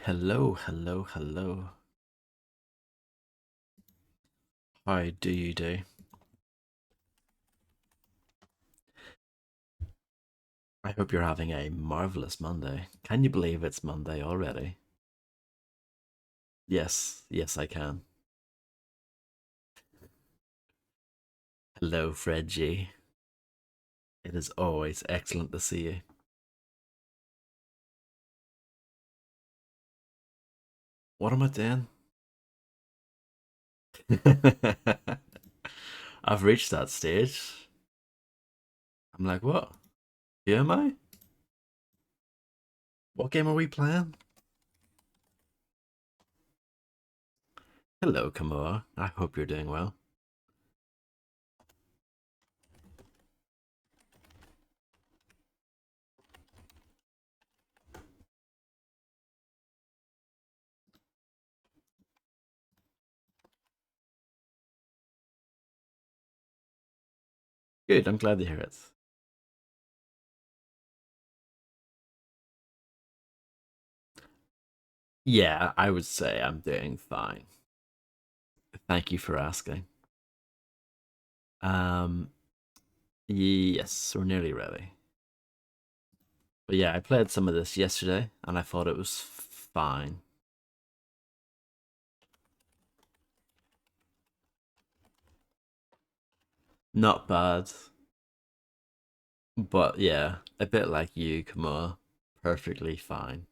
Hello, hello, hello. How do you do? I hope you're having a marvelous Monday. Can you believe it's Monday already? Yes, yes, I can. Hello, Fred G. It is always excellent to see you. What am I doing? I've reached that stage. I'm like, what? Who am I? What game are we playing? Hello, Kamoa. I hope you're doing well. Good, I'm glad to hear it. Yeah, I would say I'm doing fine. Thank you for asking. Um, yes, we're nearly ready. But yeah, I played some of this yesterday and I thought it was fine. Not bad, but yeah, a bit like you, Kamua. Perfectly fine.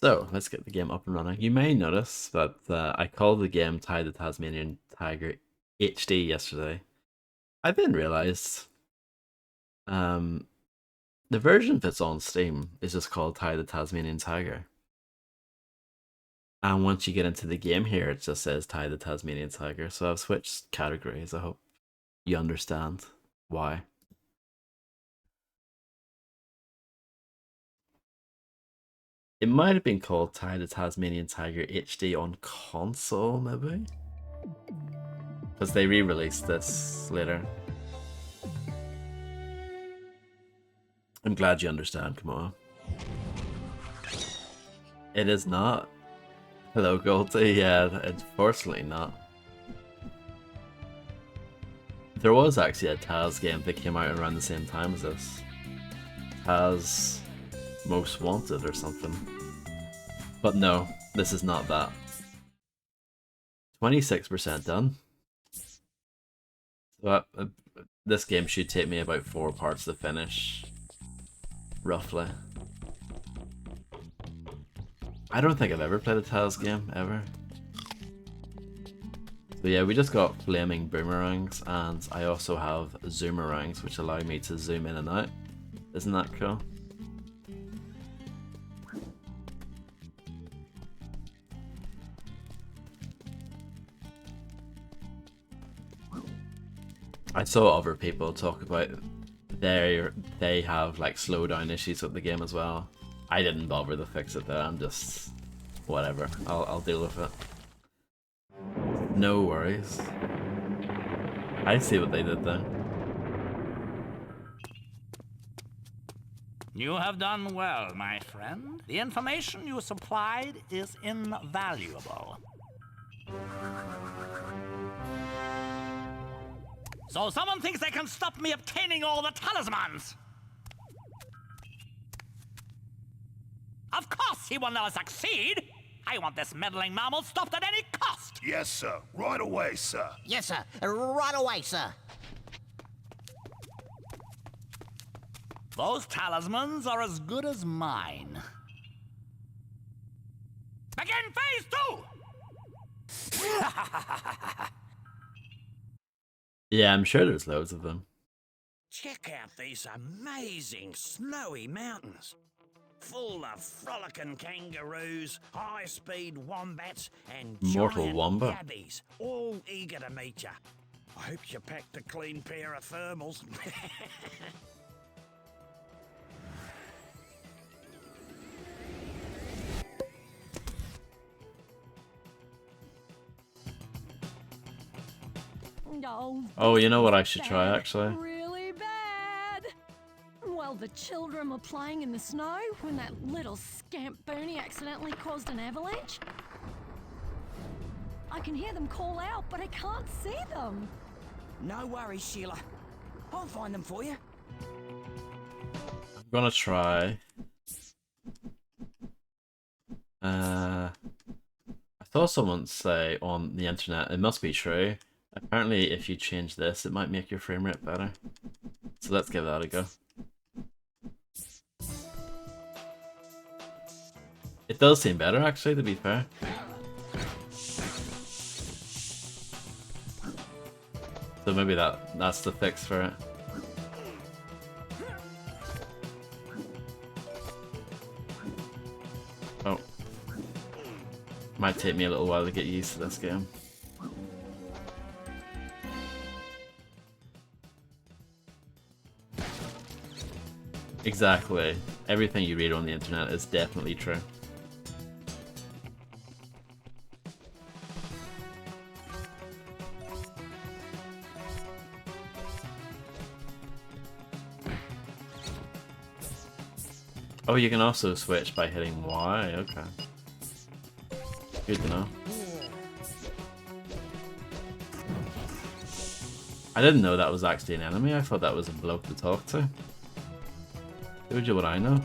So let's get the game up and running. You may notice that I called the game Tide the Tasmanian Tiger HD yesterday. I then realized um, the version that's on Steam is just called Tide the Tasmanian Tiger. And once you get into the game here, it just says Tide the Tasmanian Tiger. So I've switched categories. I hope you understand why. It might have been called Tide the Tasmanian Tiger HD on console, maybe? Because they re released this later. I'm glad you understand, come on. It is not. Hello, Goldie. Yeah, unfortunately not. There was actually a Taz game that came out around the same time as this. Taz Most Wanted or something. But no, this is not that. 26% done. So this game should take me about 4 parts to finish, roughly. I don't think I've ever played a Taz game, ever. So yeah, we just got flaming boomerangs, and I also have zoomerangs, which allow me to zoom in and out. Isn't that cool? I saw other people talk about they have like slowdown issues with the game as well. I didn't bother to fix it though. I'm just whatever. I'll deal with it. No worries. I see what they did there. You have done well, my friend. The information you supplied is invaluable. So someone thinks they can stop me obtaining all the talismans! Of course he will never succeed! I want this meddling mammal stopped at any cost! Yes, sir. Right away, sir. Yes, sir. Right away, sir. Those talismans are as good as mine. Begin phase 2! Yeah, I'm sure there's loads of them. Check out these amazing snowy mountains. Full of frolicking kangaroos, high-speed wombats, and Mortal giant Wombat. yabbies, all eager to meet you. I hope you packed a clean pair of thermals. Oh, you know what I should bad, try actually? Really bad. While the children were playing in the snow when that little scamp Bernie accidentally caused an avalanche. I can hear them call out, but I can't see them. No worries, Sheila. I'll find them for you. I'm gonna try. I saw someone say on the internet, it must be true. Apparently, if you change this, it might make your frame rate better. So let's give that a go. It does seem better, actually, to be fair. So maybe that's the fix for it. Oh. Might take me a little while to get used to this game. Exactly. Everything you read on the internet is definitely true. Oh, you can also switch by hitting Y, okay. Good to know. I didn't know that was actually an enemy, I thought that was a bloke to talk to. Told you what I know.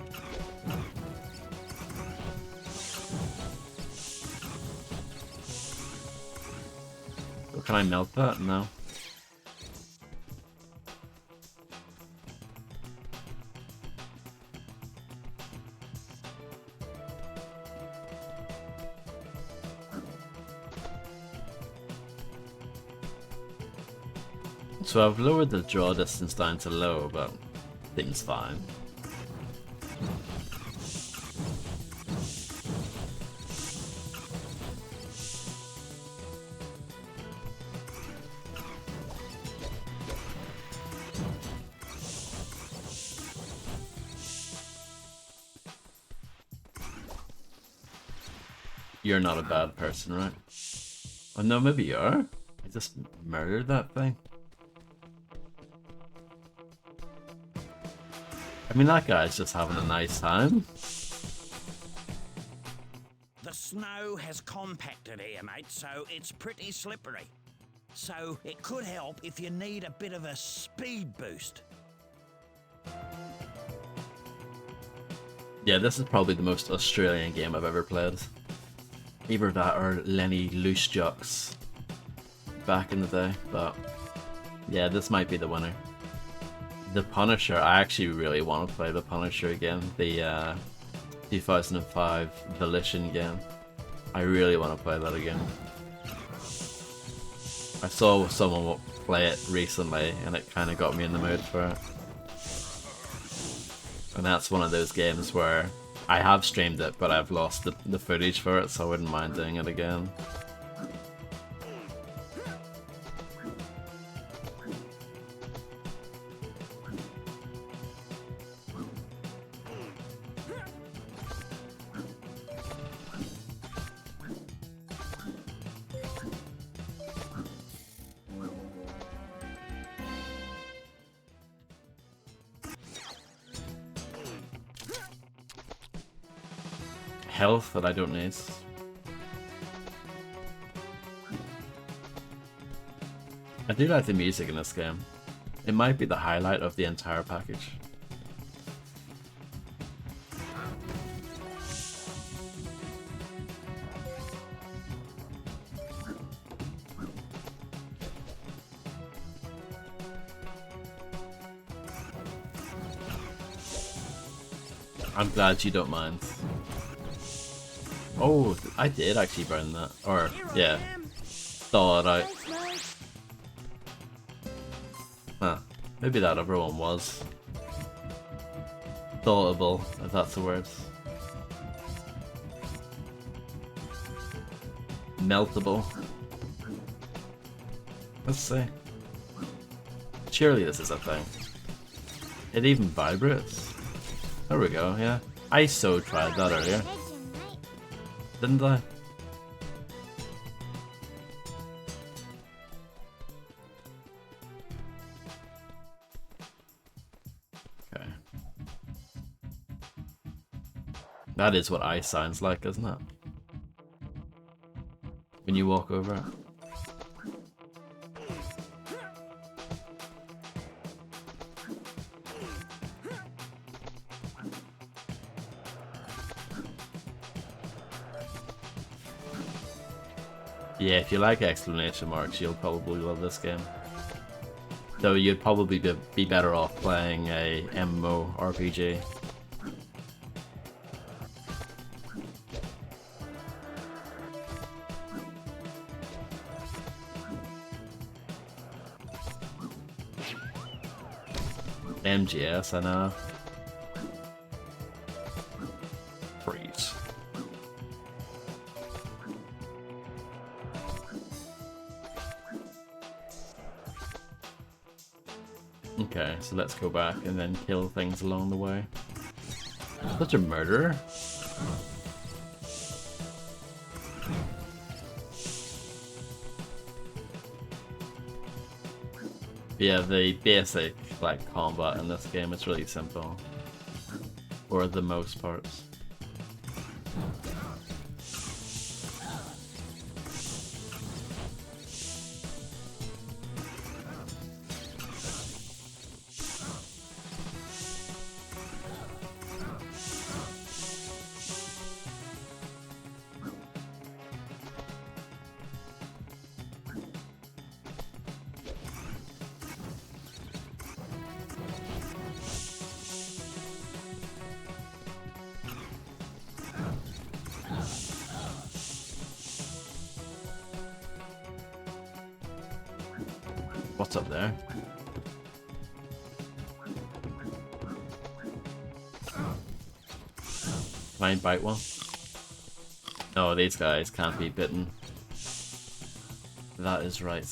Oh, can I melt that? No. So I've lowered the draw distance down to low, but seems fine. You're not a bad person, right? Oh no, maybe you are? I just murdered that thing. I mean, that guy's just having a nice time. The snow has compacted here, mate, so it's pretty slippery. So it could help if you need a bit of a speed boost. Yeah, this is probably the most Australian game I've ever played. Either that or Lenny Loose Jocks back in the day, but yeah, this might be the winner. The Punisher, I actually really want to play The Punisher again, the 2005 Volition game. I really want to play that again. I saw someone play it recently and it kind of got me in the mood for it. And that's one of those games where I have streamed it, but I've lost the footage for it, so I wouldn't mind doing it again. Health that I don't need. I do like the music in this game. It might be the highlight of the entire package. I'm glad you don't mind. Oh, I did actually burn that. Or, yeah. Thaw it out. Huh. Maybe that other one was. Thawable, if that's the word. Meltable. Let's see. Surely this is a thing. It even vibrates. There we go, yeah. I so tried that earlier. Didn't I? Okay. That is what ice sounds like, isn't it? When you walk over it. Yeah, if you like exclamation marks, you'll probably love this game. Though you'd probably be better off playing a MMORPG. MGS, I know. Freeze. Okay, so let's go back and then kill things along the way. Such a murderer. Yeah, the basic like combat in this game is really simple. For the most parts. What's up there? Can I bite one? No, these guys can't be bitten. That is right.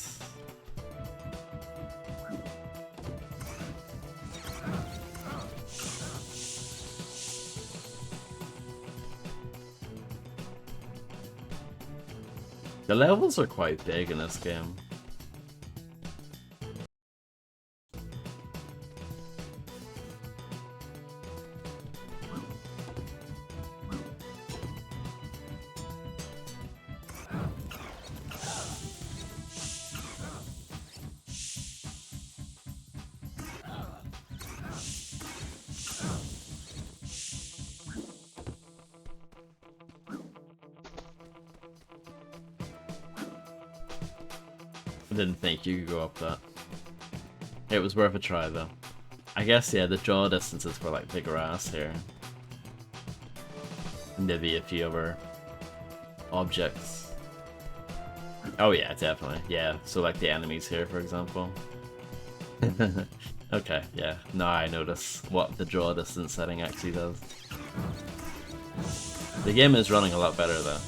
The levels are quite big in this game. I didn't think you could go up that. It was worth a try though. I guess, yeah, the draw distances for like bigger ass here. And maybe a few other objects. Oh yeah, definitely. Yeah, so like the enemies here, for example. Okay, yeah. Now I notice what the draw distance setting actually does. The game is running a lot better though.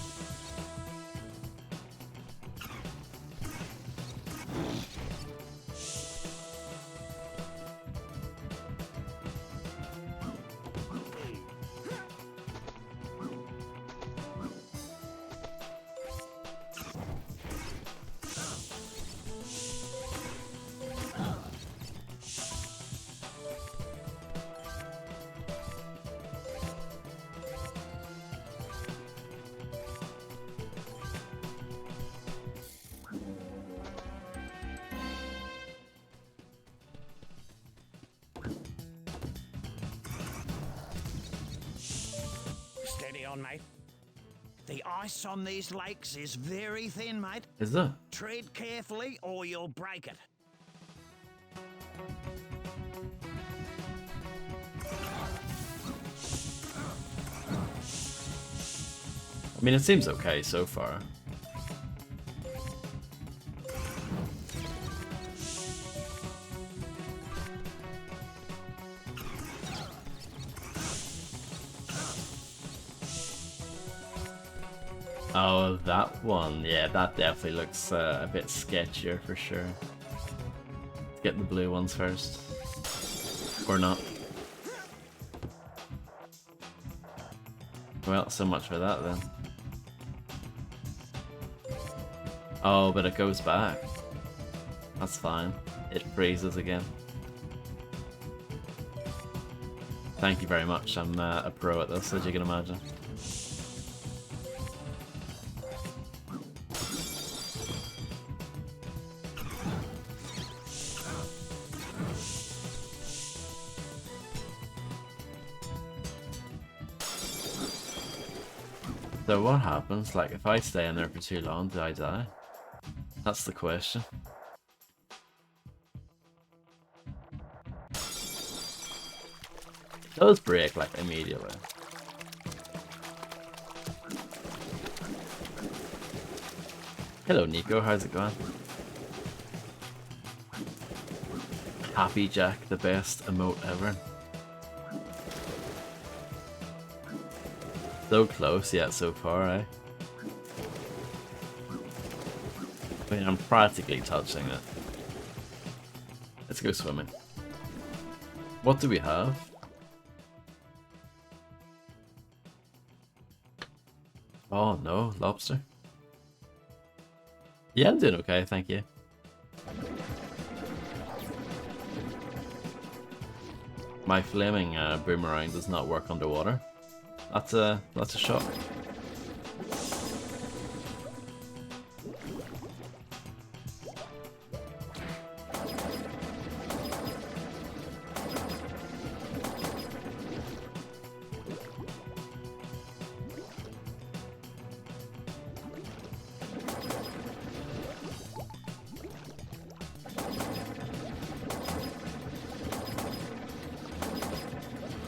Steady on, mate. The ice on these lakes is very thin, mate. Is it? Tread carefully or you'll break it. I mean, it seems okay so far. Oh, that one. Yeah, that definitely looks a bit sketchier for sure. Let's get the blue ones first. Or not. Well, so much for that then. Oh, but it goes back. That's fine. It freezes again. Thank you very much. I'm a pro at this, as you can imagine. So what happens? Like, if I stay in there for too long, do I die? That's the question. It does break, like, immediately. Hello, Nico. How's it going? Happy Jack, the best emote ever. So close yet so far, eh? I mean, I'm practically touching it. Let's go swimming. What do we have? Oh no, lobster. Yeah, I'm doing okay, thank you. My flaming boomerang does not work underwater. That's a shock.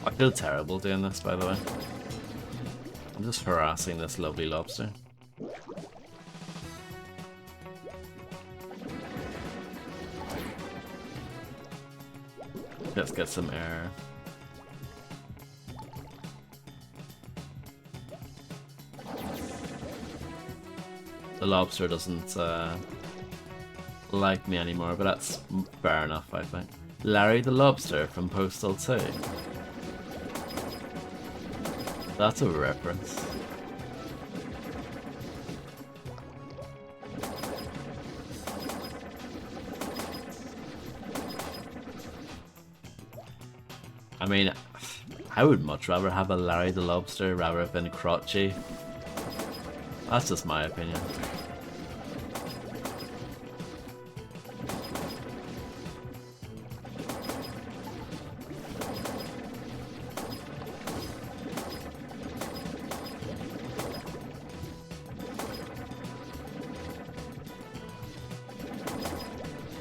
I feel terrible doing this, by the way. I'm just harassing this lovely lobster. Let's get some air. The lobster doesn't like me anymore, but that's fair enough, I think. Larry the Lobster from Postal 2. That's a reference. I mean, I would much rather have a Larry the Lobster rather than Crotchy. That's just my opinion.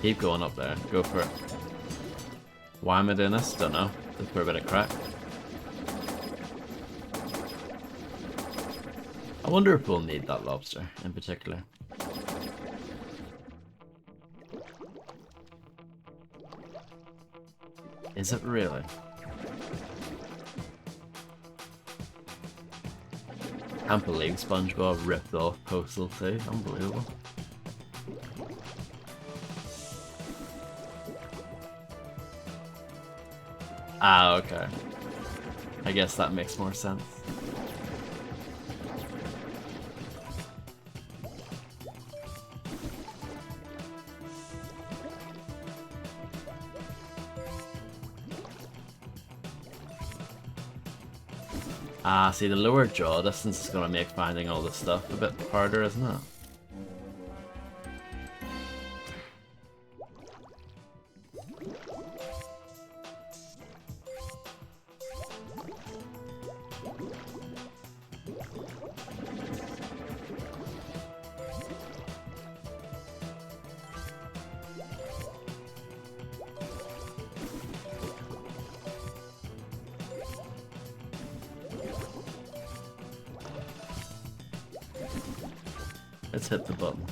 Keep going up there. Go for it. Why am I doing this? Don't know. Just for a bit of crack. I wonder if we'll need that lobster in particular. Is it really? Can't believe SpongeBob ripped off Postal 2. Unbelievable. Ah, okay. I guess that makes more sense. Ah, see, the lower draw distance is going to make finding all this stuff a bit harder, isn't it? Let's hit the button.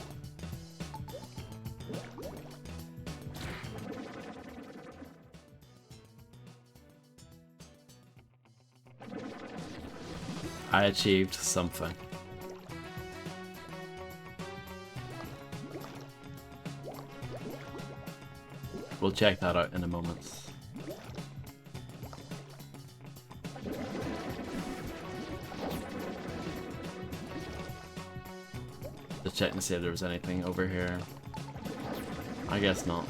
I achieved something. We'll check that out in a moment. Just check to see if there was anything over here. I guess not.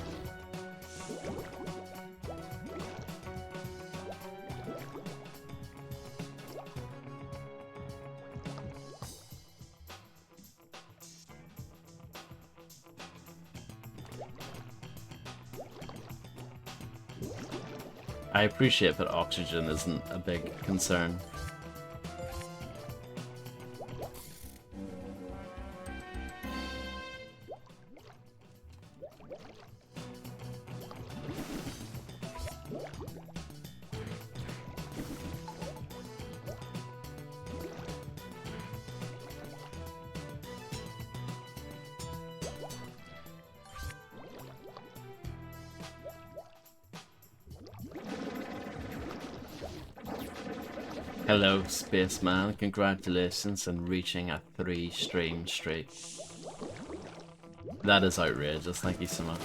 I appreciate that oxygen isn't a big concern. Hello, Spaceman. Congratulations on reaching a 3-stream streak. That is outrageous. Thank you so much.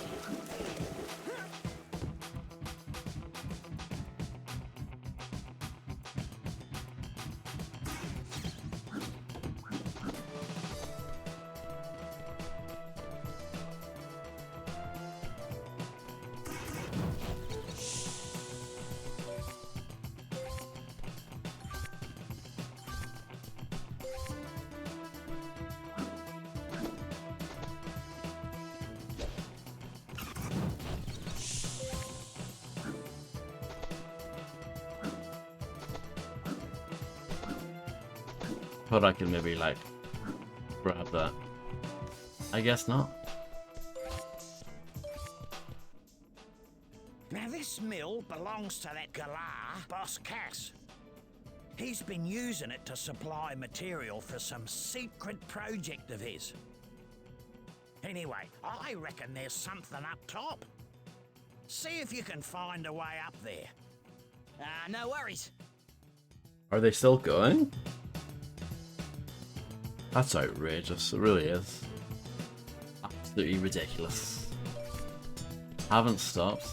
Thought I could maybe like grab that. I guess not. Now this mill belongs to that galah, Boss Cass. He's been using it to supply material for some secret project of his. Anyway, I reckon there's something up top. See if you can find a way up there. No worries. Are they still going? That's outrageous, it really is. Absolutely ridiculous. Haven't stopped.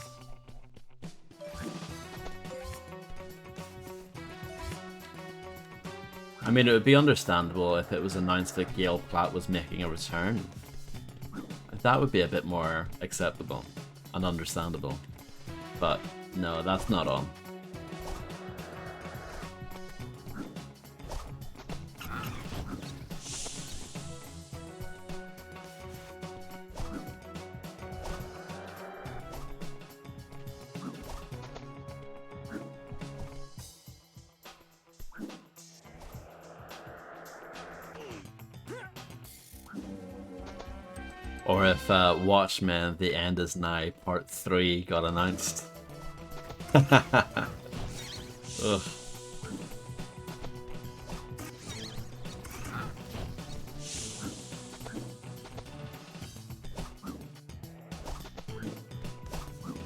I mean, it would be understandable if it was announced that Gale Platt was making a return. That would be a bit more acceptable and understandable. But no, that's not on. Or if Watchmen, The End Is Nigh Part 3 got announced. Ugh.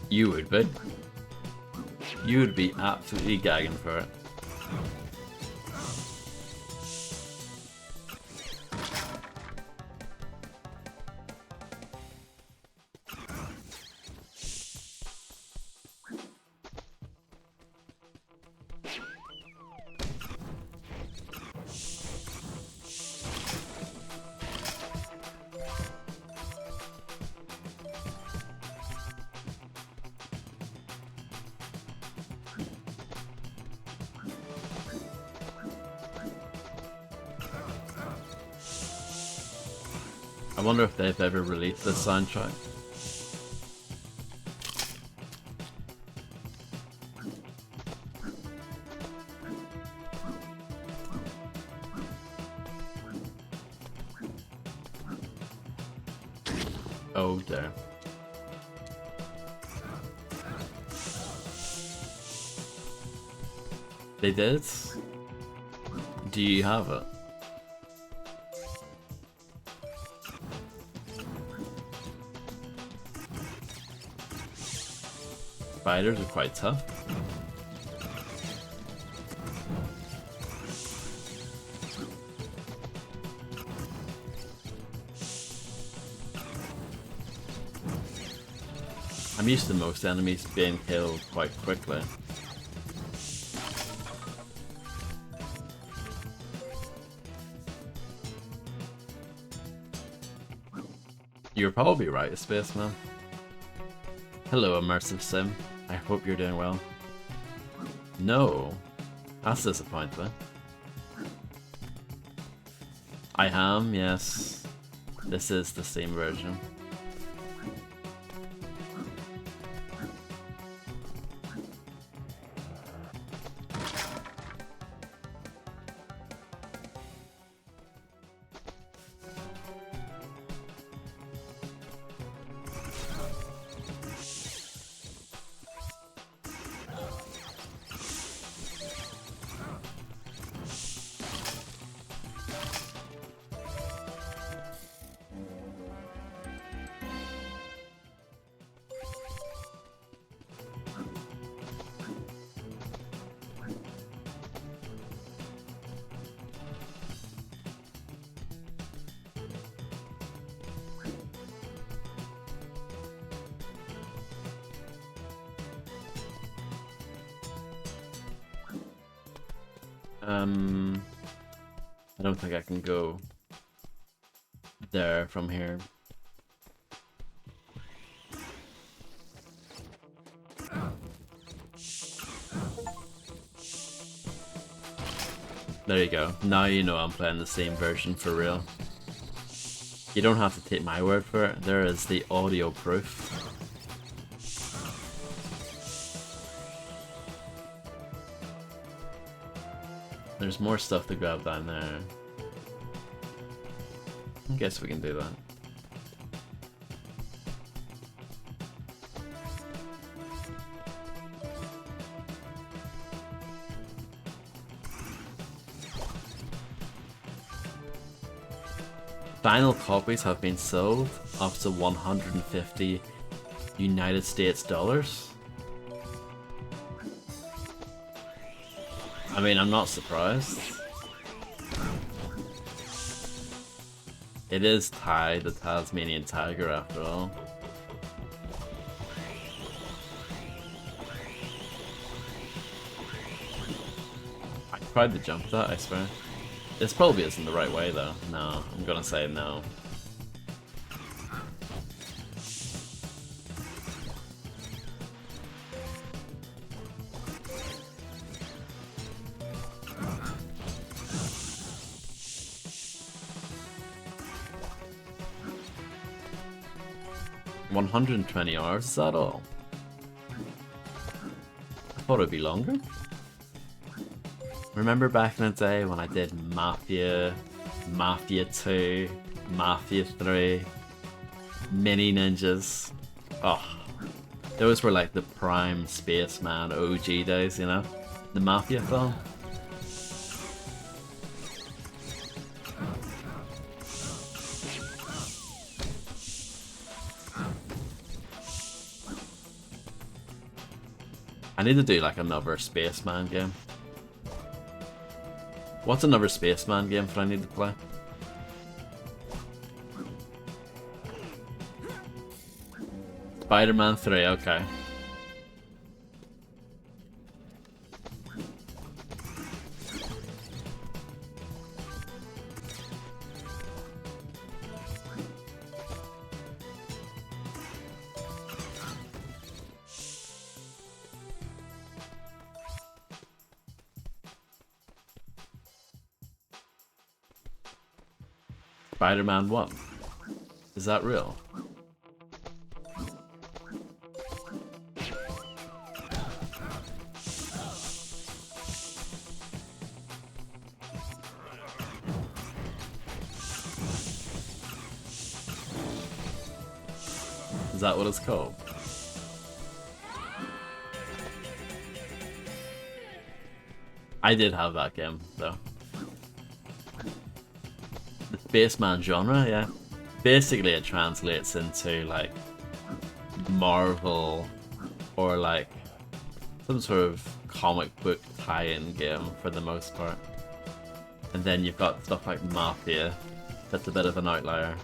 You would be. You would be absolutely gagging for it. I wonder if they've ever released this soundtrack. Oh dear. They did? Do you have it? Spiders are quite tough. I'm used to most enemies being killed quite quickly. You're probably right, Spaceman. Hello, Immersive Sim. I hope you're doing well. No. That's disappointing. I am, yes. This is the Steam version. I don't think I can go there from here. There you go. Now you know I'm playing the same version for real. You don't have to take my word for it. There is the audio proof. There's more stuff to grab down there. I guess we can do that. Final copies have been sold up to 150 United States dollars. I mean, I'm not surprised. It is Ty, the Tasmanian tiger, after all. I tried to jump that, I swear. This probably isn't the right way, though. No, I'm gonna say no. $120 hours, is that all? I thought it'd be longer. Remember back in the day when I did Mafia, Mafia 2, Mafia 3, Mini Ninjas? Oh, those were like the prime Spaceman OG days, you know? The Mafia film. I need to do like another Spaceman game. What's another Spaceman game that I need to play? Spider-Man 3, okay. Spider-Man 1. Is that real? Is that what it's called? I did have that game, though. The Spaceman genre, yeah. Basically it translates into like Marvel or like some sort of comic book tie-in game for the most part. And then you've got stuff like Mafia, that's a bit of an outlier.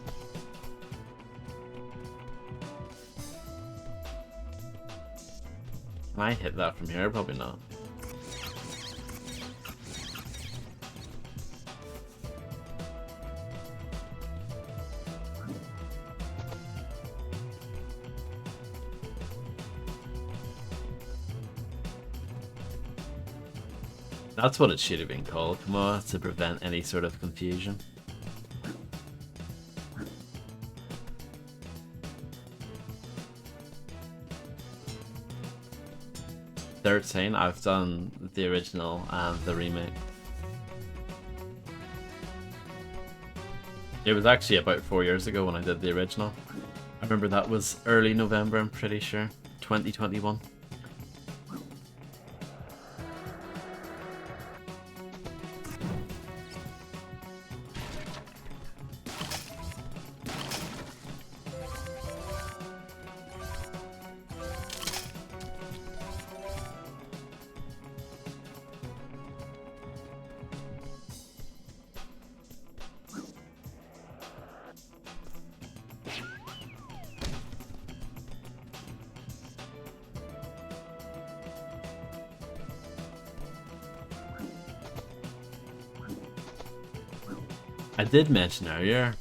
Can I hit that from here? Probably not. That's what it should have been called, come on, to prevent any sort of confusion. "13, I've done the original and the remake. It was actually about 4 years ago when I did the original. I remember that was early November, I'm pretty sure. 2021. I did mention earlier,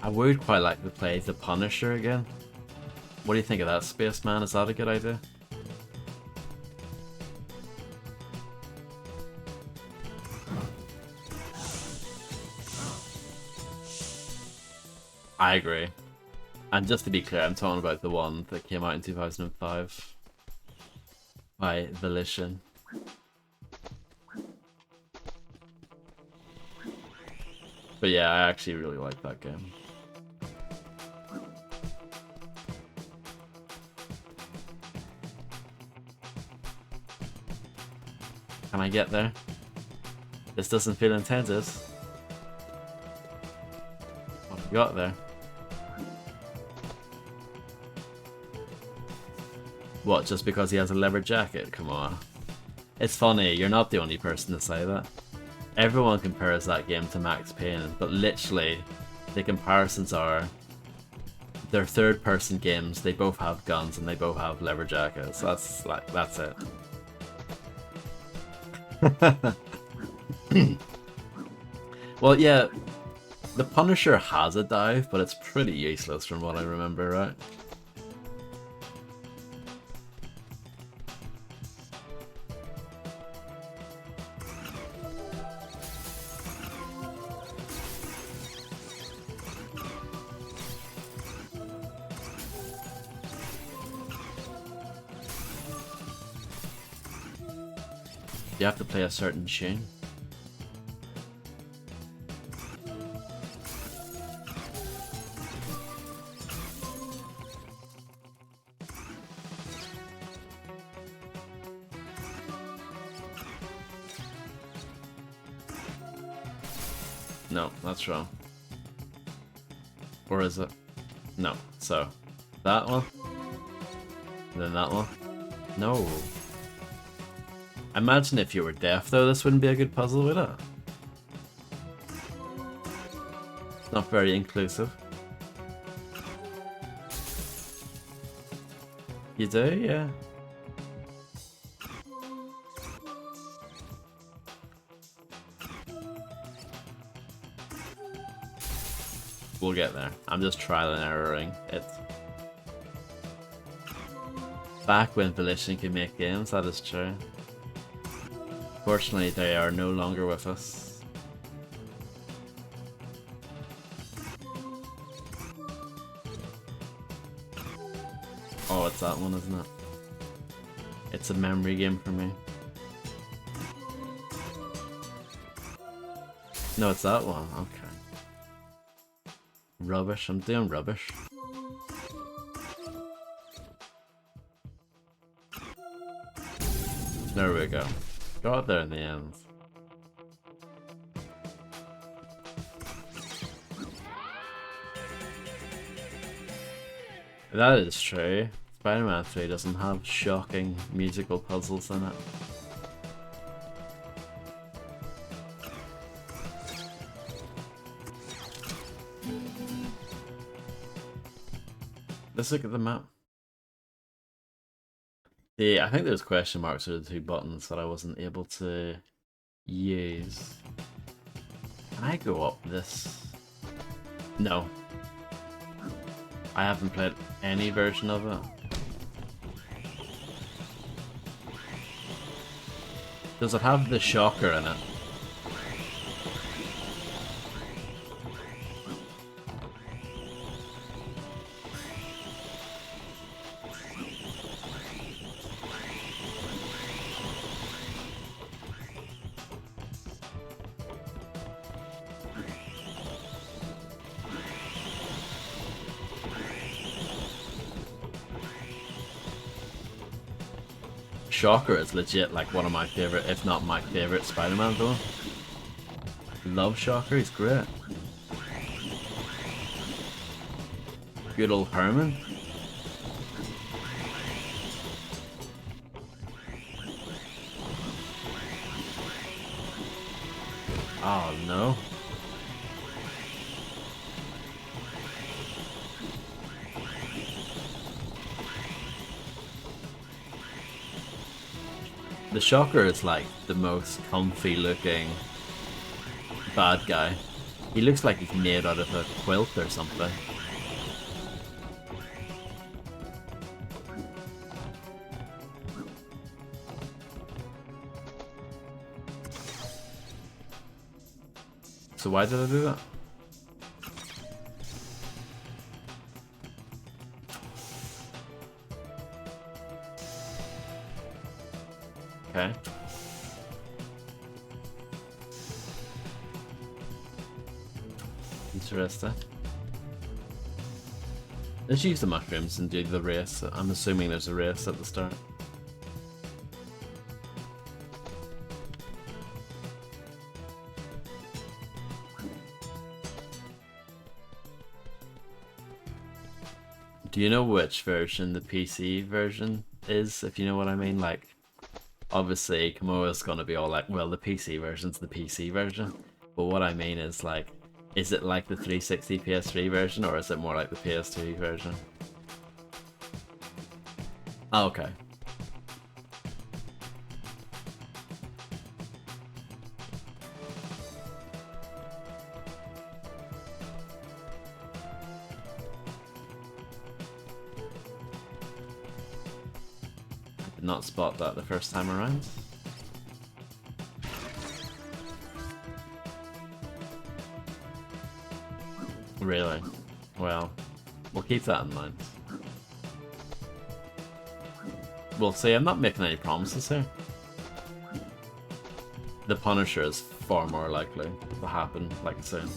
I would quite like to play the Punisher again. What do you think of that, Spaceman? Is that a good idea? I agree. And just to be clear, I'm talking about the one that came out in 2005 by Volition. But yeah, I actually really like that game. Can I get there? This doesn't feel intended. What have we got there? What, just because he has a leather jacket? Come on. It's funny, you're not the only person to say that. Everyone compares that game to Max Payne, but literally, the comparisons are they're third-person games, they both have guns and they both have leather jackets. That's it. Well, yeah, the Punisher has a dive, but it's pretty useless from what I remember, right? You have to play a certain tune. No, that's wrong. Or is it? No. So, that one. And then that one. No. Imagine if you were deaf though, this wouldn't be a good puzzle, would it? It's not very inclusive. You do? Yeah. We'll get there. I'm just trial and erroring it. Back when Volition could make games, that is true. Fortunately, they are no longer with us. Oh, it's that one, isn't it? It's a memory game for me. No, it's that one. Okay. Rubbish. I'm doing rubbish. There we go. Got there in the end. That is true. Spider-Man 3 doesn't have shocking musical puzzles in it. Let's look at the map. I think those question marks are the two buttons that I wasn't able to use. Can I go up this? No. I haven't played any version of it. Does it have the shocker in it? Shocker is legit like one of my favorite, if not my favorite Spider-Man villain. Love Shocker, he's great. Good old Herman. Oh no. The Shocker is like the most comfy looking bad guy He looks like he's made out of a quilt or something. So why did I do that? Okay. Interesting. Let's use the mushrooms and do the race. I'm assuming there's a race at the start. Do you know which version the PC version is, if you know what I mean? Like, obviously, Kamoa's gonna be all like, well, the PC version's the PC version. But what I mean is, like, is it like the 360 PS3 version, or is it more like the PS2 version? Oh, okay. I did not spot that the first time around. Really? Well, we'll keep that in mind. We'll see, I'm not making any promises here. The Punisher is far more likely to happen, like I said.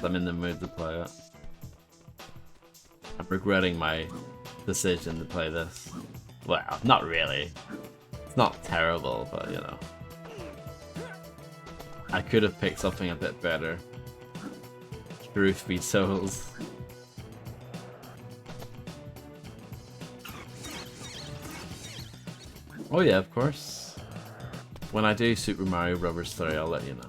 I'm in the mood to play it. I'm regretting my decision to play this. Well, not really. It's not terrible, but you know. I could have picked something a bit better. Truth be souls. Oh yeah, of course. When I do Super Mario Bros. 3, I'll let you know.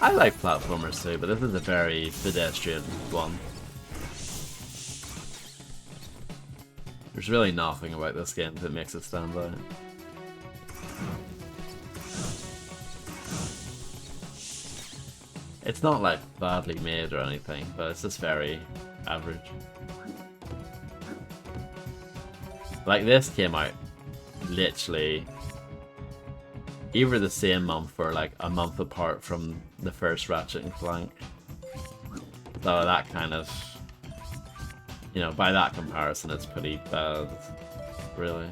I like platformers too, but this is a very pedestrian one. There's really nothing about this game that makes it stand out. It's not like badly made or anything, but it's just very average. Like this came out literally either the same month or like a month apart from the first Ratchet and Clank. So that kind of, you know, by that comparison, it's pretty bad, really.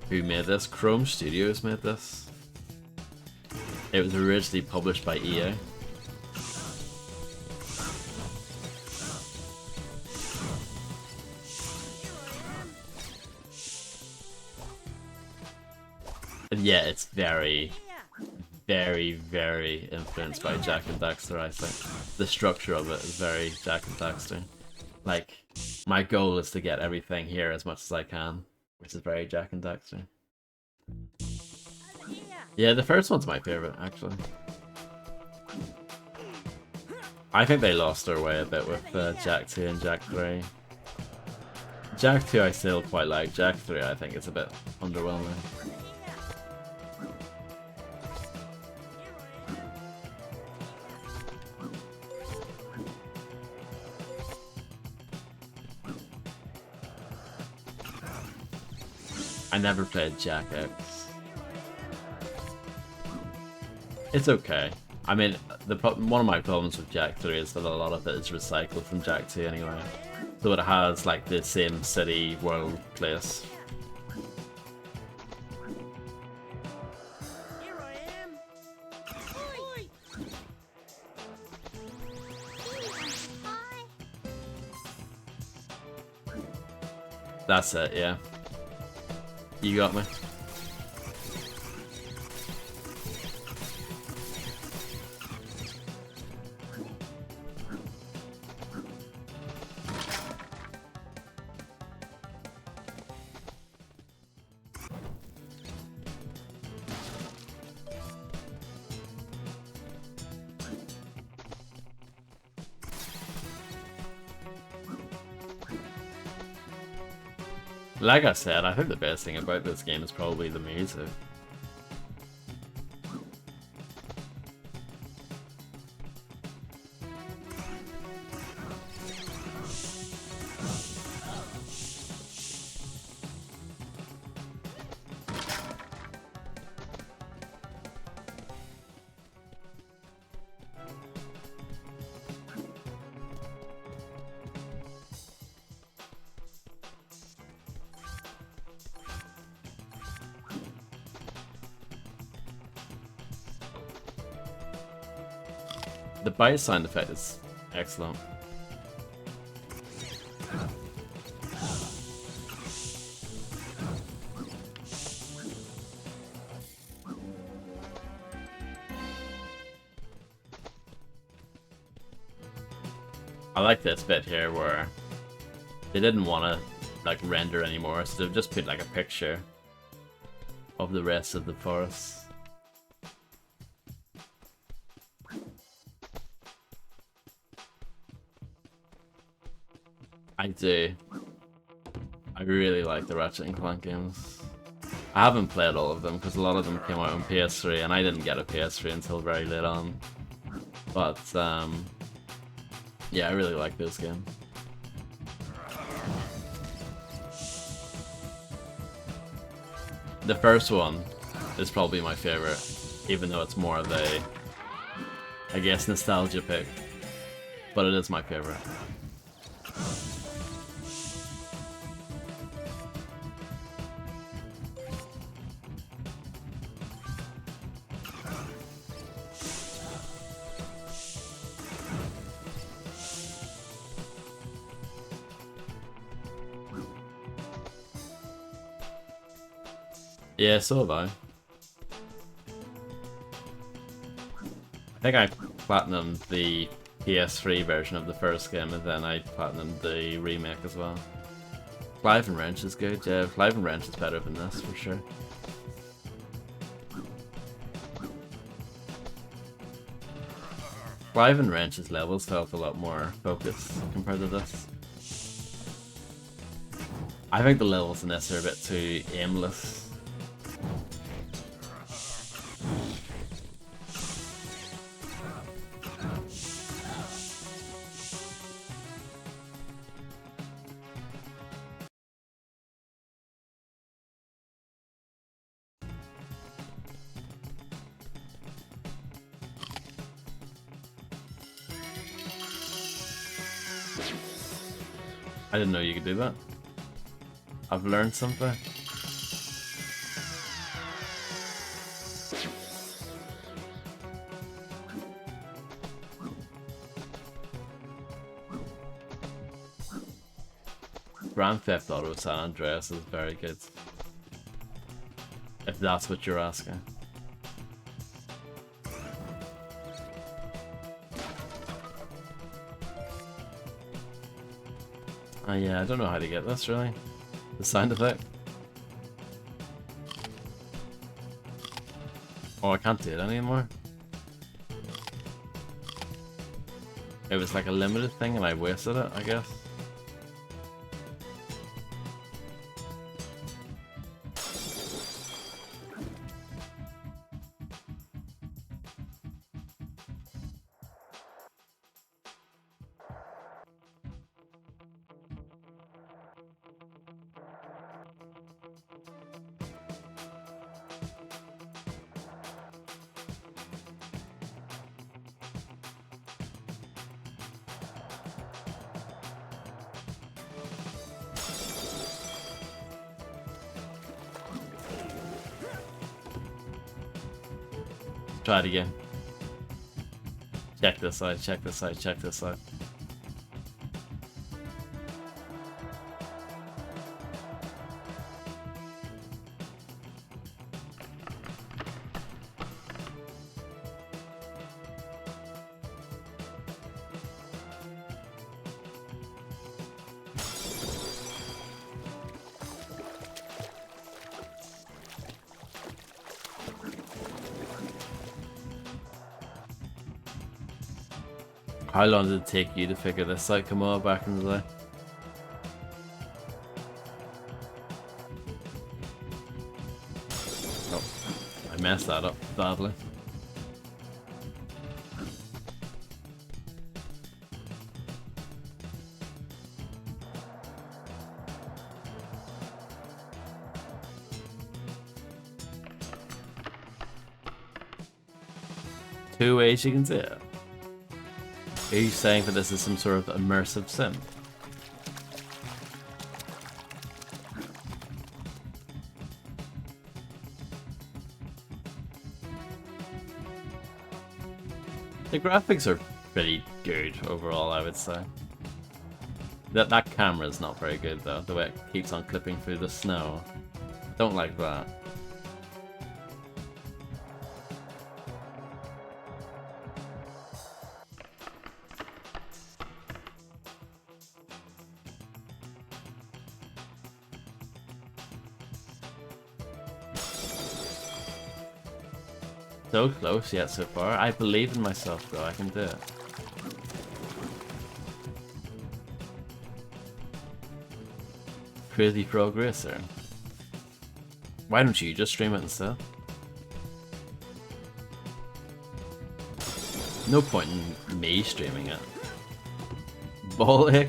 Who made this? Chrome Studios made this. It was originally published by EA. And yeah, it's very, very influenced by Jak and Daxter, I think. The structure of it is very Jak and Daxter. Like, my goal is to get everything here as much as I can, which is very Jak and Daxter. Yeah, the first one's my favorite, actually. I think they lost their way a bit with Jak 2 and Jak 3. Jak 2 I still quite like, Jak 3 I think is a bit underwhelming. I never played Jak X. It's okay. I mean, one of my problems with Jak 3 is that a lot of it is recycled from Jak 2 anyway. So it has like the same city, world, place. Here I am. Oi. Hi. That's it, yeah. You got me. Like I said, I think the best thing about this game is probably the music. The bite sound effect is excellent. I like this bit here where they didn't want to like render anymore, so they've just put like a picture of the rest of the forest. I do. I really like the Ratchet and Clank games. I haven't played all of them because a lot of them came out on PS3 and I didn't get a PS3 until very late on. But yeah, I really like those games. The first one is probably my favorite, even though it's more of a, I guess, nostalgia pick. But it is my favorite. Yeah, so have I. I think I platinumed the PS3 version of the first game, and then I platinumed the remake as well. Clive and Wrench is good, yeah. Clive and Wrench is better than this, for sure. Clive and Wrench's levels felt a lot more focused compared to this. I think the levels in this are a bit too aimless. I didn't know you could do that. I've learned something. Grand Theft Auto San Andreas is very good. If that's what you're asking. Yeah, I don't know how to get this really. The sound effect. Oh, I can't do it anymore. It was like a limited thing and I wasted it, I guess. Try it again. Check this out, check this out, check this out. How long did it take you to figure this out, Kamal, back in the day? Oh, I messed that up badly. Two ways you can see it. Are you saying that this is some sort of immersive sim? The graphics are pretty good overall, I would say. That camera is not very good though, the way it keeps on clipping through the snow. Don't like that. So close yet so far. I believe in myself though, I can do it. Crazy progresser. Why don't you just stream it instead? No point in me streaming it. Ball ache?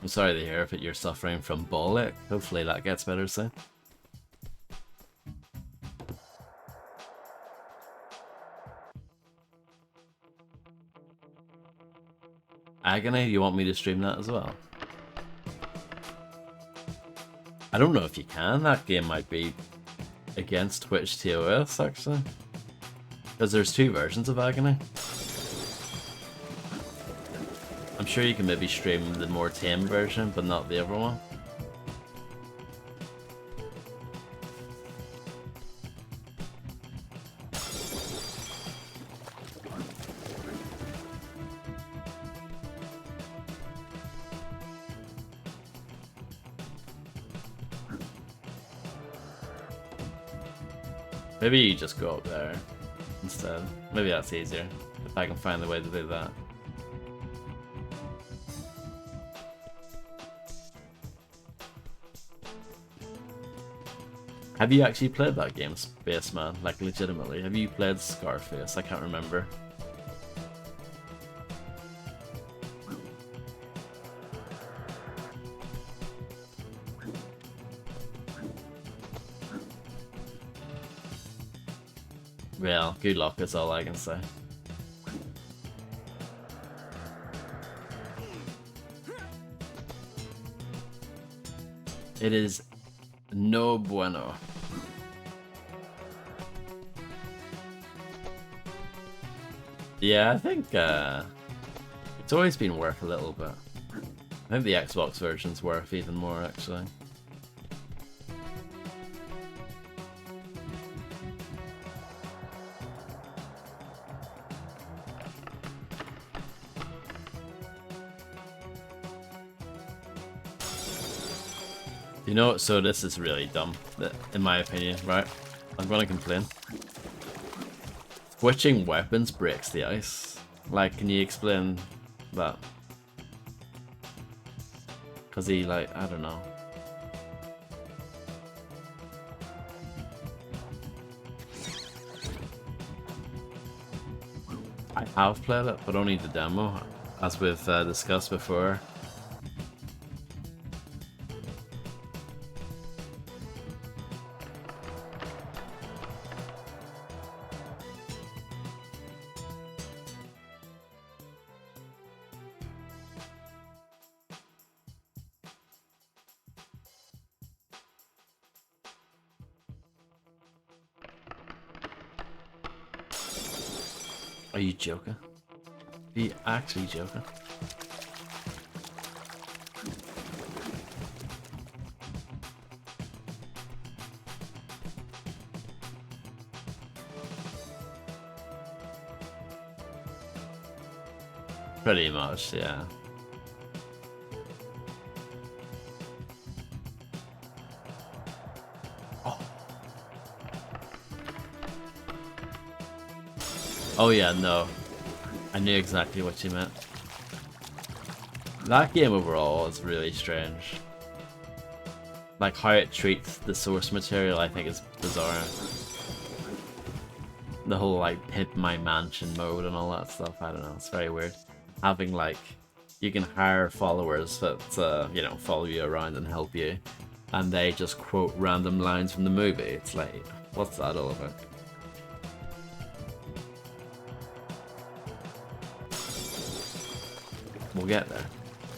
I'm sorry to hear if you're suffering from ball ache. Hopefully that gets better soon. Agony, you want me to stream that as well? I don't know if you can. That game might be against Twitch TOS actually. Because there's two versions of Agony. I'm sure you can maybe stream the more tame version, but not the other one. Maybe you just go up there instead. Maybe that's easier, if I can find the way to do that. Have you actually played that game, Spaceman? Like, legitimately? Have you played Scarface? I can't remember. Well, good luck is all I can say. It is no bueno. Yeah, I think it's always been worth a little bit. I think the Xbox version's worth even more, actually. You know, so this is really dumb, in my opinion, right? I'm gonna complain. Switching weapons breaks the ice. Like, can you explain that? Cause he, like, I don't know. I have played it, but only the demo, as we've discussed before. Are you joking? Are you actually joking? Pretty much, yeah. Oh yeah, no. I knew exactly what you meant. That game overall is really strange. Like how it treats the source material, I think is bizarre. the whole like hit my mansion mode and all that stuff. I don't know. It's very weird. Having like you can hire followers that you know, follow you around and help you, and they just quote random lines from the movie. It's like, what's that all about? We'll get there.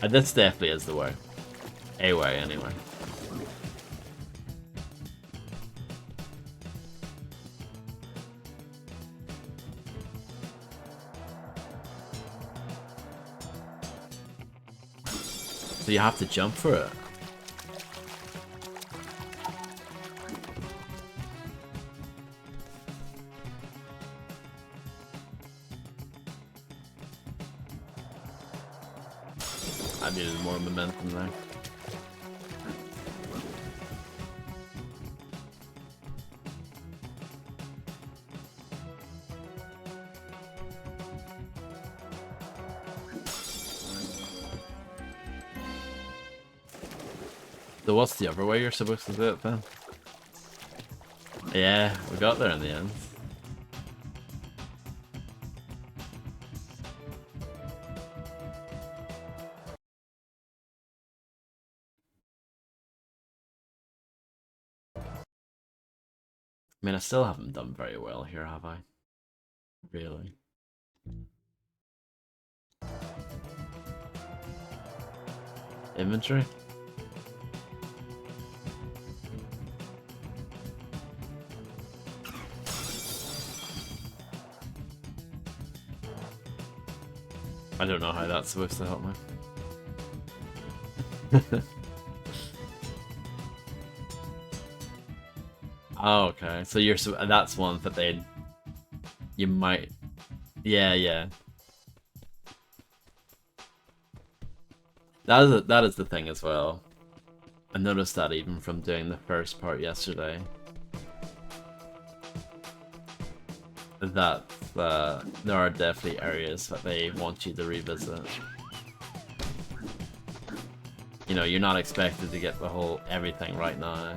This definitely is the way. A way, anyway. So you have to jump for it. I needed more momentum there. So what's the other way you're supposed to do it then? Yeah, we got there in the end. I mean, I still haven't done very well here, have I? Really? Inventory? I don't know how that's supposed to help me. Oh, okay. So you're that's one that you might, yeah. That is the thing as well. I noticed that even from doing the first part yesterday. That there are definitely areas that they want you to revisit. You know, you're not expected to get the whole everything right now.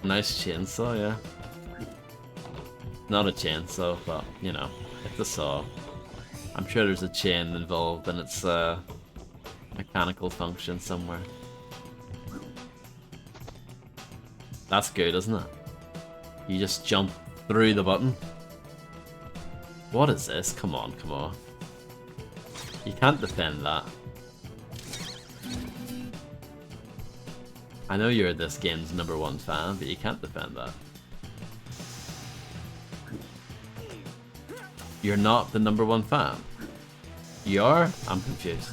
Nice chainsaw, yeah. Not a chainsaw, but, you know, it's a saw. I'm sure there's a chain involved in its mechanical function somewhere. That's good, isn't it? You just jump through the button. What is this? Come on, come on. You can't defend that. I know you're this game's #1 fan, but you can't defend that. You're not the #1 fan. You are? I'm confused.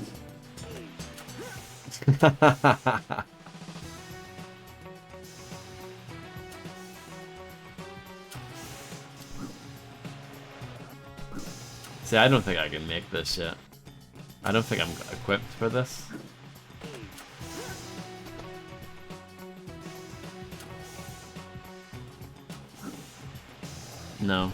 See, I don't think I can make this yet. I don't think I'm equipped for this. No.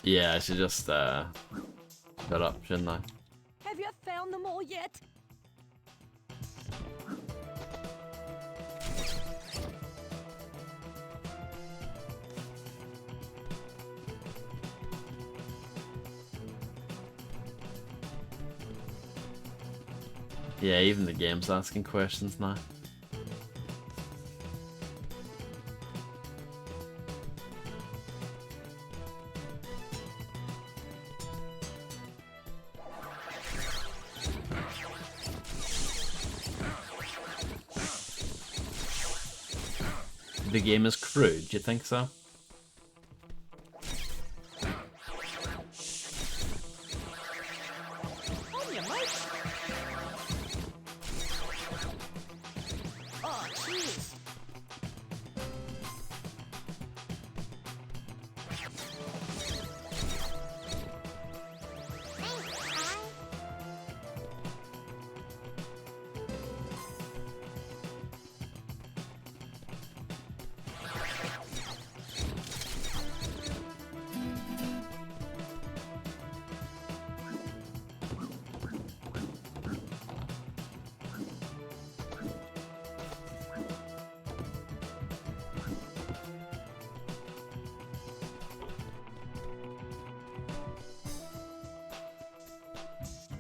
Yeah, I should just shut up, shouldn't I? Have you found them all yet? Yeah, even the game's asking questions now. The game is crude, do you think so?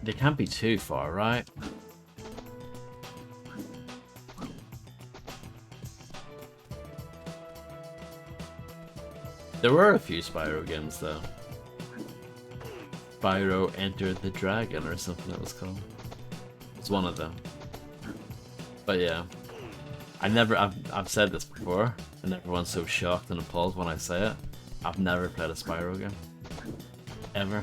They can't be too far, right? There were a few Spyro games though. Spyro Enter the Dragon or something it was called. It's one of them. But yeah. I've said this before, and everyone's so shocked and appalled when I say it. I've never played a Spyro game. Ever.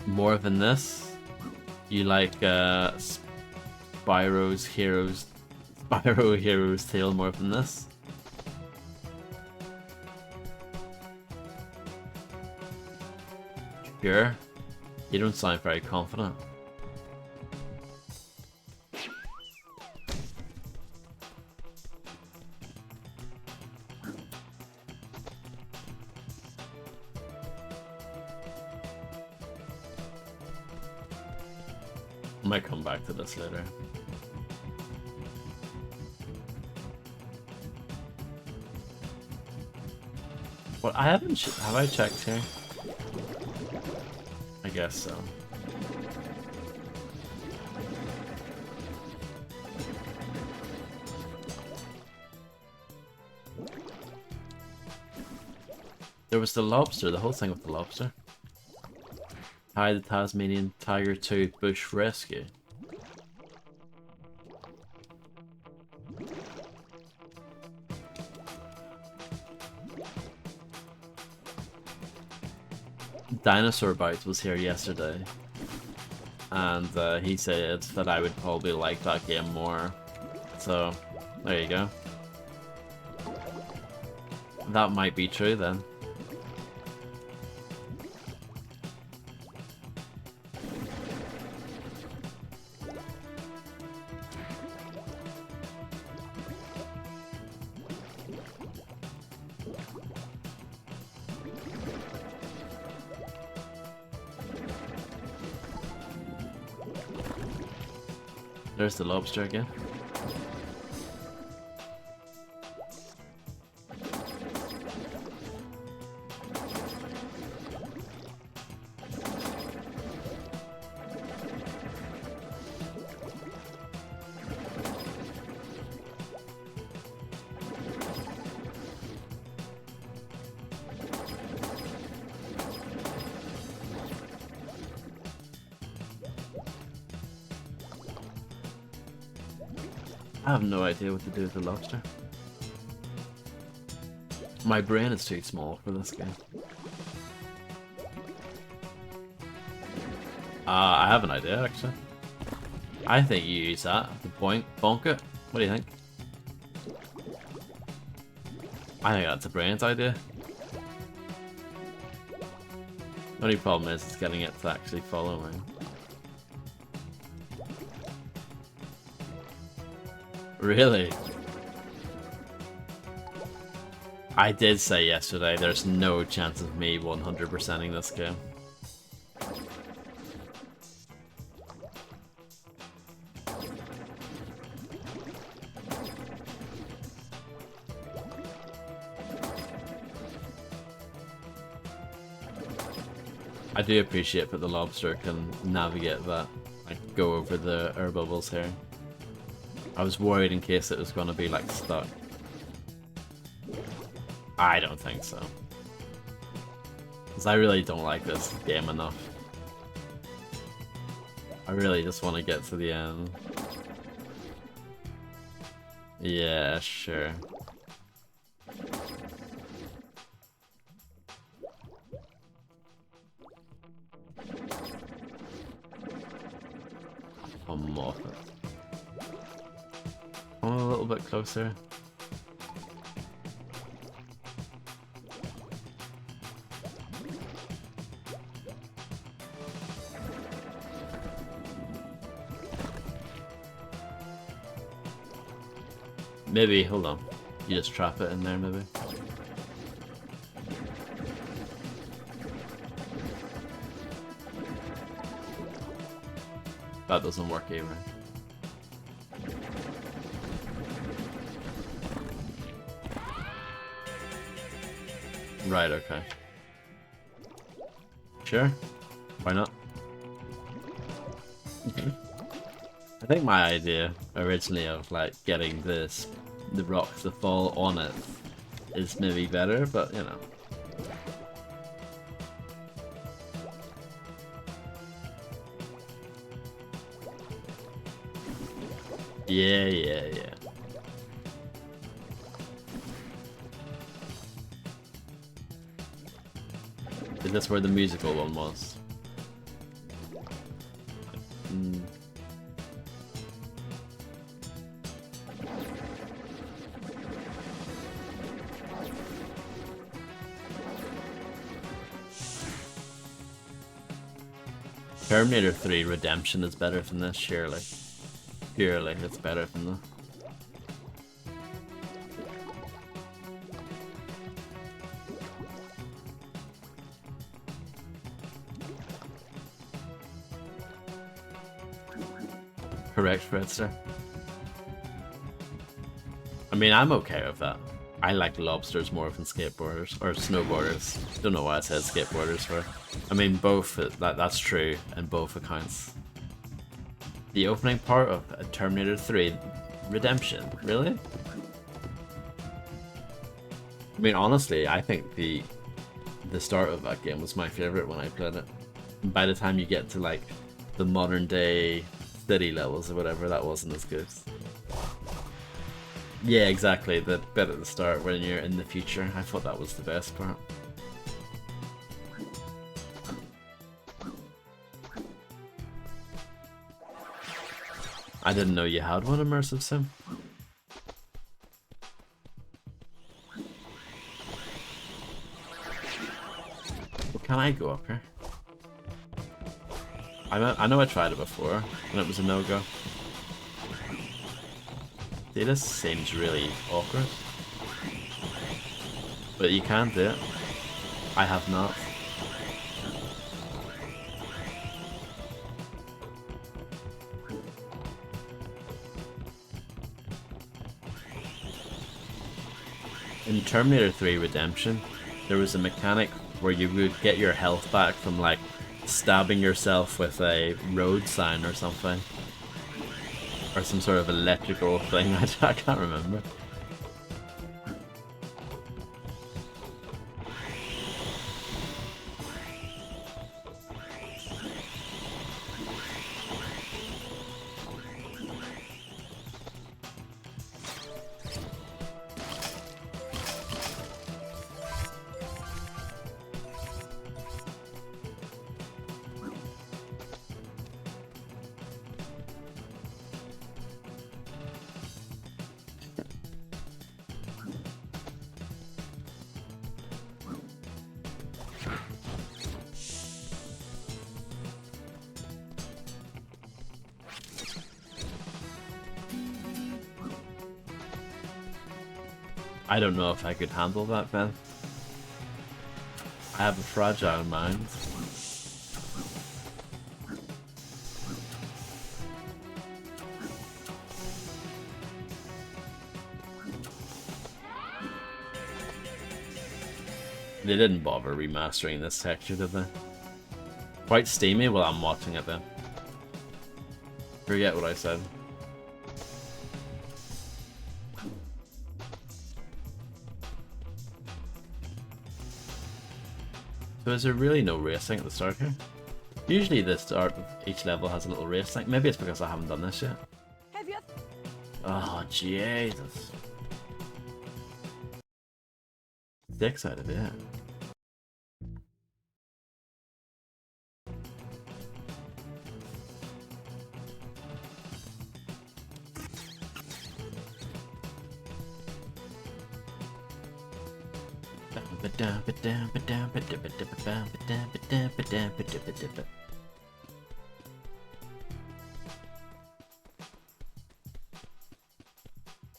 More than this? You like Spyro Hero's Tale more than this? Sure. You don't sound very confident. Might come back to this later. Well, I haven't. Have I checked here? I guess so. There was the lobster. The whole thing with the lobster. Hi, the Tasmanian Tiger 2 Bush Rescue. Dinosaur Bites was here yesterday, and he said that I would probably like that game more. So, there you go. That might be true then. There's the lobster again. I have no idea what to do with the lobster. My brain is too small for this game. I have an idea actually. I think you use that to bonk it. What do you think? I think that's a brilliant idea. The only problem is getting it to actually follow me. Really? I did say yesterday there's no chance of me 100%ing this game. I do appreciate that the lobster can navigate that, like go over the air bubbles here. I was worried in case it was going to be like stuck. I don't think so. Because I really don't like this game enough. I really just want to get to the end. Yeah, sure. I'm off it. Come a little bit closer. Maybe, hold on. You just trap it in there, maybe. That doesn't work either. Right, okay. Sure. Why not? I think my idea originally of like getting the rocks to fall on it is maybe better, but you know. Yeah. Is this where the musical one was? Terminator 3 Redemption is better than this, surely. Surely it's better than this. Correct, Fredster. I mean, I'm okay with that. I like lobsters more than skateboarders or snowboarders. Don't know why I said skateboarders for. I mean, both. That's true in both accounts. The opening part of Terminator 3 Redemption, really? I mean, honestly, I think the start of that game was my favorite when I played it. And by the time you get to like the modern day city levels or whatever, that wasn't as good. Yeah, exactly. The bit at the start when you're in the future, I thought that was the best part. I didn't know you had one immersive sim. Well, can I go up here? I know I tried it before, and it was a no-go. See, this seems really awkward. But you can do it. I have not. In Terminator 3 Redemption, there was a mechanic where you would get your health back from like stabbing yourself with a road sign or something. Or some sort of electrical thing, I can't remember. I don't know if I could handle that, Ben. I have a fragile mind. They didn't bother remastering this texture, did they? Quite steamy while I'm watching it then. Forget what I said. So is there really no racing at the start here? Usually the start of each level has a little race thing. Maybe it's because I haven't done this yet. Have you? Oh, Jesus. 6 out of 8.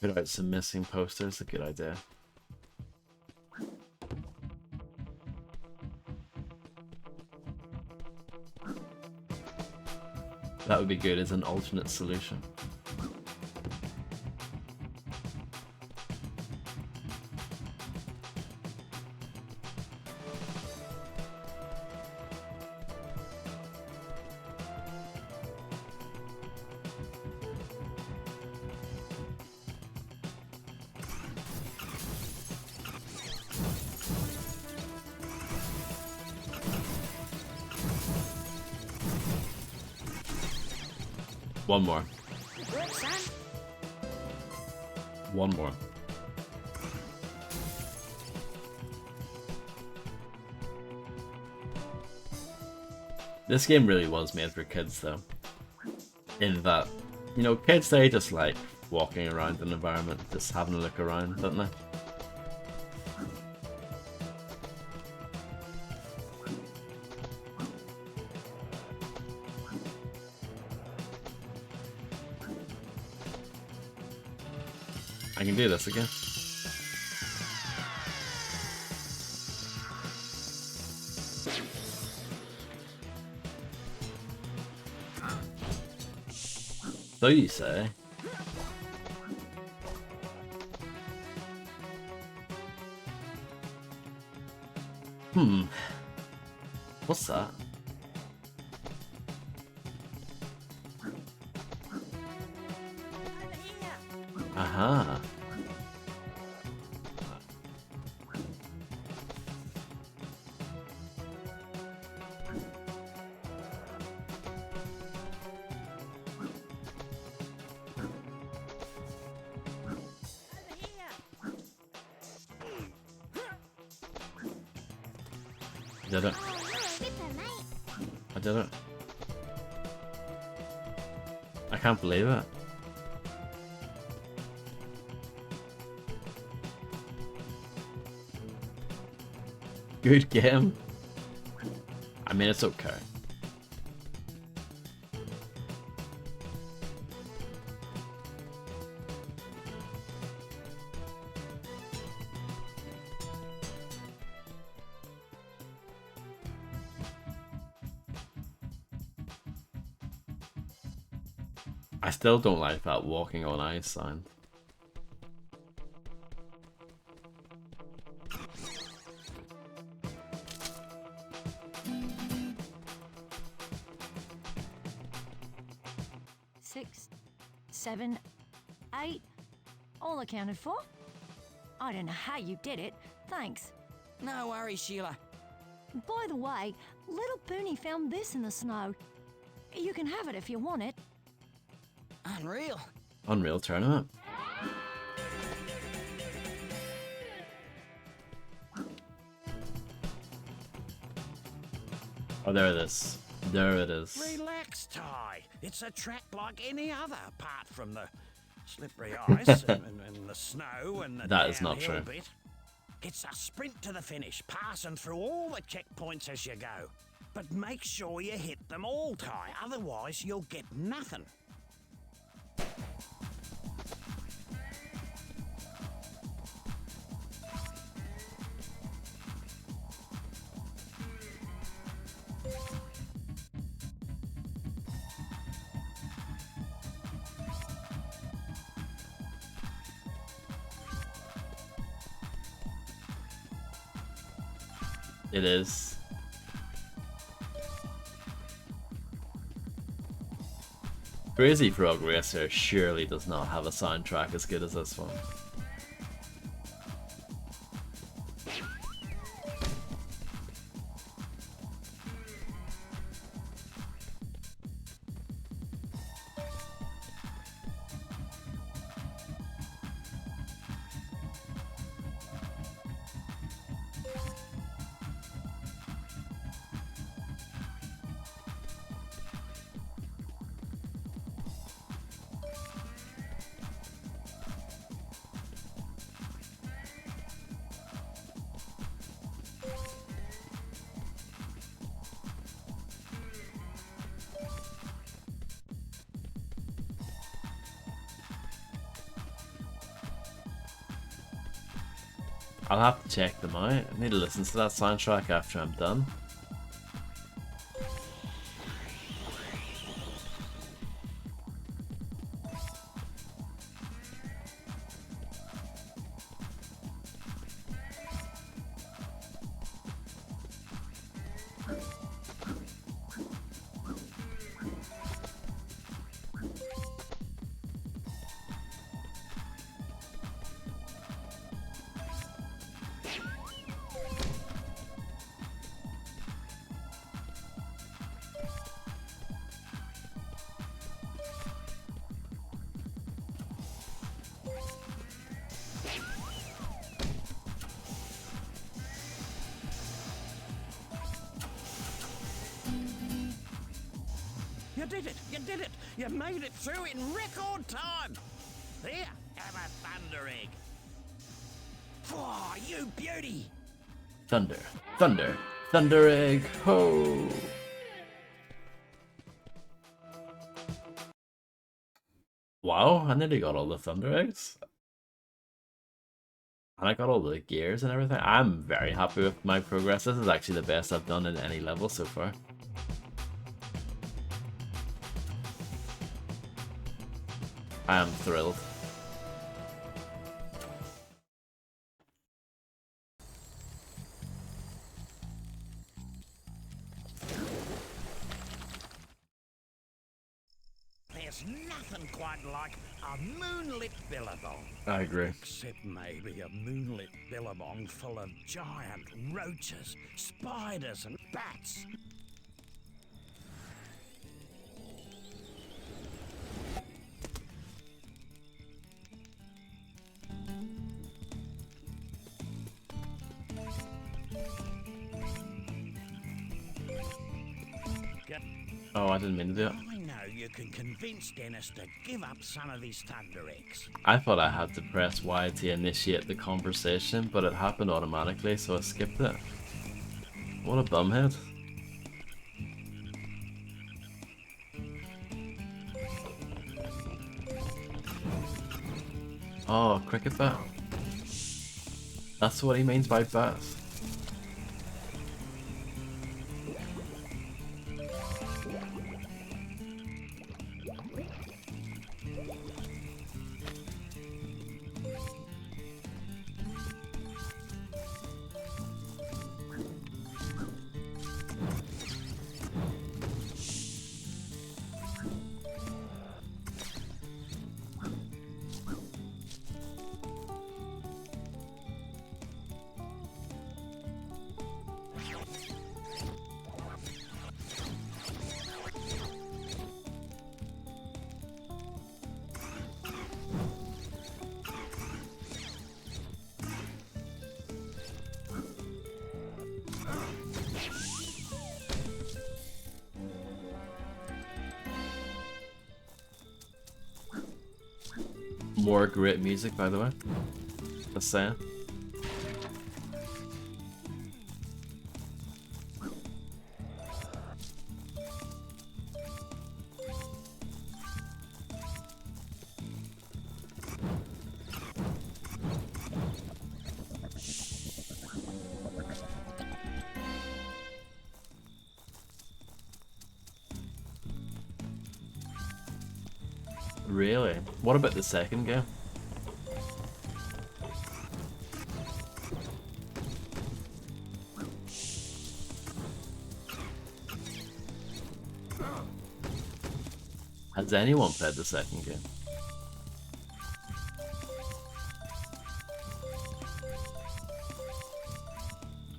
Put out some missing posters, a good idea. That would be good as an alternate solution. One more. Good, son. One more. This game really was made for kids though. In that, you know, kids, they just like walking around an environment, just having a look around, don't they? I can do this again. So you say. What's that? Over here. Aha. Over here. I did it. Oh, you're a ripper, mate. I did it. I can't believe it. Good game. I mean, it's okay. I still don't like that walking on ice sign. Six, 7, 8, all accounted for. I don't know how you did it. Thanks. No worries, Sheila. By the way, little Booney found this in the snow. You can have it if you want it. Unreal. Unreal tournament. Oh, there it is. There it is. Relax, Ty. It's a track like any other, apart from the slippery ice and the snow and the That is not downhill true. bit. It's a sprint to the finish, passing through all the checkpoints as you go. But make sure you hit them all, Ty. Otherwise, you'll get nothing. It is. Crazy Frog Racer surely does not have a soundtrack as good as this one. I'll have to check them out. I need to listen to that soundtrack after I'm done. You did it! You did it! You made it through in record time! Here, have a thunder egg. Oh, you beauty! Thunder, thunder, thunder egg, ho! Wow, I nearly got all the thunder eggs. And I got all the gears and everything. I'm very happy with my progress. This is actually the best I've done in any level so far. I am thrilled. There's nothing quite like a moonlit billabong. I agree. Except maybe a moonlit billabong full of giant roaches, spiders and bats. Oh, I didn't mean to do it. I know you can convince Dennis to give up some of his thunder eggs. I thought I had to press Y to initiate the conversation, but it happened automatically, so I skipped it. What a bumhead. Oh, cricket bat. That's what he means by bats. More great music, by the way. Just saying. Really? What about the second game? Has anyone played the second game?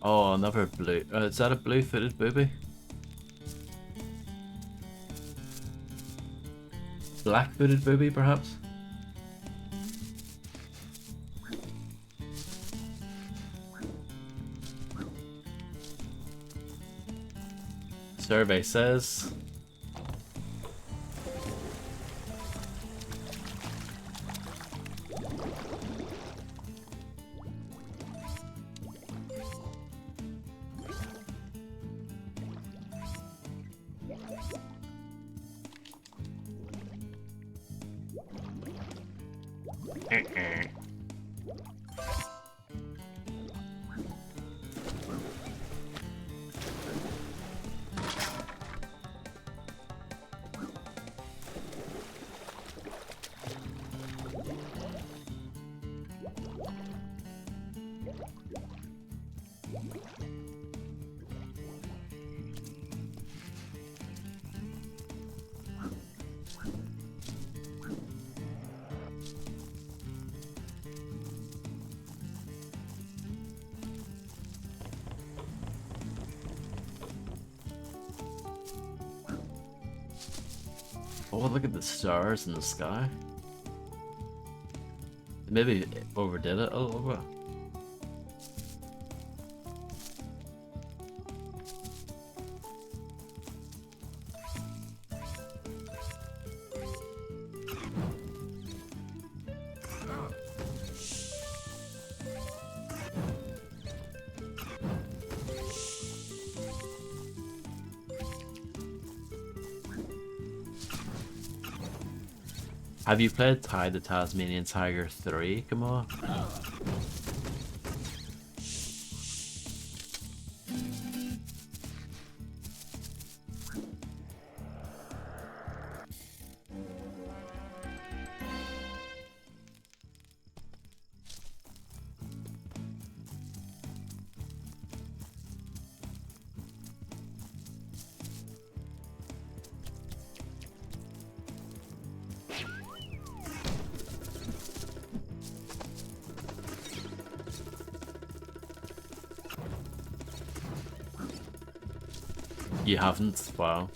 Oh, another blue. Is that a blue-footed booby? Black-footed booby, perhaps? Survey says... Oh, look at the stars in the sky. Maybe overdid it a little bit. Have you played the Tasmanian Tiger 3? Come on. You haven't? Wow.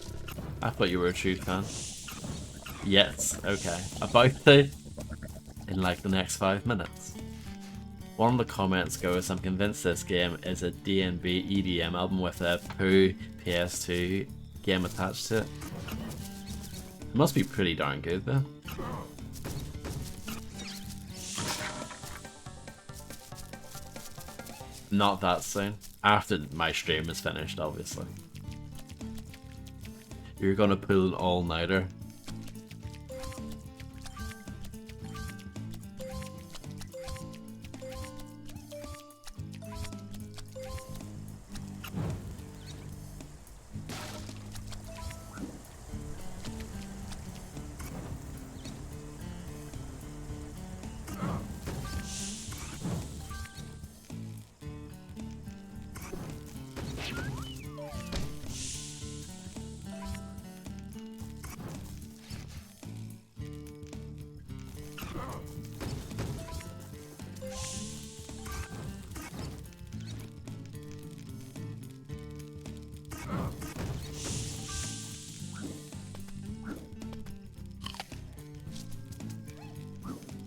I thought you were a true fan. Yes, okay. About to in like the next 5 minutes. One of the comments goes, I'm convinced this game is a D&B EDM album with a Pooh PS2 game attached to it. It must be pretty darn good though. Not that soon. After my stream is finished, obviously. You're gonna pull an all-nighter.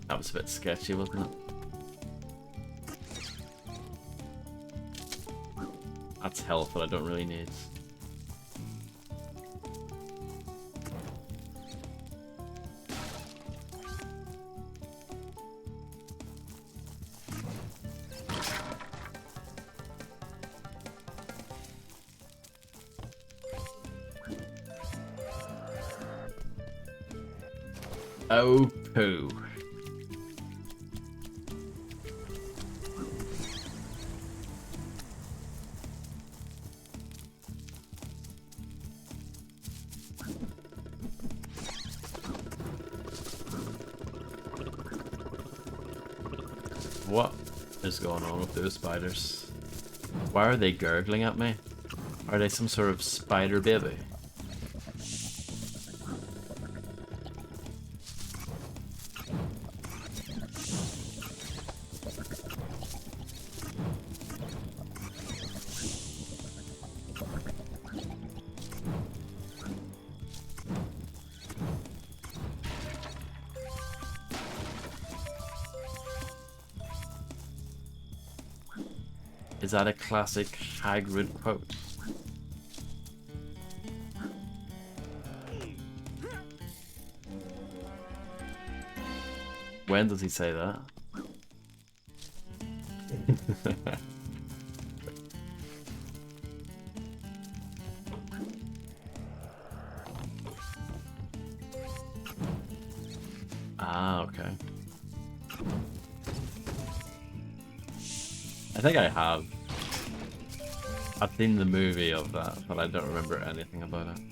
That was a bit sketchy, wasn't it? That's health, but I don't really need. Oh, poo. What is going on with those spiders? Why are they gurgling at me? Are they some sort of spider baby? Is that a classic Hagrid quote? When does he say that? Ah, okay. I think I have. I've seen the movie of that, but I don't remember anything about it.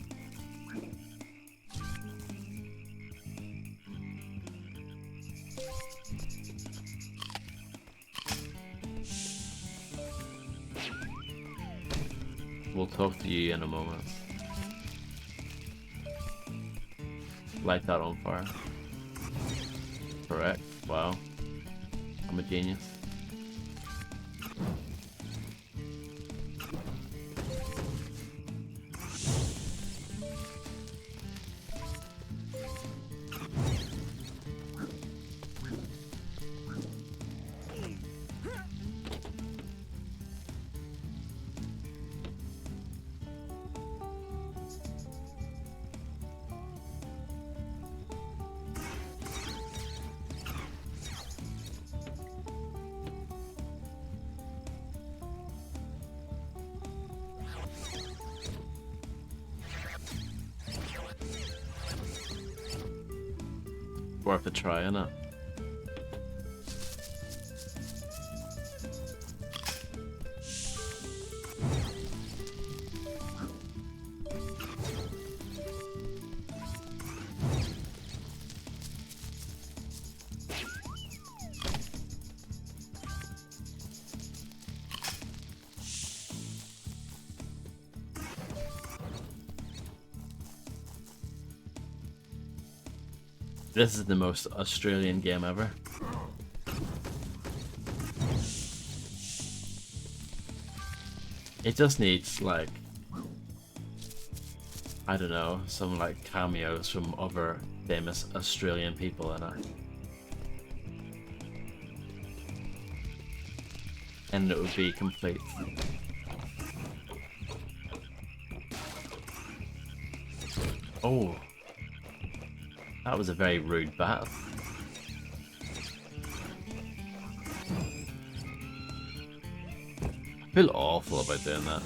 We'll talk to you in a moment. Light that on fire. Correct. Wow. I'm a genius. worth a try, innit? This is the most Australian game ever. It just needs, like, I don't know, some like cameos from other famous Australian people in it. And it would be complete. Oh. That was a very rude battle. I feel awful about doing that.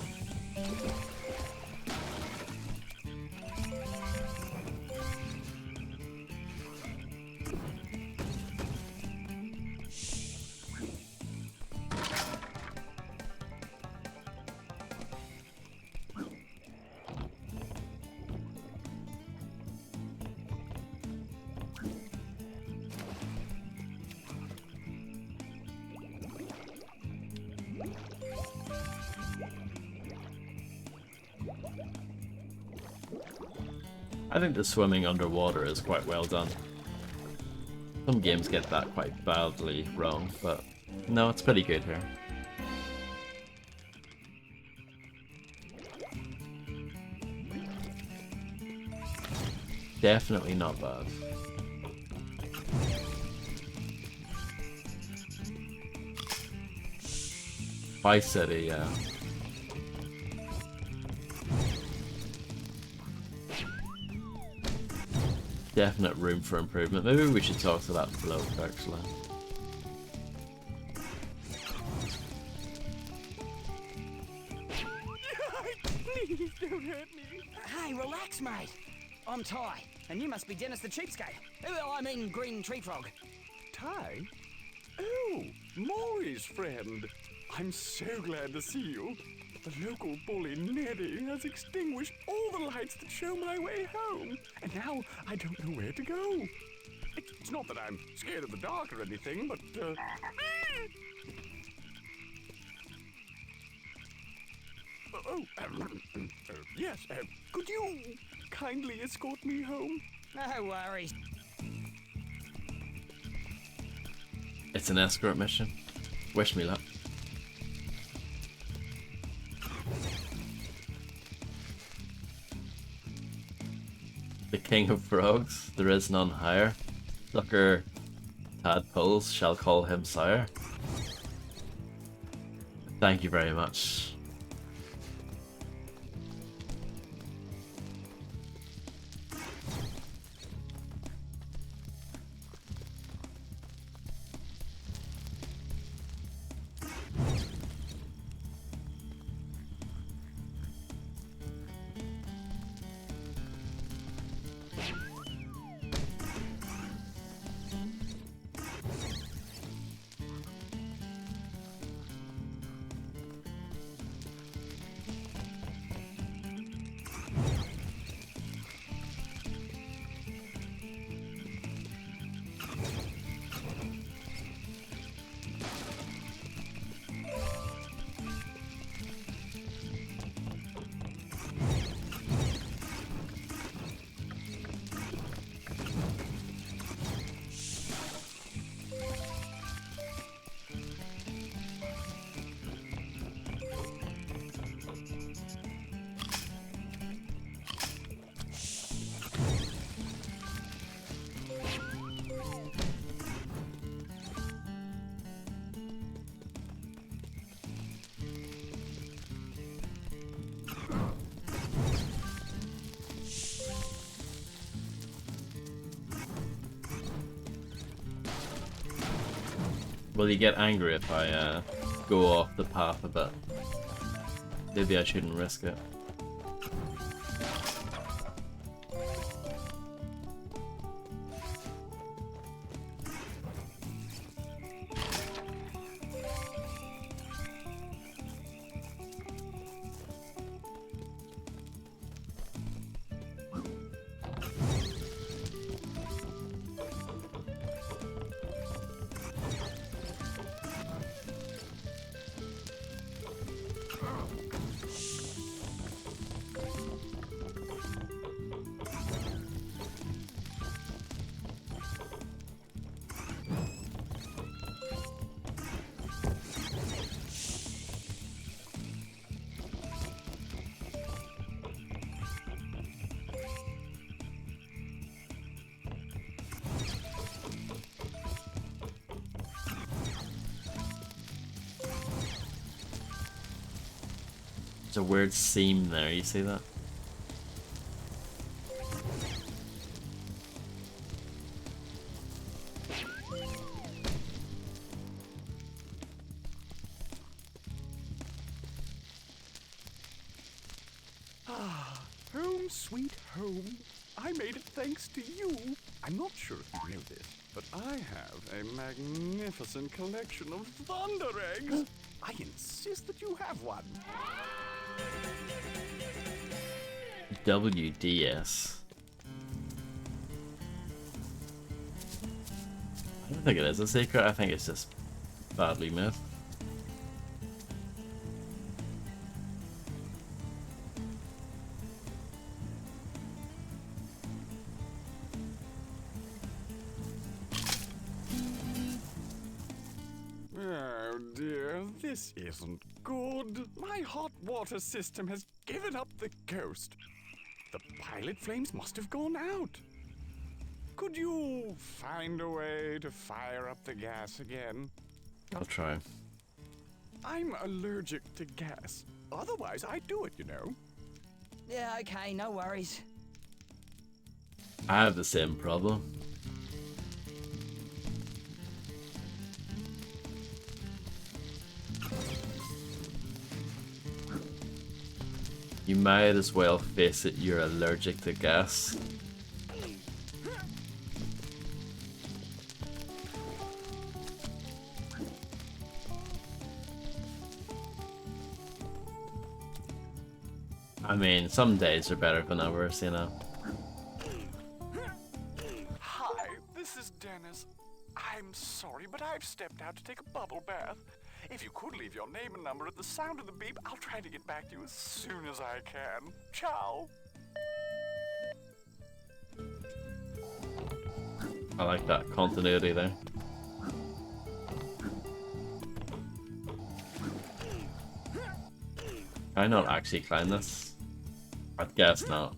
I think the swimming underwater is quite well done. Some games get that quite badly wrong, but no, it's pretty good here. Definitely not bad. Vice City, yeah. Definite room for improvement. Maybe we should talk to that bloke, actually. Please don't hurt me. Hey, relax, mate. I'm Ty, and you must be Dennis the Cheapskate. Well, I mean Green Tree Frog. Ty? Oh, Maury's friend. I'm so glad to see you. The local bully, Neddy, has extinguished all the lights that show my way home, and now I don't know where to go. It's not that I'm scared of the dark or anything, but, yes, could you kindly escort me home? No worries. It's an escort mission. Wish me luck. The king of frogs, there is none higher. Sucker tadpoles shall call him sire. Thank you very much. Will you get angry if I go off the path a bit? Maybe I shouldn't risk it. There's a weird seam there, you see that? Home sweet home. I made it thanks to you. I'm not sure if you know this, but I have a magnificent collection of thunder eggs. I insist that you have one. WDS. I don't think it is a secret, I think it's just badly made. Oh dear, this isn't good. My hot water system has given up the ghost. The pilot flames must have gone out. Could you find a way to fire up the gas again? I'll try. I'm allergic to gas. Otherwise, I'd do it, you know. Yeah, okay, no worries. I have the same problem. You might as well face it, you're allergic to gas. I mean, some days are better than others, you know. Hi, this is Dennis. I'm sorry, but I've stepped out to take a bubble bath. If you could leave your name and number at the sound of the beep, I'll try to get back to you as soon as I can. Ciao. I like that continuity there. Can I not actually climb this? I guess not.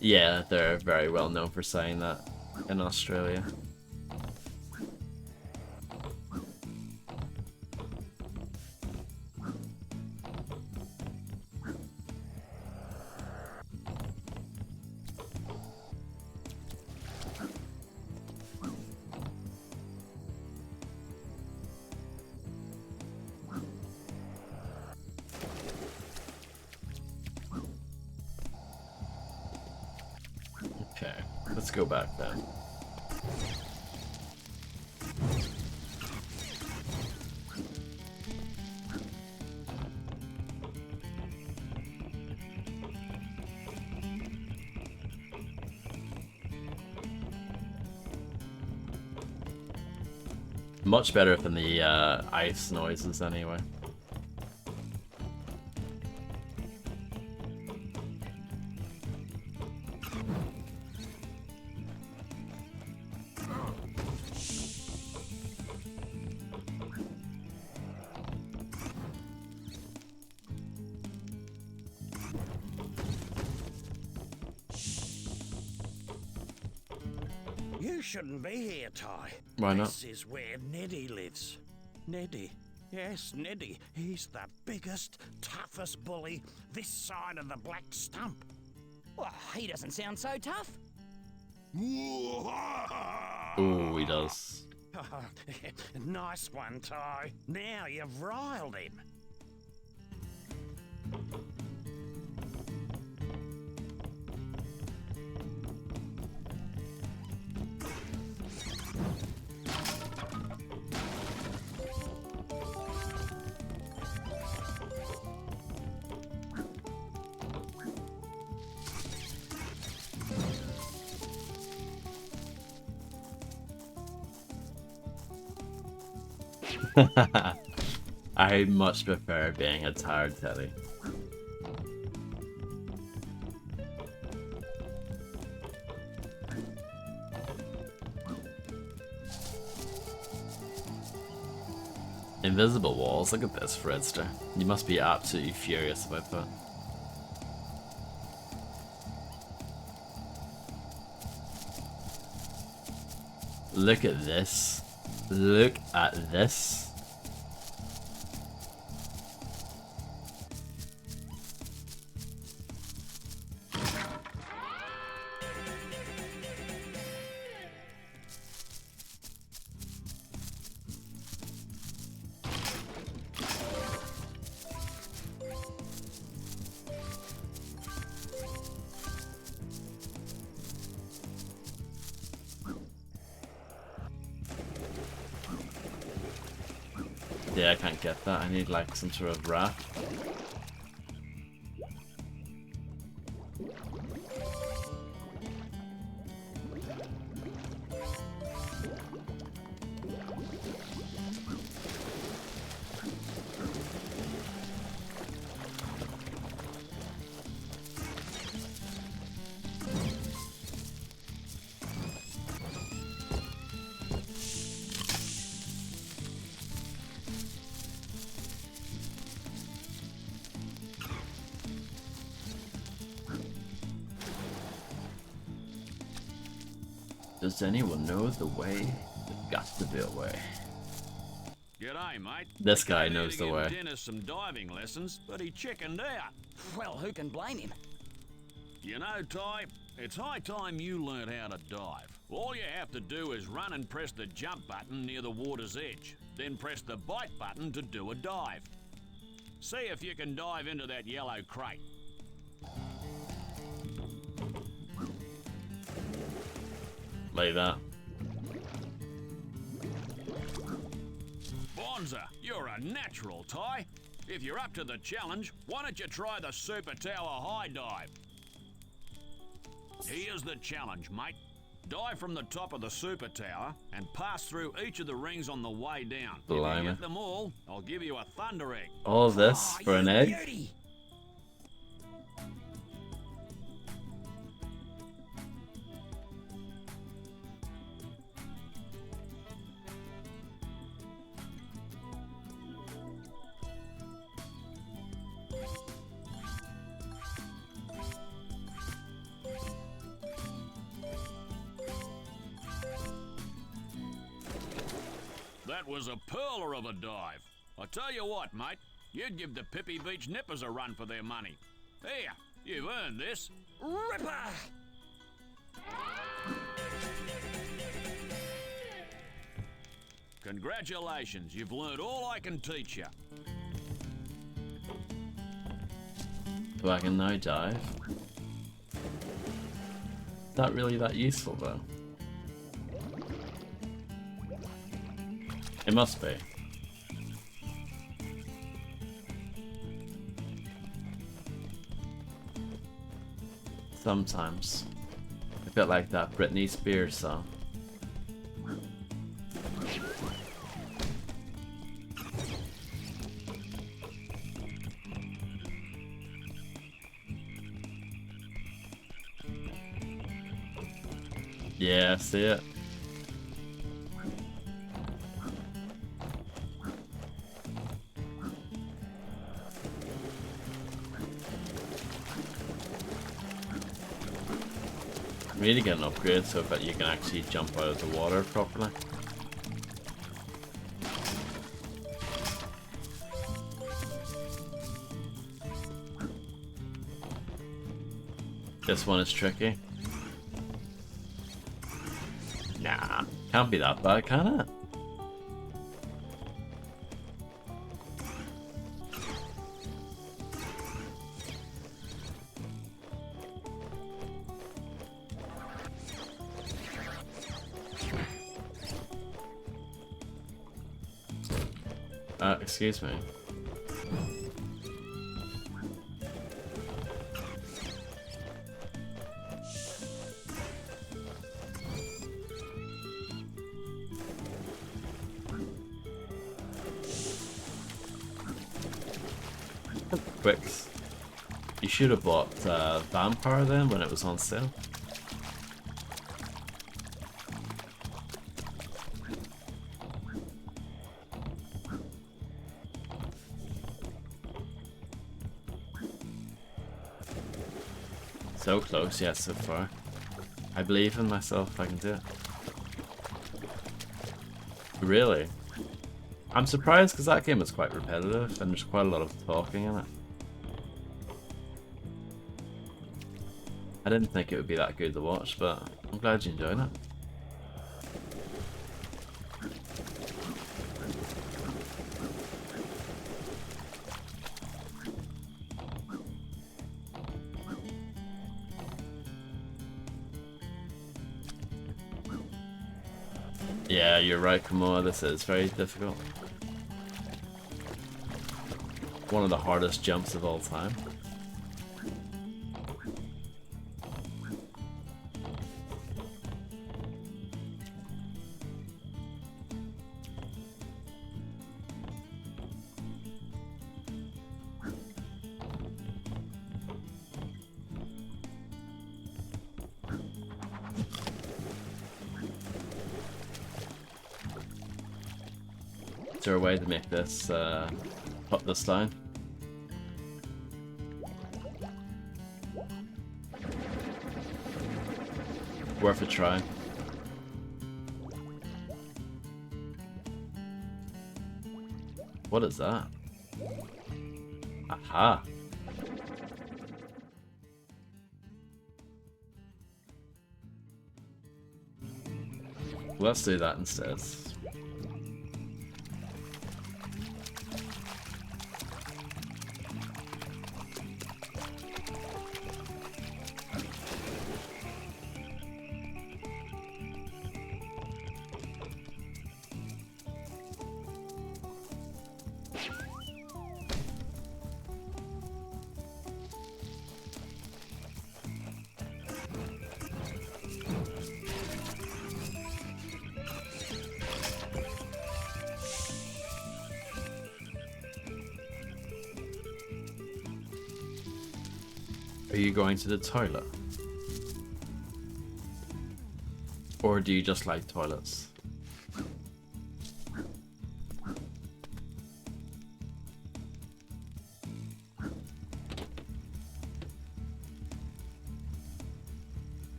Yeah, they're very well known for saying that in Australia. Okay, let's go back then. Much better than the ice noises anyway. You shouldn't be here, Ty. Why not? This is where Neddy lives. Neddy. Yes, Neddy. He's the biggest, toughest bully this side of the Black Stump. Well, he doesn't sound so tough. Ooh, he does. Nice one, Ty. Now you've riled him. I much prefer being a tired Teddy. Invisible walls, look at this, Fredster. You must be absolutely furious about that. Look at this. Look at this. Yeah, I can't get that. I need like some sort of raft. Does anyone know the way? There's got to be a way. G'day, mate. This I guy came here knows to the give way. Dennis some diving lessons, but he chickened out. Well, who can blame him? You know, Ty, it's high time you learnt how to dive. All you have to do is run and press the jump button near the water's edge, then press the bite button to do a dive. See if you can dive into that yellow crate. Like that. Bonza, you're a natural, Ty. If you're up to the challenge, why don't you try the Super Tower High Dive? Here's the challenge, mate. Dive from the top of the Super Tower and pass through each of the rings on the way down. If Blimey. you get them all, I'll give you a thunder egg. All this for an egg? Beauty. That was a pearler of a dive. I tell you what, mate, you'd give the Pippi Beach Nippers a run for their money. Here, you've earned this. Ripper. Congratulations, you've learned all I can teach you. So I can now dive. Not really that useful though. It must be. Sometimes. A bit like that Britney Spears song. Yeah, I see it. We need to get an upgrade so that you can actually jump out of the water properly. This one is tricky. Nah, can't be that bad, can it? Excuse me. Quicks. You should have bought Vampire then when it was on sale. So close, yes, so far. I believe in myself, I can do it. Really? I'm surprised because that game is quite repetitive and there's quite a lot of talking in it. I didn't think it would be that good to watch, but I'm glad you enjoyed it. Yeah, you're right, Kamoa. This is very difficult. One of the hardest jumps of all time. Is there a way to make this, put this down? Worth a try. What is that? Aha! Let's do that instead. Are you going to the toilet? Or do you just like toilets?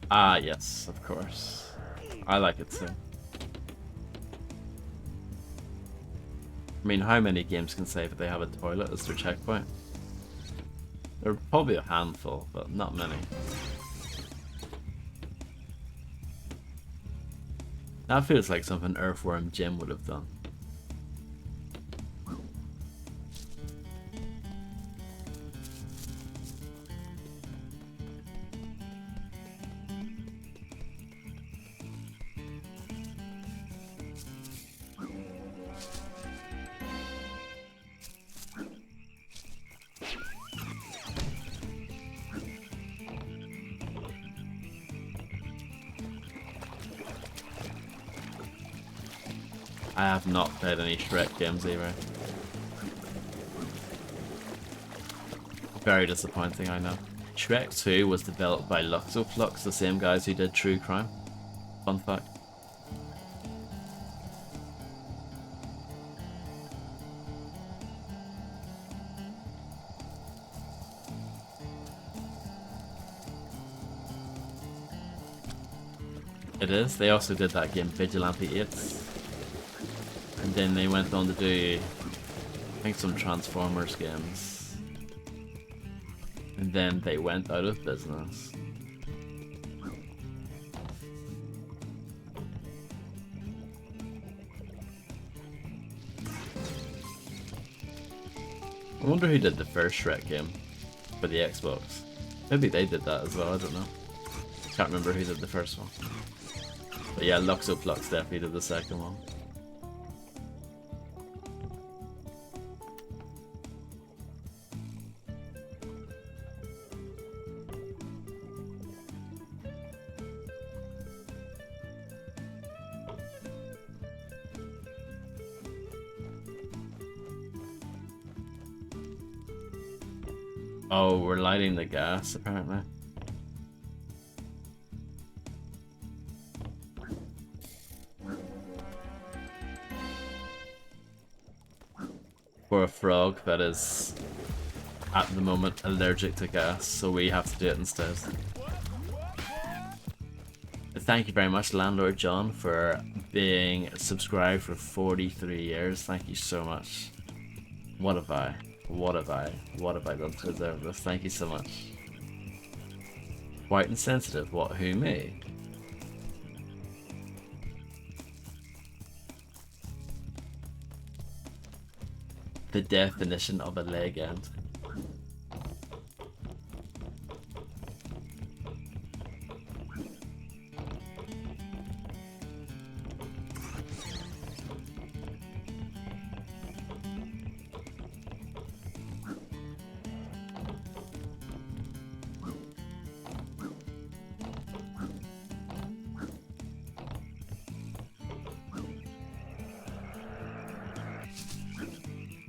Ah, yes, of course. I like it too. I mean, how many games can say that they have a toilet as their checkpoint? There are probably a handful, but not many. That feels like something Earthworm Jim would have done. I have not played any Shrek games either. Very disappointing, I know. Shrek 2 was developed by Luxoflux, the same guys who did True Crime. Fun fact. It is. They also did that game Vigilante 8. And then they went on to do, I think, some Transformers games. And then they went out of business. I wonder who did the first Shrek game for the Xbox. Maybe they did that as well, I don't know. Can't remember who did the first one. But yeah, Luxoflux definitely did the second one. Oh, we're lighting the gas, apparently. for a frog that is at the moment allergic to gas, so we have to do it instead. Thank you very much, Landlord John, for being subscribed for 43 years. Thank you so much. What have I done to deserve this? Thank you so much. White and sensitive. What? Who? Me? The definition of a leg end.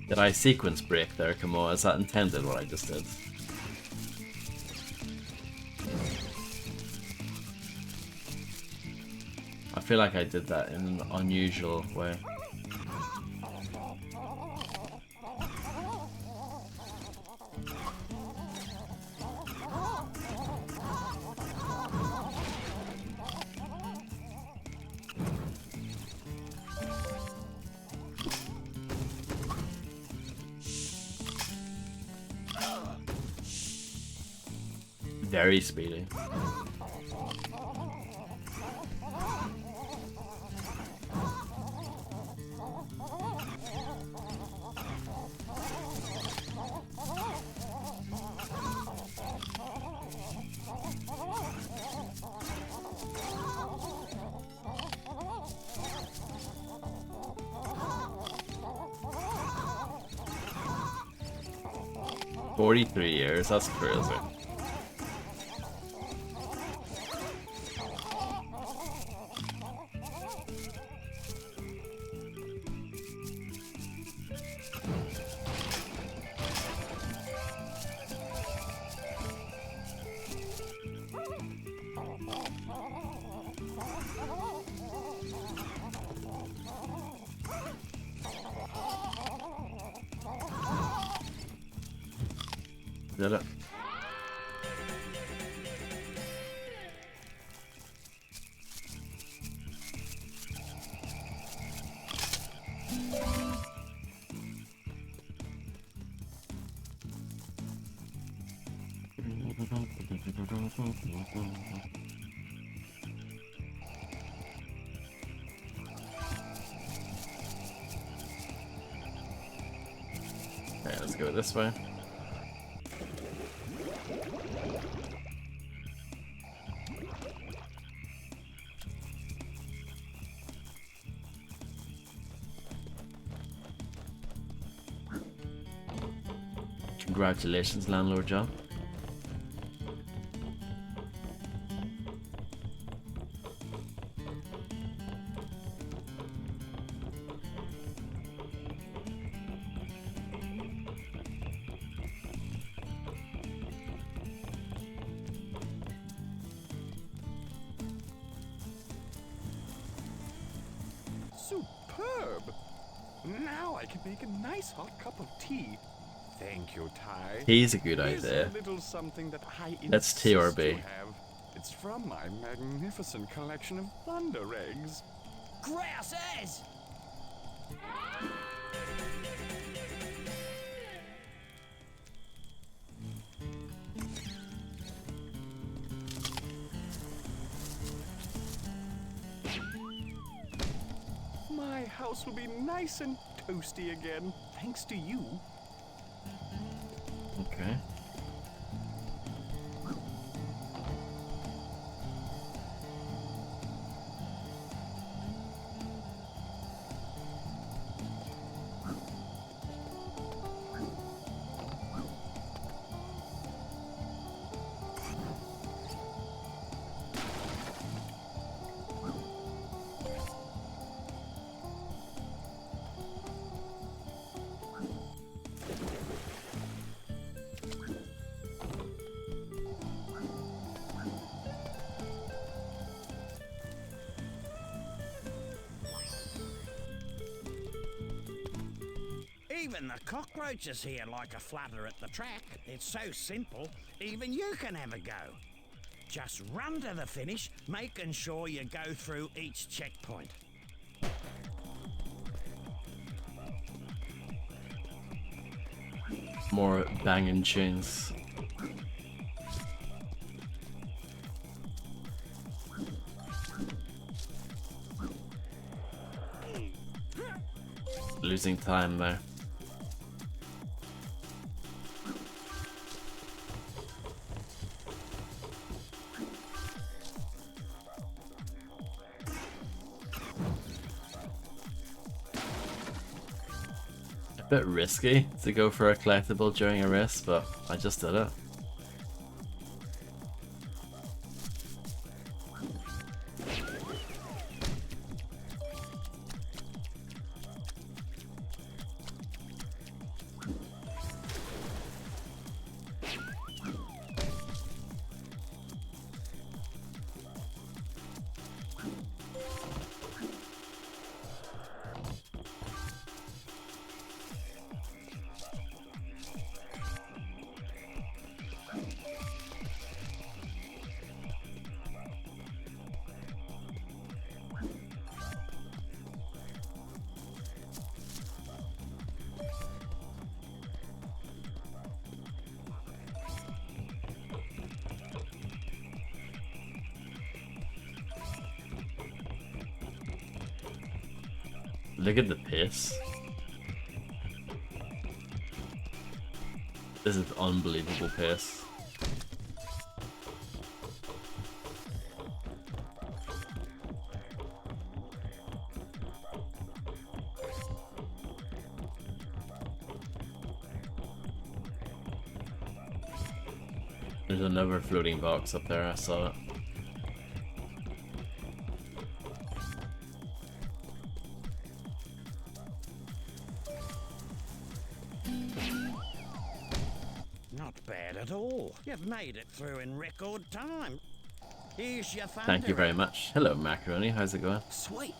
Did I sequence break there, Kamo? Is that intended what I just did? I feel like I did that in an unusual way. Very speedy. "43 years, that's crazy. Did it? Okay, let's go this way. Congratulations, Landlord John. Superb! Now I can make a nice hot cup of tea. Thank you, Ty. He's a good Here's idea. a little something that I That's insist T or to B. have. It's from my magnificent collection of thunder eggs. Grouse as! My house will be nice and toasty again, thanks to you. Okay. Even the cockroaches here like a flutter at the track. It's so simple, even you can have a go. Just run to the finish, making sure you go through each checkpoint. More banging tunes. Losing time there. A bit risky to go for a collectible during a race, but I just did it. Look at the pace. This is unbelievable pace. There's another floating box up there, I saw it. Not bad at all. You've made it through in record time. Here's your thunder. Thank you very much. Hello, Macaroni. How's it going? Sweet.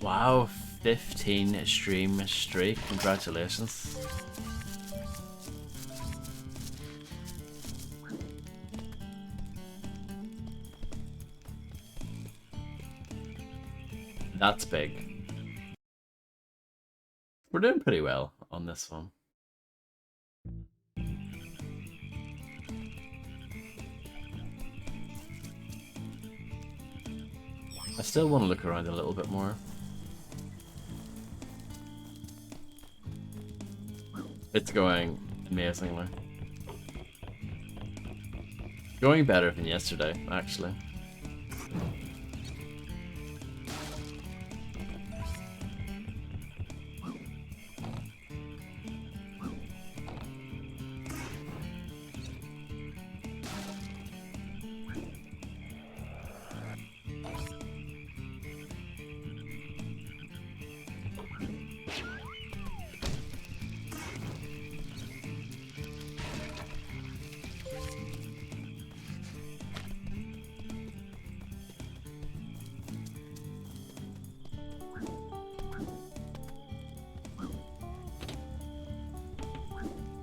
Wow, 15 stream streak. Congratulations. That's big. We're doing pretty well on this one. I still want to look around a little bit more. It's going amazingly. Going better than yesterday, actually.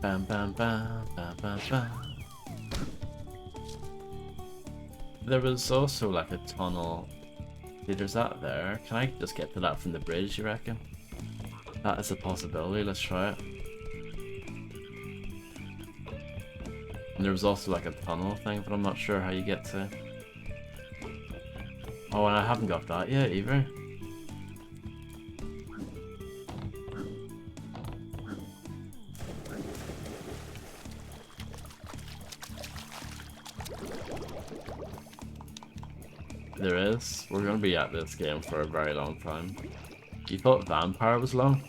Bam, bam, bam, bam, bam, bam. There was also like a tunnel. See, there's that there. Can I just get to that from the bridge, you reckon? That is a possibility. Let's try it. And there was also like a tunnel thing, but I'm not sure how you get to. Oh, and I haven't got that yet either. There is. We're gonna be at this game for a very long time. You thought Vampire was long?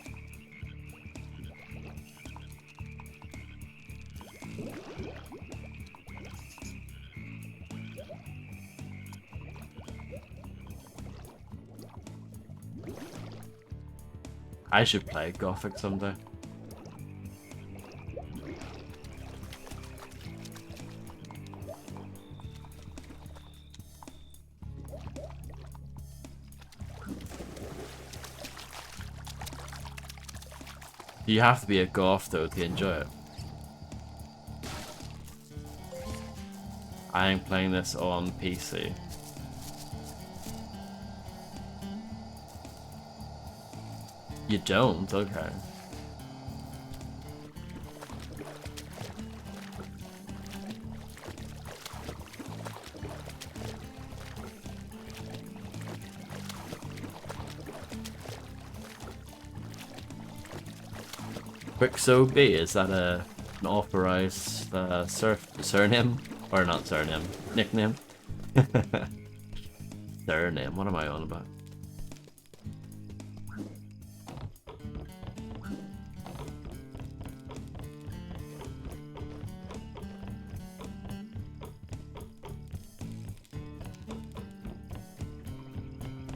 I should play Gothic someday. You have to be a goth though to enjoy it. I am playing this on PC. You don't? Okay. Quixob, is that an authorized surname? Or not surname, nickname? Surname, what am I on about?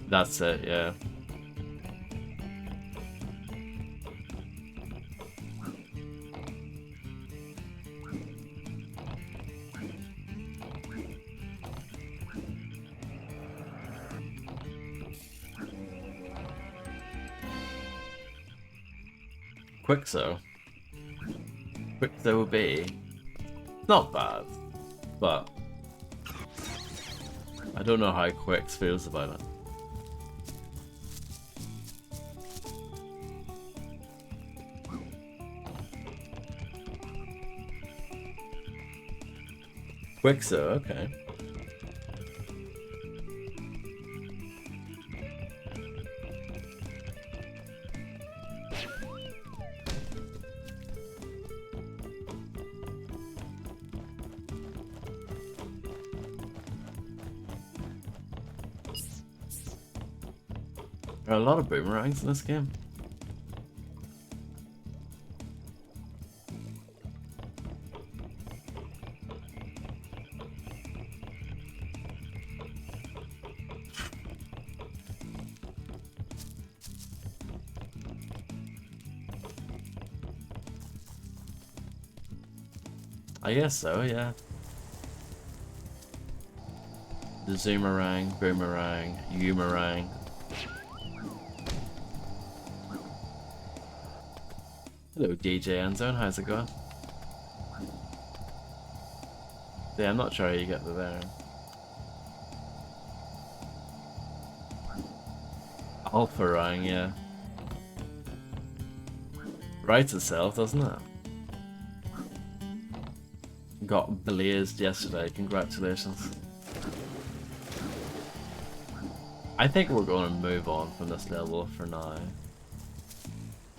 That's it, yeah. Quixo B. Not bad, but I don't know how Quix feels about it. Quixo, okay. There are a lot of boomerangs in this game. I guess so, yeah. The Zoomerang, Boomerang, Umerang. Hello DJ Endzone, how's it going? Yeah, I'm not sure how you get to there. Alpharang, yeah. Writes itself, doesn't it? Got blazed yesterday, congratulations. I think we're going to move on from this level for now.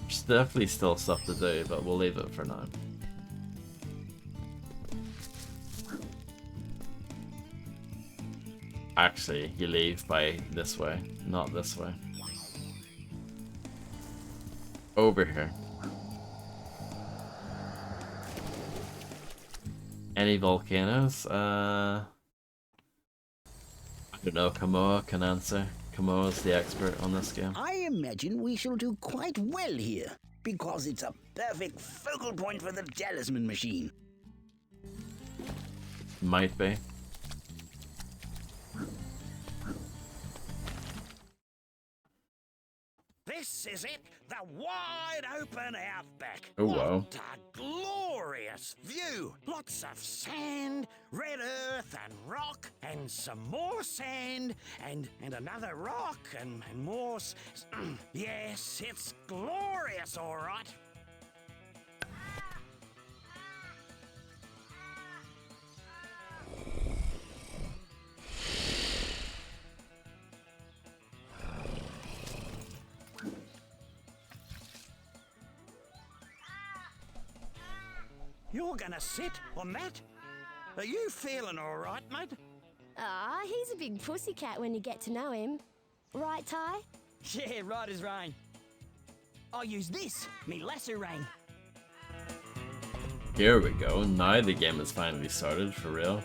There's definitely still stuff to do, but we'll leave it for now. Actually, you leave by this way, not this way. Over here. Any volcanoes? I don't know, Kamoa can answer. Kamoa's the expert on this game. I imagine we shall do quite well here, because it's a perfect focal point for the talisman machine. Might be. This is it, the wide open outback. Oh wow. What a glorious view. Lots of sand, red earth and rock, and some more sand, and another rock, and more yes, it's glorious, all right. You're gonna sit on that? Are you feeling all right, mate? Ah, he's a big pussycat when you get to know him. Right, Ty? Yeah, right as rain. I'll use this, me lasso ring. Here we go, now the game has finally started, for real.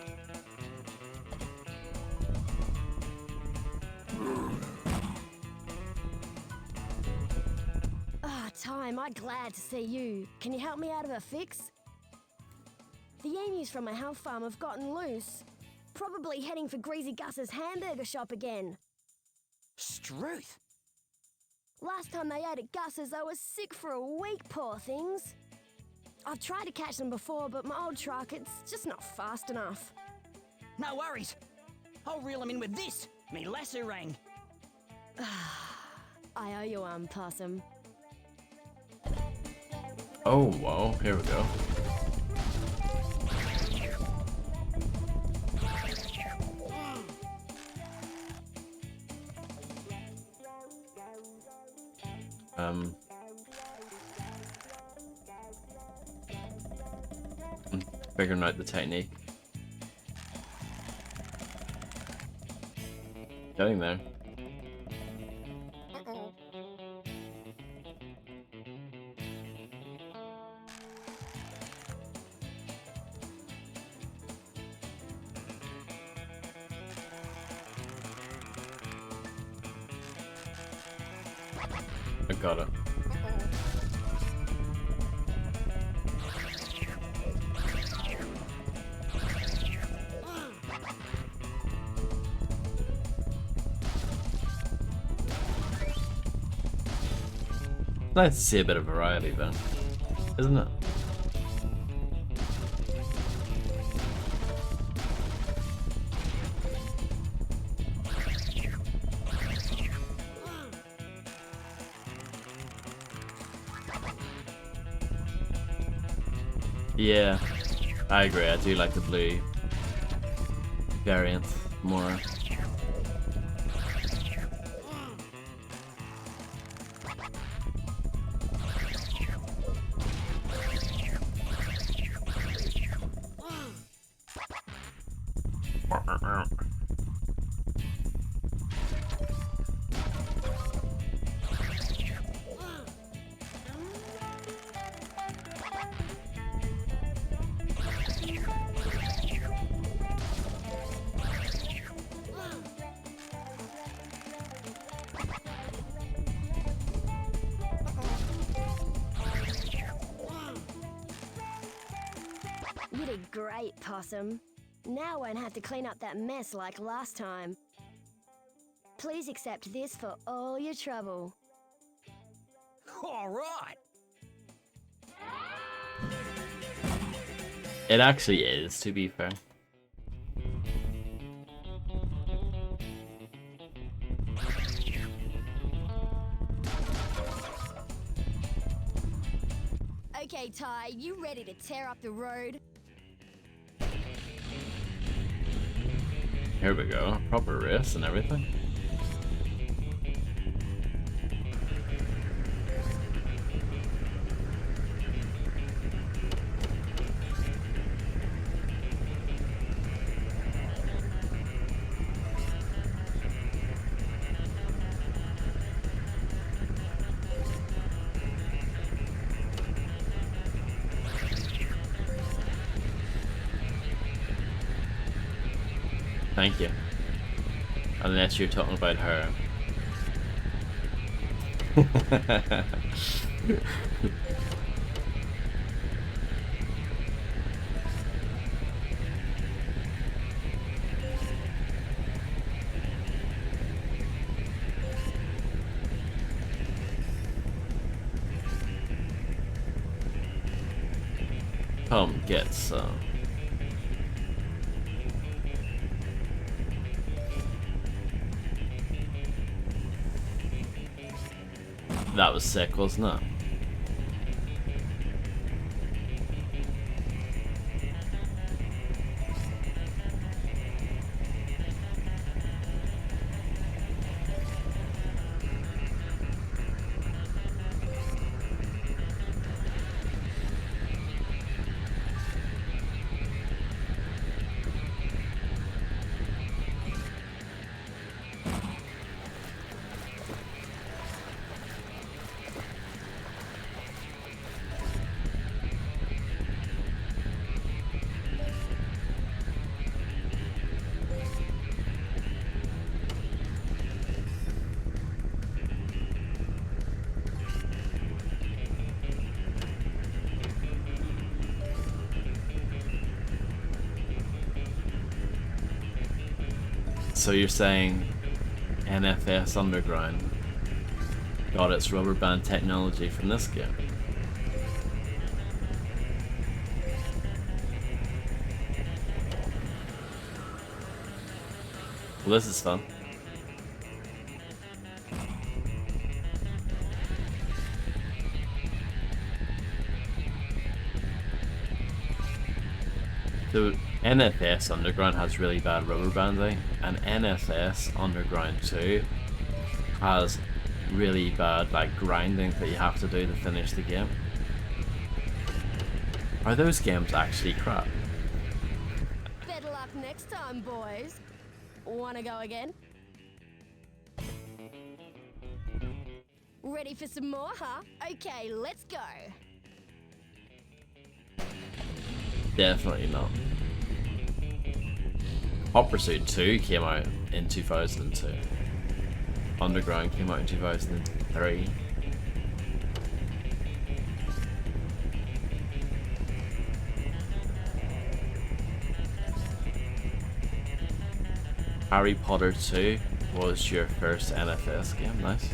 Ah, Ty, I'm glad to see you. Can you help me out of a fix? The emus from my health farm have gotten loose. Probably heading for Greasy Gus's hamburger shop again. Struth. Last time they ate at Gus's, I was sick for a week, poor things. I've tried to catch them before, but my old truck, it's just not fast enough. No worries. I'll reel them in with this, me lasso ring. I owe you one, Possum. Oh, whoa, here we go. I'm figuring out the technique. Getting there. I got it. Nice to see a bit of variety then, isn't it? Yeah, I agree. I do like the blue variant more. You did great, Possum. Now I won't have to clean up that mess like last time. Please accept this for all your trouble. All right. It actually is, to be fair. Okay, Ty, you ready to tear up the road? Here we go. Proper race and everything. Thank you. Unless you're talking about her. Come get some. That was sick, wasn't it? So you're saying NFS Underground got its rubber band technology from this game. Well, this is fun. So NFS Underground has really bad rubber banding, and NFS Underground 2 has really bad like grinding that you have to do to finish the game. Are those games actually crap? Better luck next time, boys. Wanna go again? Ready for some more, huh? Okay, let's go. Definitely not. Hot Pursuit 2 came out in 2002. Underground came out in 2003. Harry Potter 2 was your first NFS game, nice.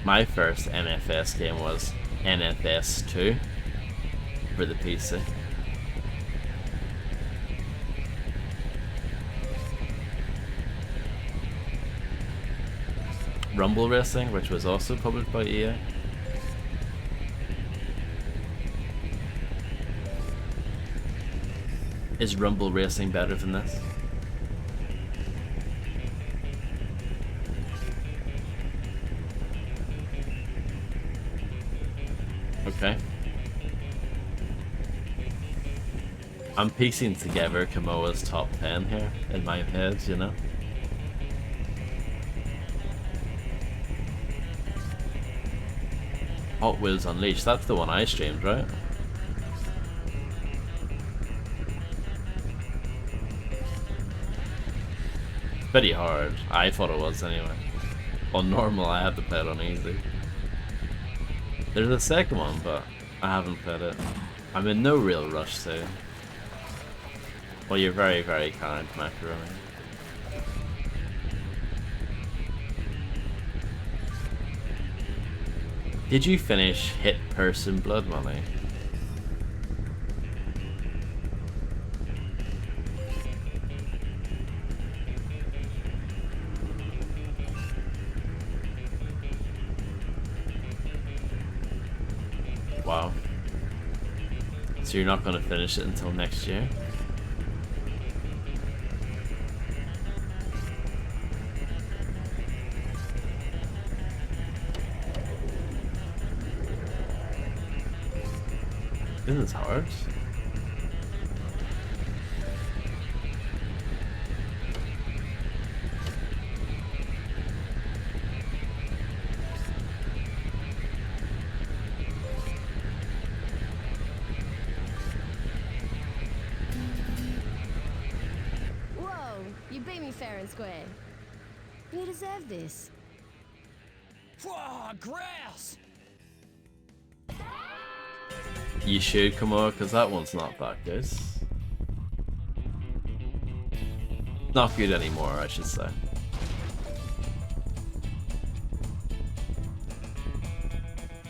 My first NFS game was NFS 2 for the PC. Rumble Racing, which was also published by EA. Is Rumble Racing better than this? Okay. I'm piecing together Kamoa's top 10 here in my head, you know? Hot Wheels Unleashed, that's the one I streamed, right? Pretty hard. I thought it was anyway. On normal, I had to play it on easy. There's a second one, but I haven't played it. I'm in no real rush to. Well, you're very, very kind, Macaroni. Did you finish Hit Person Blood Money? Wow. So you're not going to finish it until next year? This is hard. Whoa, you beat me fair and square. You deserve this. Whoa, grouse! You should come over, because that one's not that good. Not good anymore, I should say.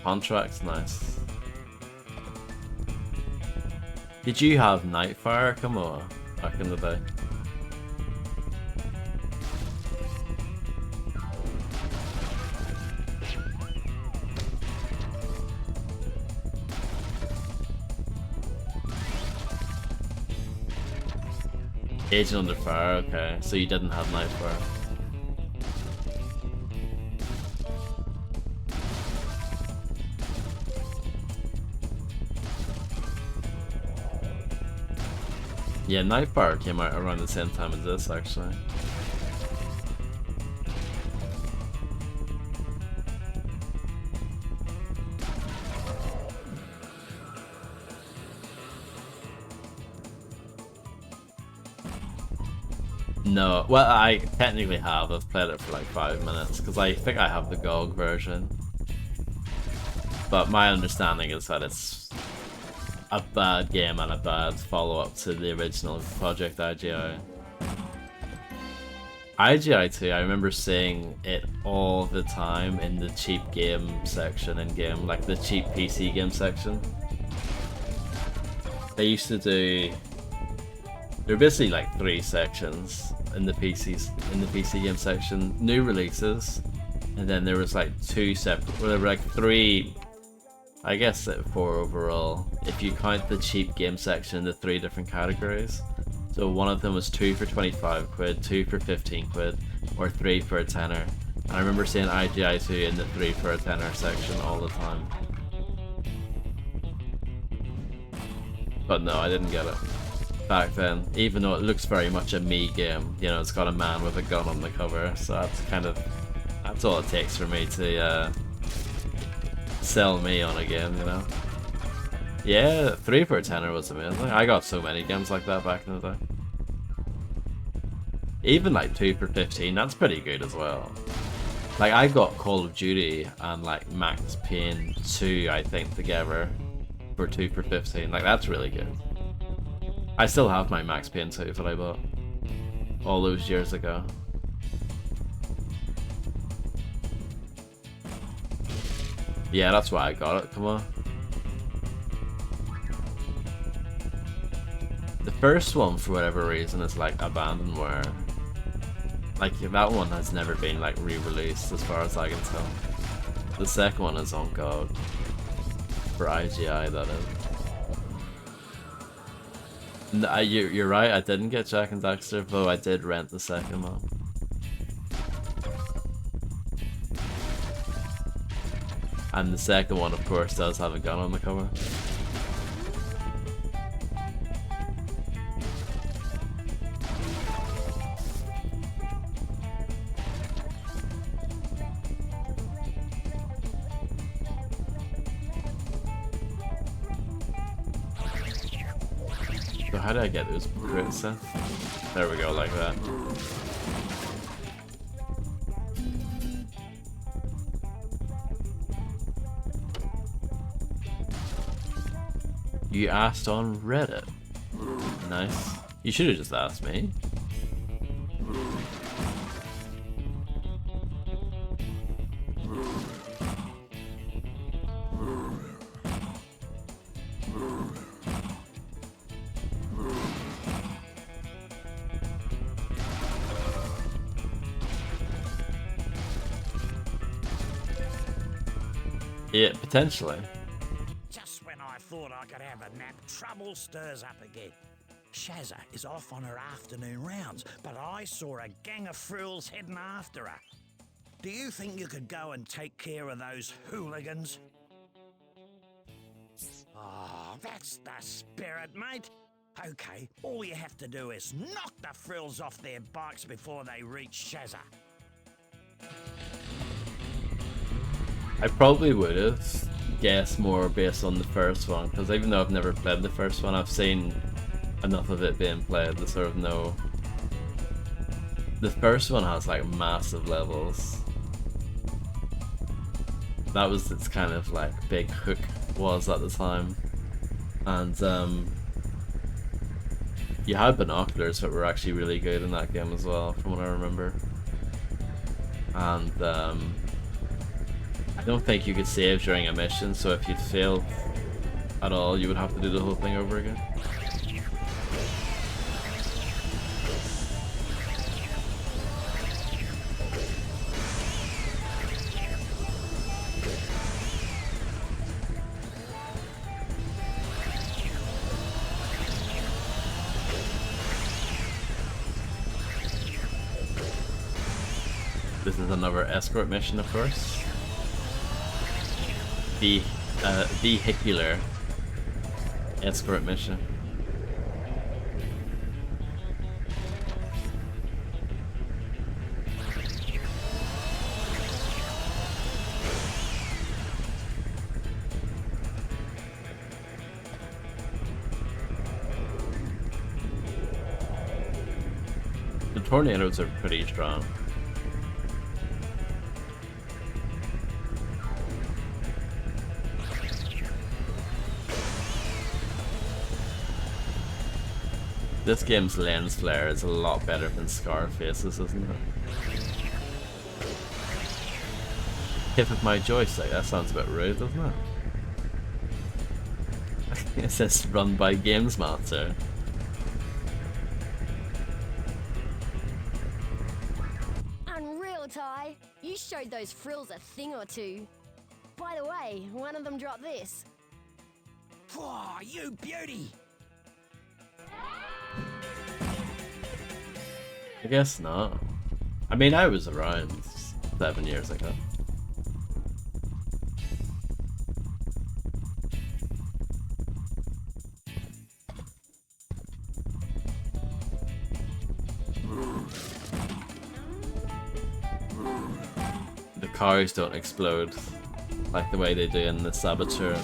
Contract's nice. Did you have Nightfire, Kamoa, back in the day? Agent Under Fire, okay. So you didn't have Nightfire. Yeah, Nightfire came out around the same time as this, actually. No, well, I technically have. I've played it for like 5 minutes because I think I have the GOG version. But my understanding is that it's a bad game and a bad follow-up to the original Project IGI. IGI2, I remember seeing it all the time in the cheap game section in game, like the cheap PC game section. They used to do. There were basically like 3 sections in the PC game section. New releases, and then there was like 2 separate. Well, there were like 3. I guess 4 overall, if you count the cheap game section in the 3 different categories. So one of them was 2 for 25 quid, 2 for 15 quid, or 3 for a tenner. And I remember seeing IGI2 in the 3 for a tenner section all the time. But no, I didn't get it back then, even though it looks very much a me game. You know, it's got a man with a gun on the cover, so that's all it takes for me to sell me on a game, you know. Yeah, 3 for a tenner was amazing. I got so many games like that back in the day. Even like 2 for 15, that's pretty good as well. Like I got Call of Duty and like Max Payne 2, I think, together for 2 for 15. Like that's really good. I still have my Max Payne 2 that I bought all those years ago. Yeah, that's why I got it, come on. The first one, for whatever reason, is like abandonware. Like that one has never been like re-released as far as I can tell. The second one is on GOG. For IGI, that is. No, you're right, I didn't get Jak and Daxter, though I did rent the second one. And the second one, of course, does have a gun on the cover. So how did I get those crits then? There we go, like that. You asked on Reddit. Nice. You should have just asked me. Yeah, potentially. Just when I thought I could have a nap, trouble stirs up again. Shazza is off on her afternoon rounds, but I saw a gang of frills heading after her. Do you think you could go and take care of those hooligans? Oh, that's the spirit, mate. Okay, all you have to do is knock the frills off their bikes before they reach Shazza. I probably would have guessed more based on the first one, because even though I've never played the first one, I've seen enough of it being played to sort of know. The first one has like massive levels. That was its kind of like big hook was at the time. And you had binoculars that were actually really good in that game as well, from what I remember. And I don't think you could save during a mission, so if you'd failed at all, you would have to do the whole thing over again. This is another escort mission, of course. The vehicular escort mission. The tornadoes are pretty strong. This game's lens flare is a lot better than Scarface's, isn't it? Tip of my joystick, that sounds a bit rude, doesn't it? It says run by Games Master. Unreal, Ty. You showed those frills a thing or two. By the way, one of them dropped this. Whoa, you beauty! I guess not. I mean, I was around 7 years ago. The cars don't explode like the way they do in the Saboteur.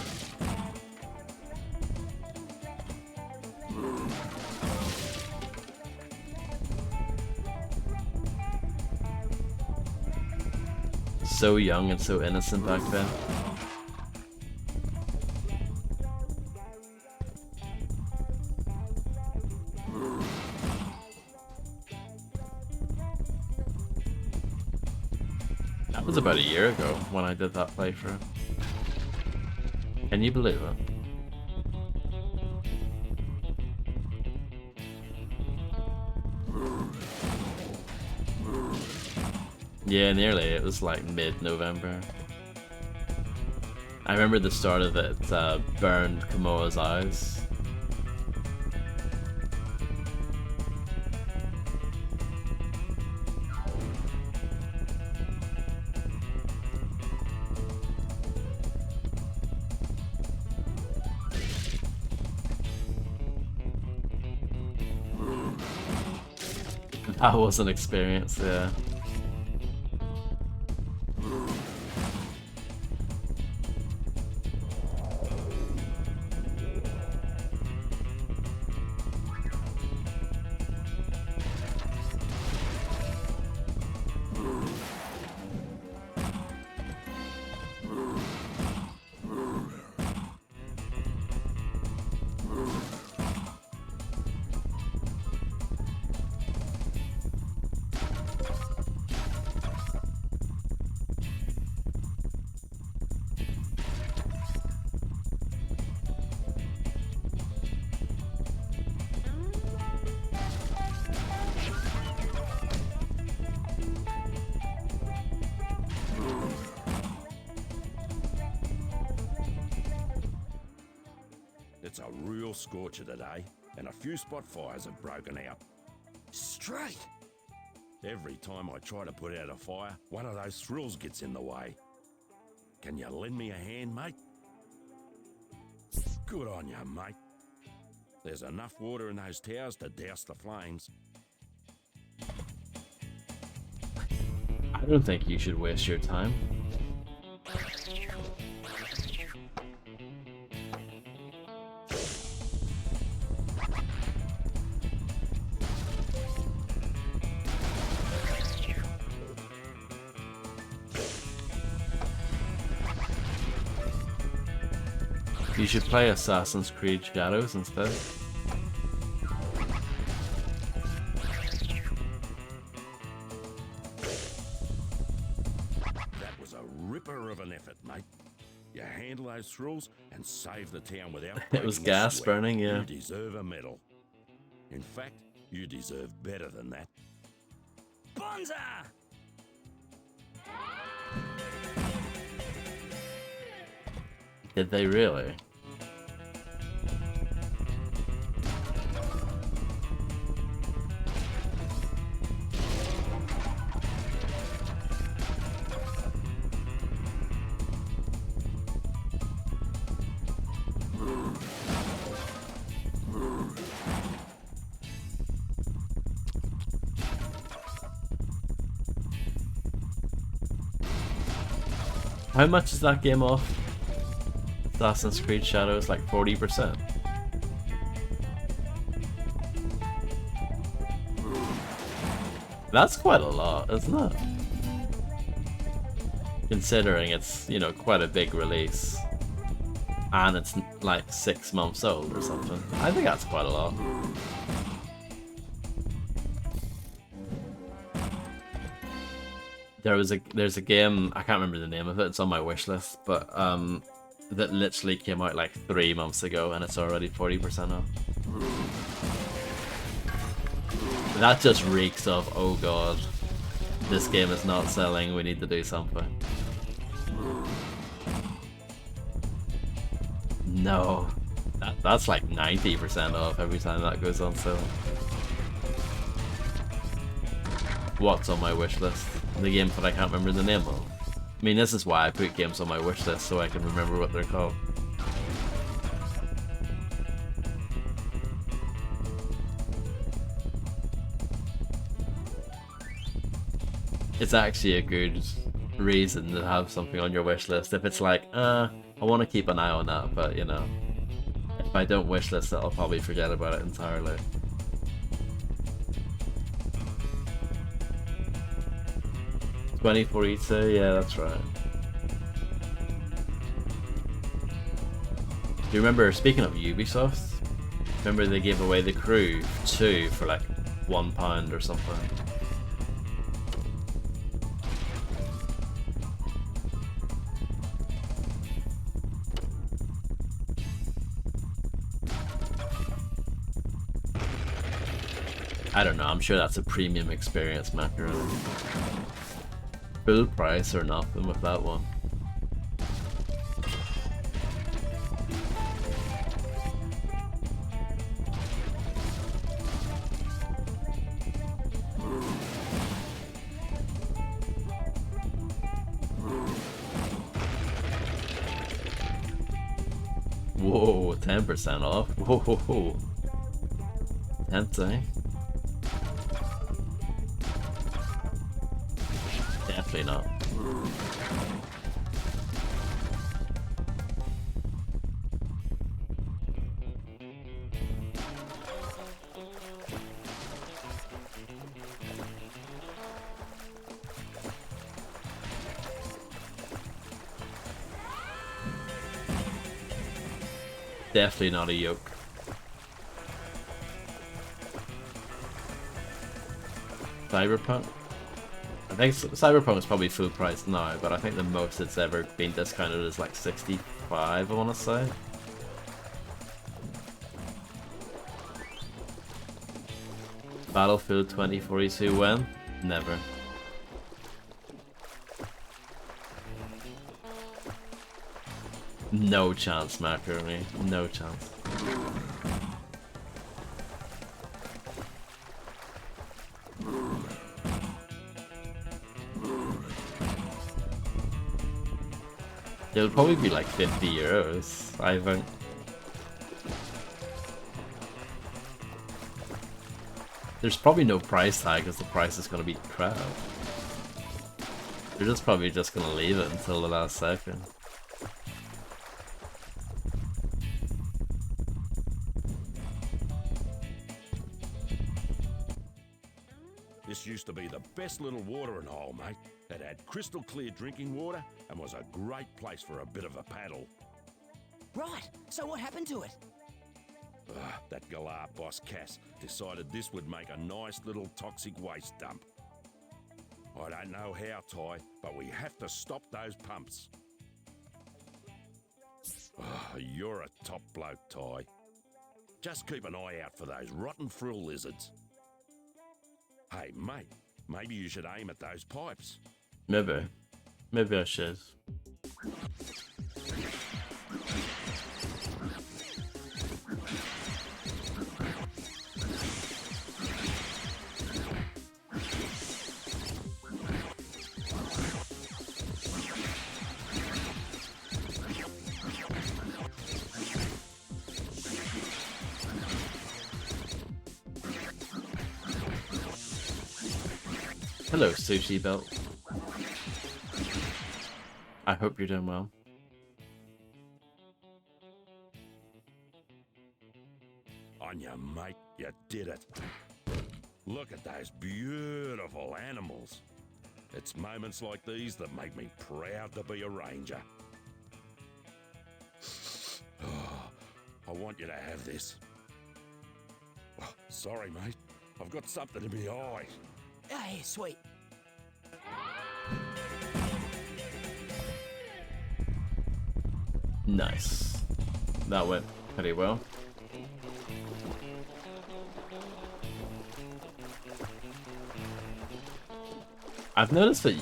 So young and so innocent back then. That was about a year ago when I did that playthrough. Can you believe it? Yeah, nearly. It was like mid-November. I remember the start of it burned Kamoa's eyes. That was an experience, yeah. It's a real scorcher today, and a few spot fires have broken out. Straight! Every time I try to put out a fire, one of those thrills gets in the way. Can you lend me a hand, mate? Good on you, mate. There's enough water in those towers to douse the flames. I don't think you should waste your time. You should play Assassin's Creed Shadows instead. That was a ripper of an effort, mate. You handle those thrills and save the town without It was breaking a gas sweat. burning, yeah. You deserve a medal. In fact, you deserve better than that. Bonza! Did they really? How much is that game off? Assassin's Creed Shadows, like 40%. That's quite a lot, isn't it? Considering it's, you know, quite a big release. And it's like 6 months old or something. I think that's quite a lot. there's a game, I can't remember the name of it, it's on my wish list, but that literally came out like 3 months ago and it's already 40% off. That just reeks of, oh god, this game is not selling, we need to do something. No, that's like 90% off every time that goes on sale. What's on my wish list? The game that I can't remember the name of. I mean, this is why I put games on my wish list, so I can remember what they're called. It's actually a good reason to have something on your wish list. If it's like, I want to keep an eye on that, but you know, if I don't wish list it, I'll probably forget about it entirely. $20.42, yeah, that's right. Do you remember, speaking of Ubisoft, remember they gave away The Crew 2 for like £1 or something? I don't know, I'm sure that's a premium experience, Macaroni. Full price or nothing with that one. Whoa, 10% off? Whoa, tempting. Definitely not. Definitely not a yoke. Cyberpunk? I think Cyberpunk is probably full price now, but I think the most it's ever been discounted is like 65, I want to say. Battlefield 2042 when? Never. No chance, Macaroni. No chance. It'll probably be like €50, I think. There's probably no price tag because the price is going to be crap. They're just probably just going to leave it until the last second. This used to be the best little watering hole, mate. It had crystal clear drinking water and was a great place for a bit of a paddle. Right, so what happened to it? That Galar boss Cass decided this would make a nice little toxic waste dump. I don't know how, Ty, but we have to stop those pumps. You're a top bloke, Ty. Just keep an eye out for those rotten frill lizards. Hey, mate, maybe you should aim at those pipes. Maybe. Maybe I should. Hello, Sushi Belt. I hope you're doing well. On you, mate, you did it. Look at those beautiful animals. It's moments like these that make me proud to be a ranger. I want you to have this. Oh, sorry, mate. I've got something in my eye. Hey, sweet. Nice. That went pretty well. I've noticed that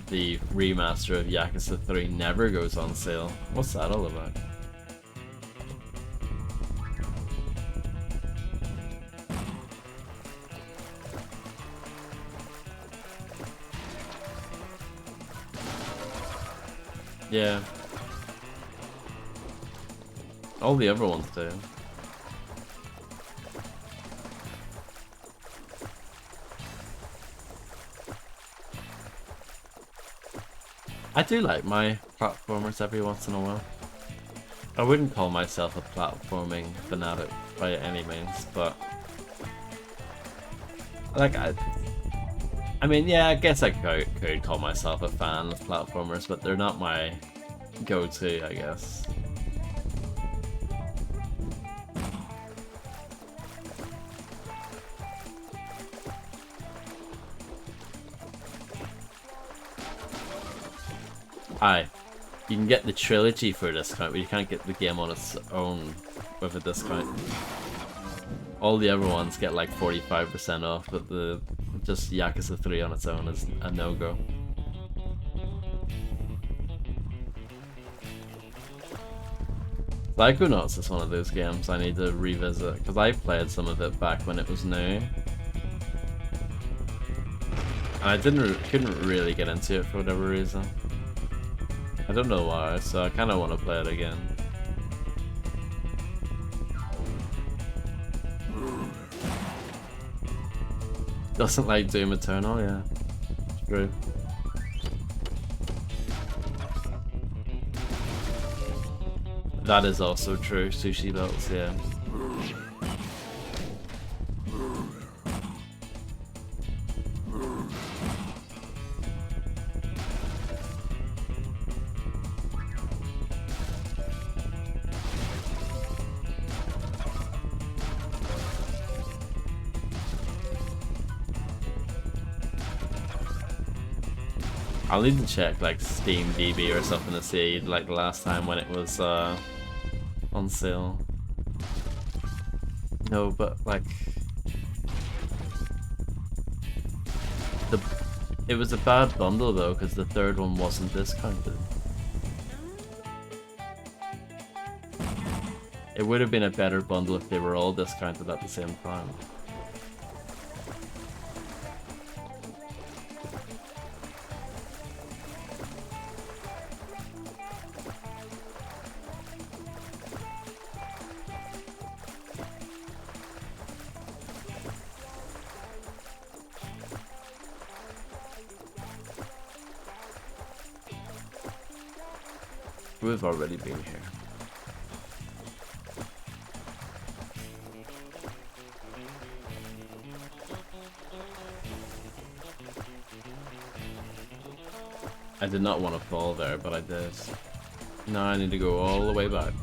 the remaster of Yakuza 3 never goes on sale. What's that all about? Yeah. All the other ones do. I do like my platformers every once in a while. I wouldn't call myself a platforming fanatic by any means, but like I mean, yeah, I guess I could call myself a fan of platformers, but they're not my go-to, I guess. Aye, you can get the trilogy for a discount, but you can't get the game on its own with a discount. All the other ones get like 45% off, but just Yakuza 3 on its own is a no-go. Psychonauts is one of those games I need to revisit, because I played some of it back when it was new. And I couldn't really get into it for whatever reason. I don't know why, so I kind of want to play it again. Doesn't like Doom Eternal, yeah. True. That is also true, Sushi Belts, yeah. I'll need to check like Steam DB or something to see like the last time when it was on sale. No, but like it was a bad bundle though, because the third one wasn't discounted. It would have been a better bundle if they were all discounted at the same time. We've already been here. I did not want to fall there, but I did. Now I need to go all the way back.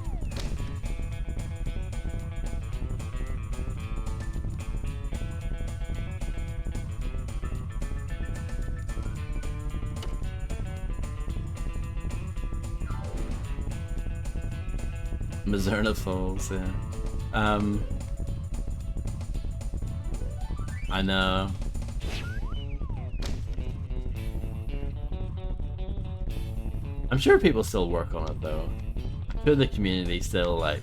Mazerna Falls, yeah. I know. I'm sure people still work on it though. I'm sure the community still like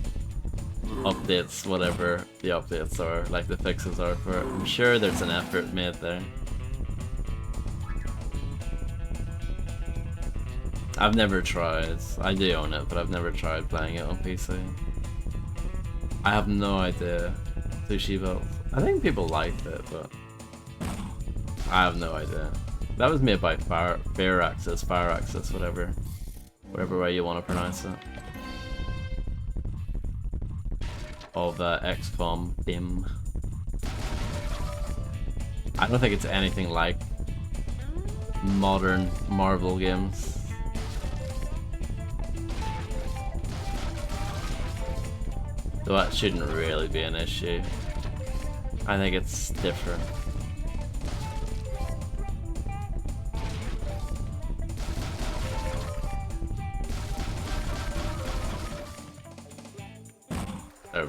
updates whatever the updates are, like the fixes are for it. I'm sure there's an effort made there. I've never tried. I do own it, but I've never tried playing it on PC. I have no idea. Sushi Belt. I think people liked it, but I have no idea. That was made by Fire Access, whatever way you want to pronounce it. Of XCOM BIM. I don't think it's anything like modern Marvel games. So that shouldn't really be an issue. I think it's different.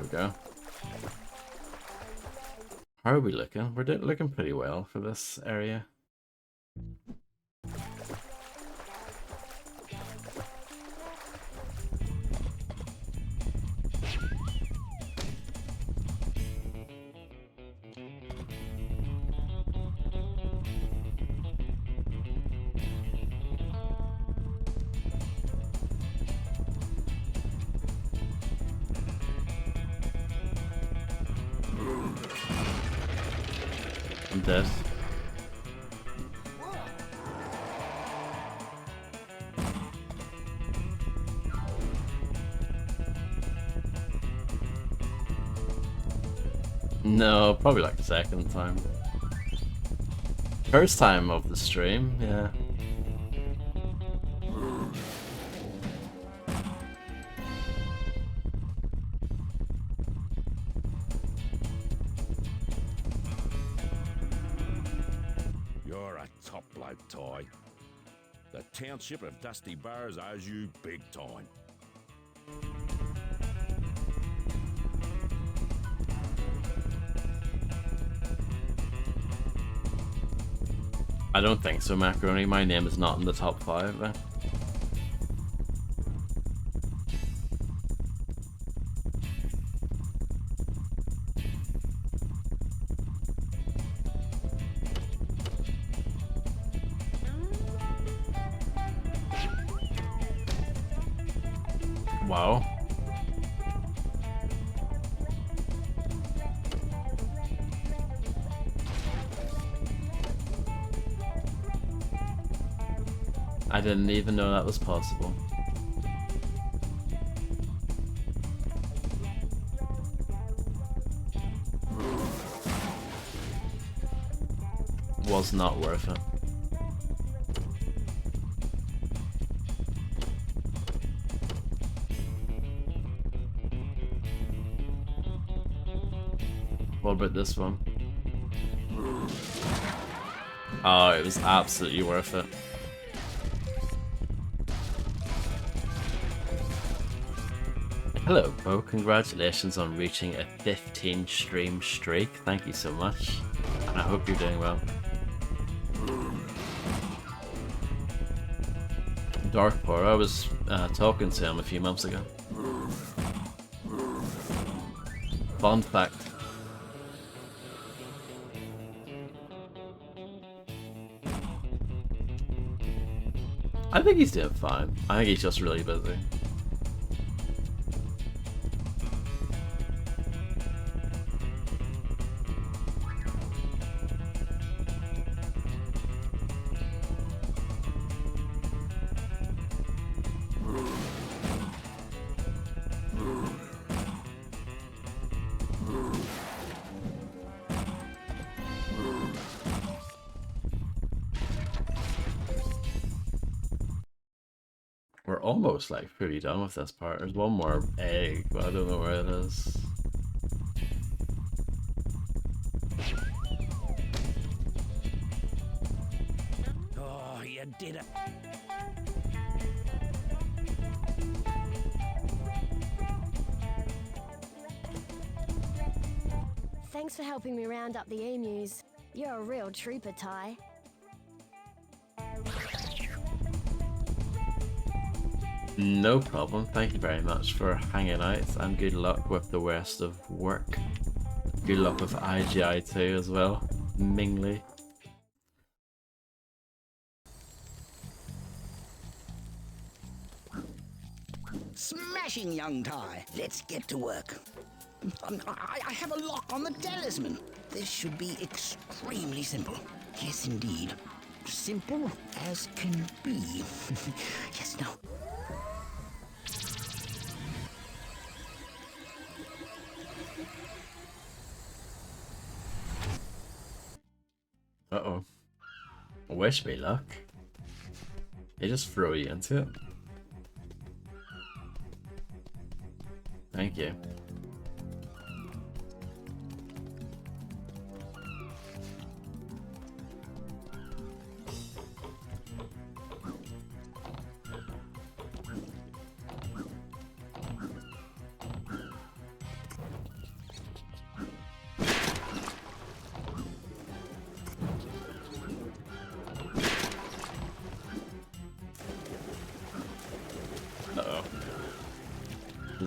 we go. How are we looking? We're looking pretty well for this area. I'm dead. No, probably like the second time. First time of the stream, yeah. You're a top bloke, Ty. The township of Dusty Burrs owes you big time. I don't think so, Macaroni. My name is not in the top 5 then. Wow. I didn't even know that was possible. Was not worth it. What about this one? Oh, it was absolutely worth it. Hello, Bo. Congratulations on reaching a 15 stream streak. Thank you so much. And I hope you're doing well. Darkpour, I was talking to him a few months ago. Fun fact. I think he's doing fine. I think he's just really busy. We're almost like pretty done with this part. There's one more egg, but I don't know where it is. Oh, you did it. Thanks for helping me round up the emus. You're a real trooper, Ty. No problem. Thank you very much for hanging out, and good luck with the rest of work. Good luck with IGI too as well, Mingly. Smashing, young Ty. Let's get to work. I have a lock on the talisman. This should be extremely simple. Yes, indeed. Simple as can be. Yes, no. Uh-oh. Wish me luck. They just throw you into it. Thank you.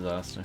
disaster.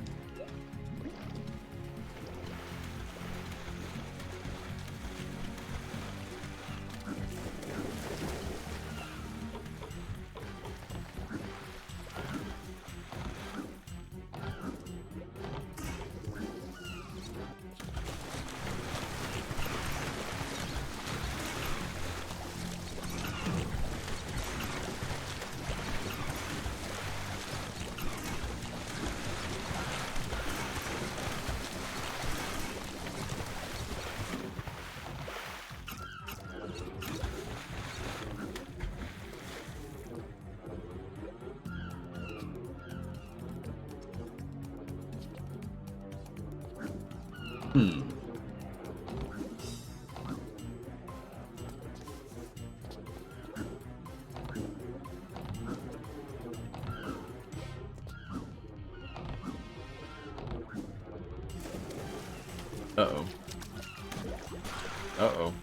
Uh-oh. Uh-oh.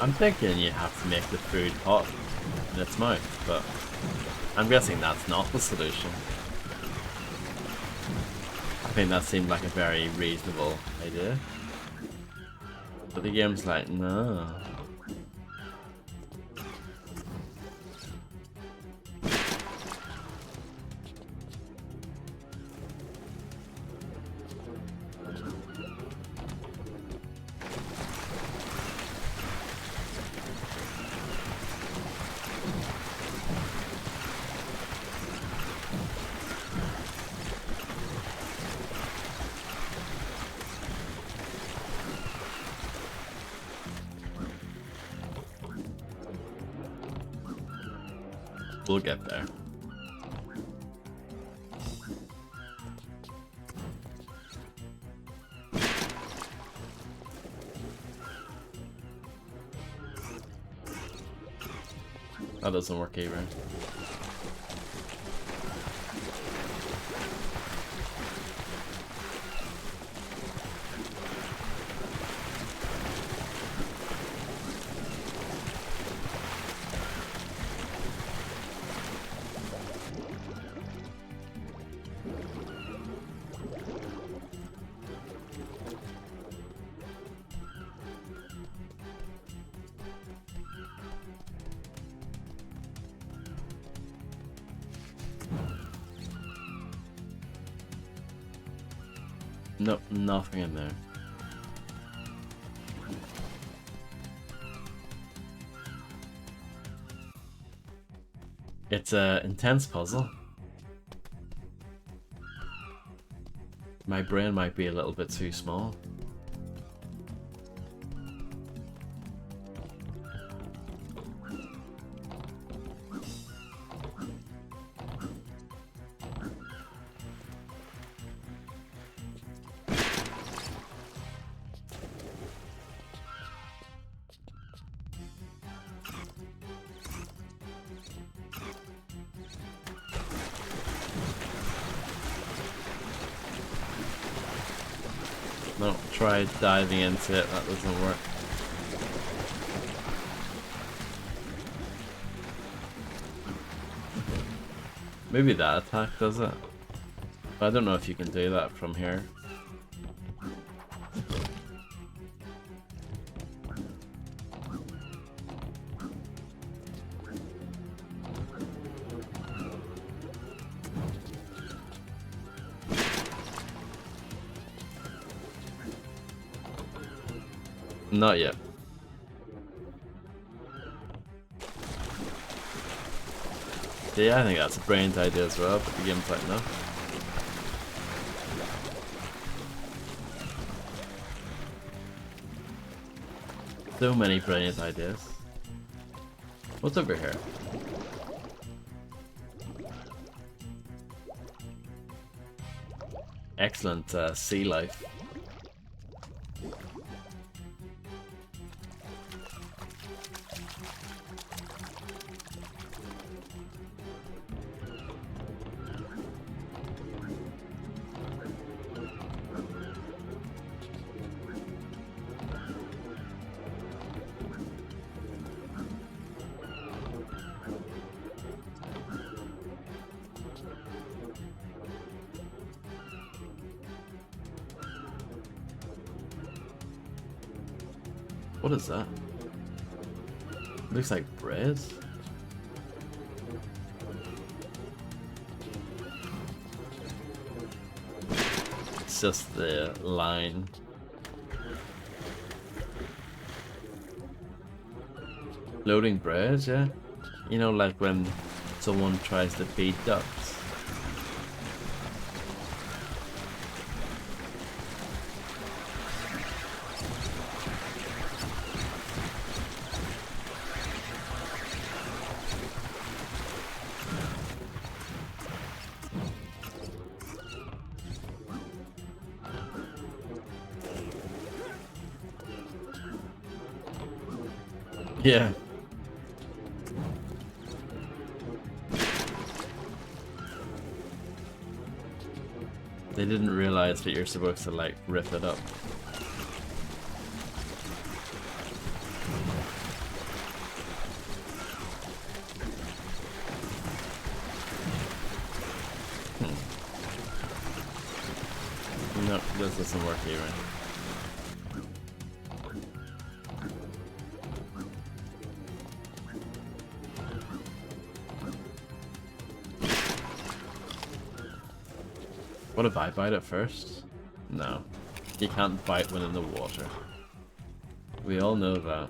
I'm thinking you have to make the food hot in its mouth, but I'm guessing that's not the solution. I think that seemed like a very reasonable idea. But the game's like, no. We'll get there. That doesn't work either. Nope, nothing in there. It's an intense puzzle. My brain might be a little bit too small. No, try diving into it, that doesn't work. Maybe that attack does it. I don't know if you can do that from here. Not yet. Yeah, I think that's a brilliant idea as well, but the game's like, no. So many brilliant ideas. What's over here? Excellent sea life. What is that? Looks like bread. It's just the line. Loading bread, yeah? You know, like when someone tries to feed ducks. Yeah. They didn't realize that you're supposed to like rip it up. No, this doesn't work here. What if I bite it first? No. You can't bite when in the water. We all know that.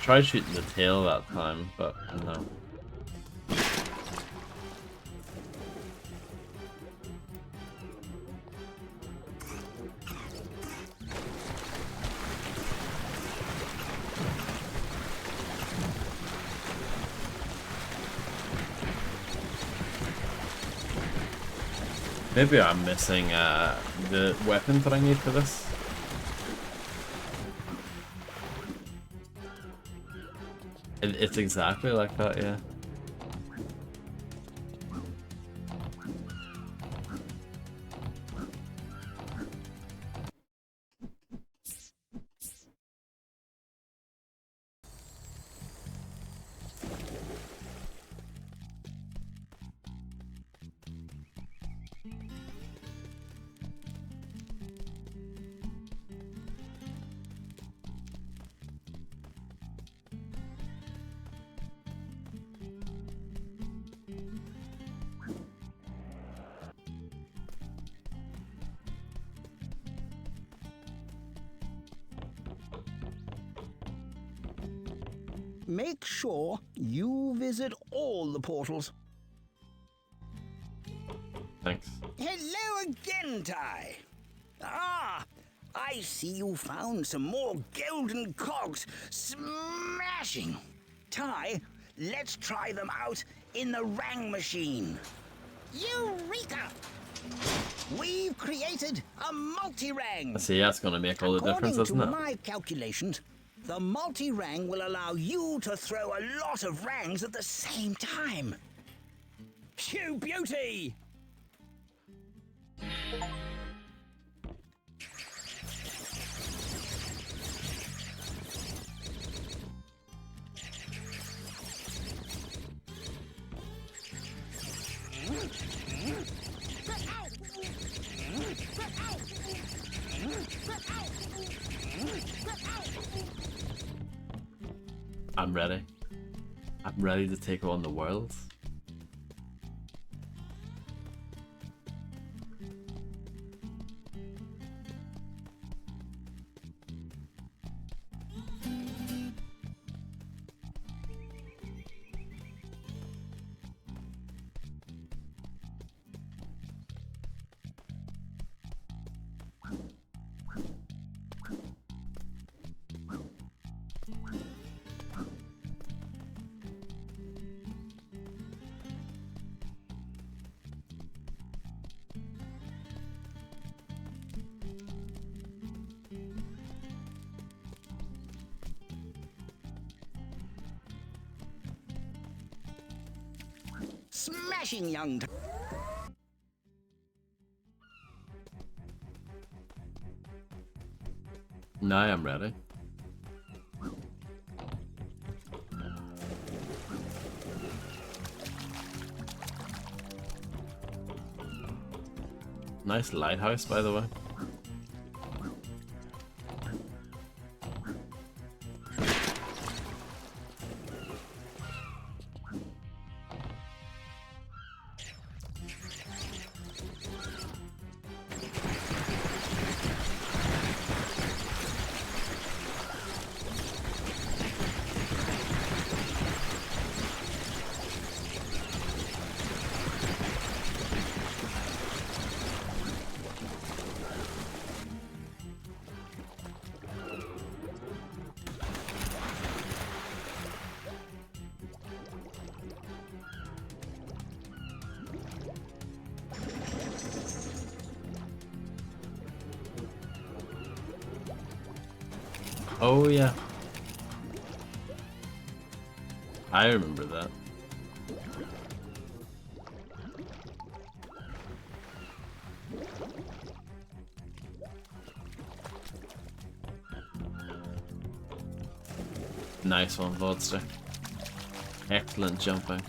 Tried shooting the tail that time, but no. Maybe I'm missing the weapon that I need for this. It's exactly like that, yeah. Make sure you visit all the portals. Thanks. Hello again, Ty. Ah, I see you found some more golden cogs. Smashing. Ty, let's try them out in the Rang machine. Eureka! We've created a multi-rang. See, that's gonna make all the difference, isn't it? According to my calculations, the multi-rang will allow you to throw a lot of rangs at the same time. Phew, beauty! I'm ready. I'm ready to take on the world. Smashing young. Now I'm ready. Nice lighthouse, by the way. Oh yeah. I remember that. Nice one, Vodster. Excellent jumping.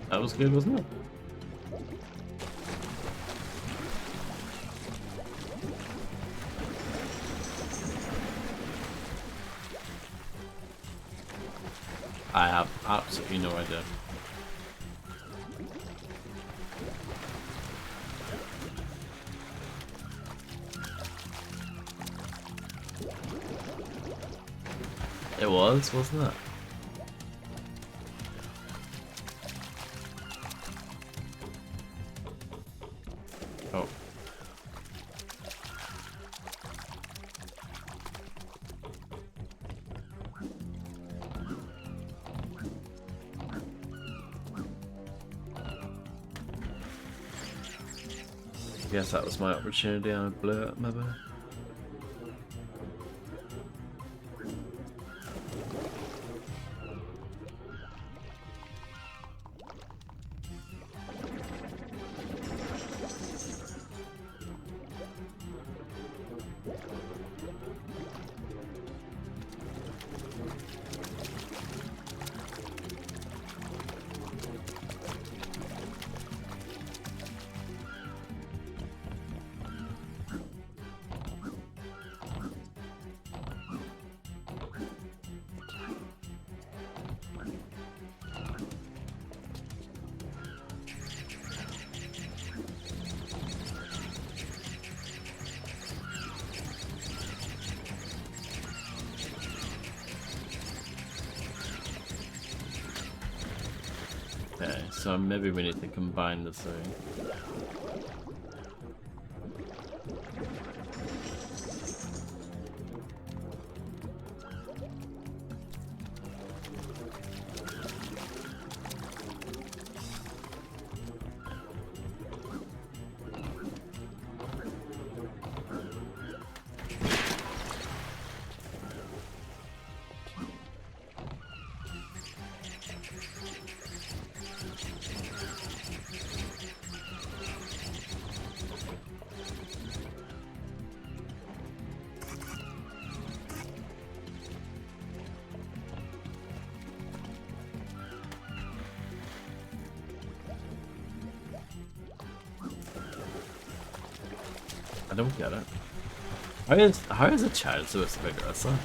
That was good, wasn't it? I have absolutely no idea. It was, wasn't it? Oh. I guess that was my opportunity and I blew it, maybe. Okay, so maybe we need to combine the two. I don't get it. How is a child supposed to figure this out?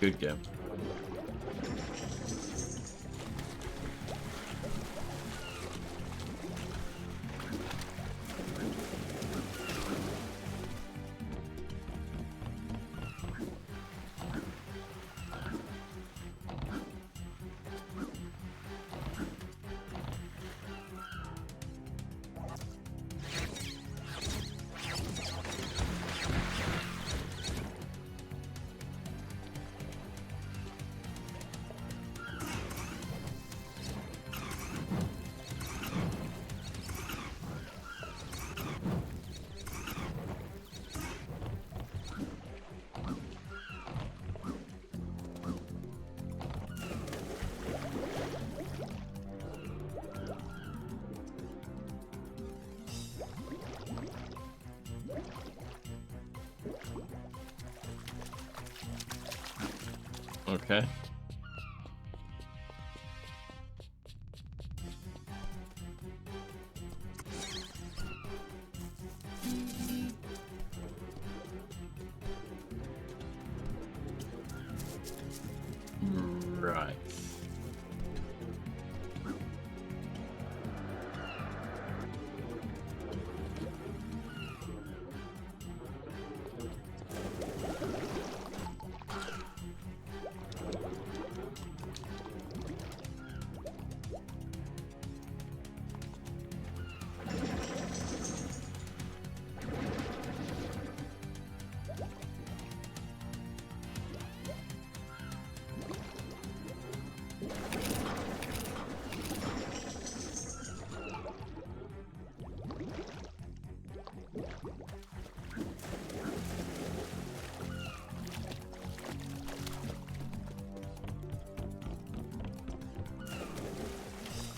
Good game. Okay. Right.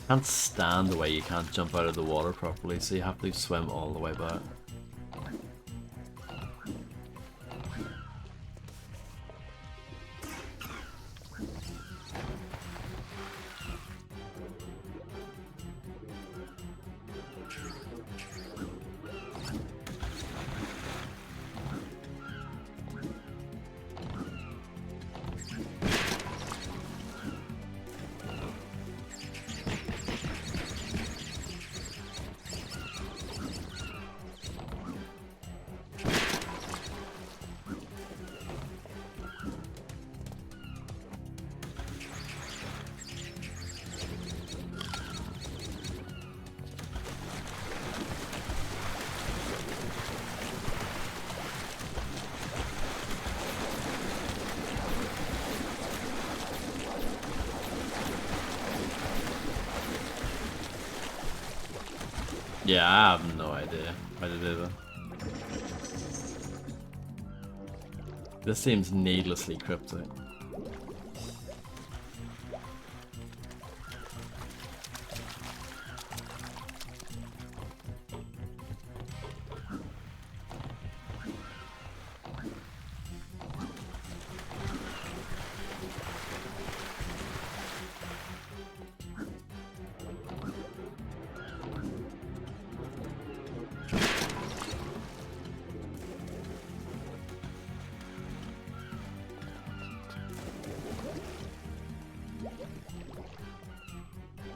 Can't stand the way you can't jump out of the water properly, so you have to swim all the way back. Yeah, I have no idea how to do that. This seems needlessly cryptic.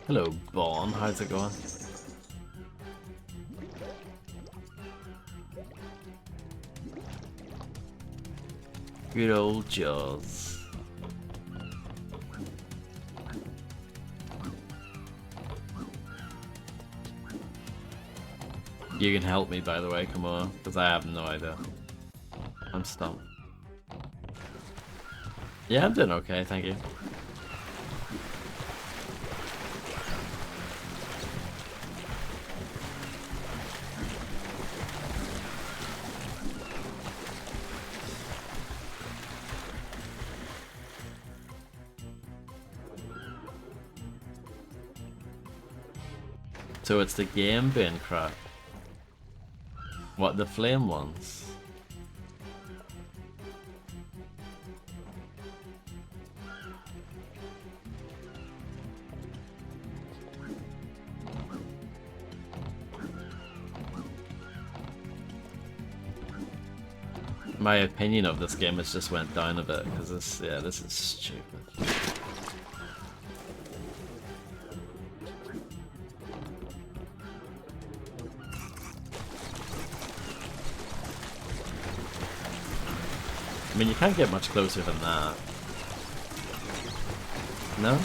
Hello, Bon. How's it going? Good old Jaws. You can help me, by the way, come on, because I have no idea. I'm stumped. Yeah, I'm doing okay, thank you. So it's the game being crap. What, the flame ones? My opinion of this game has just went down a bit because this, yeah, this is stupid. I mean, you can't get much closer than that. No?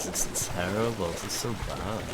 This is terrible, this is so bad.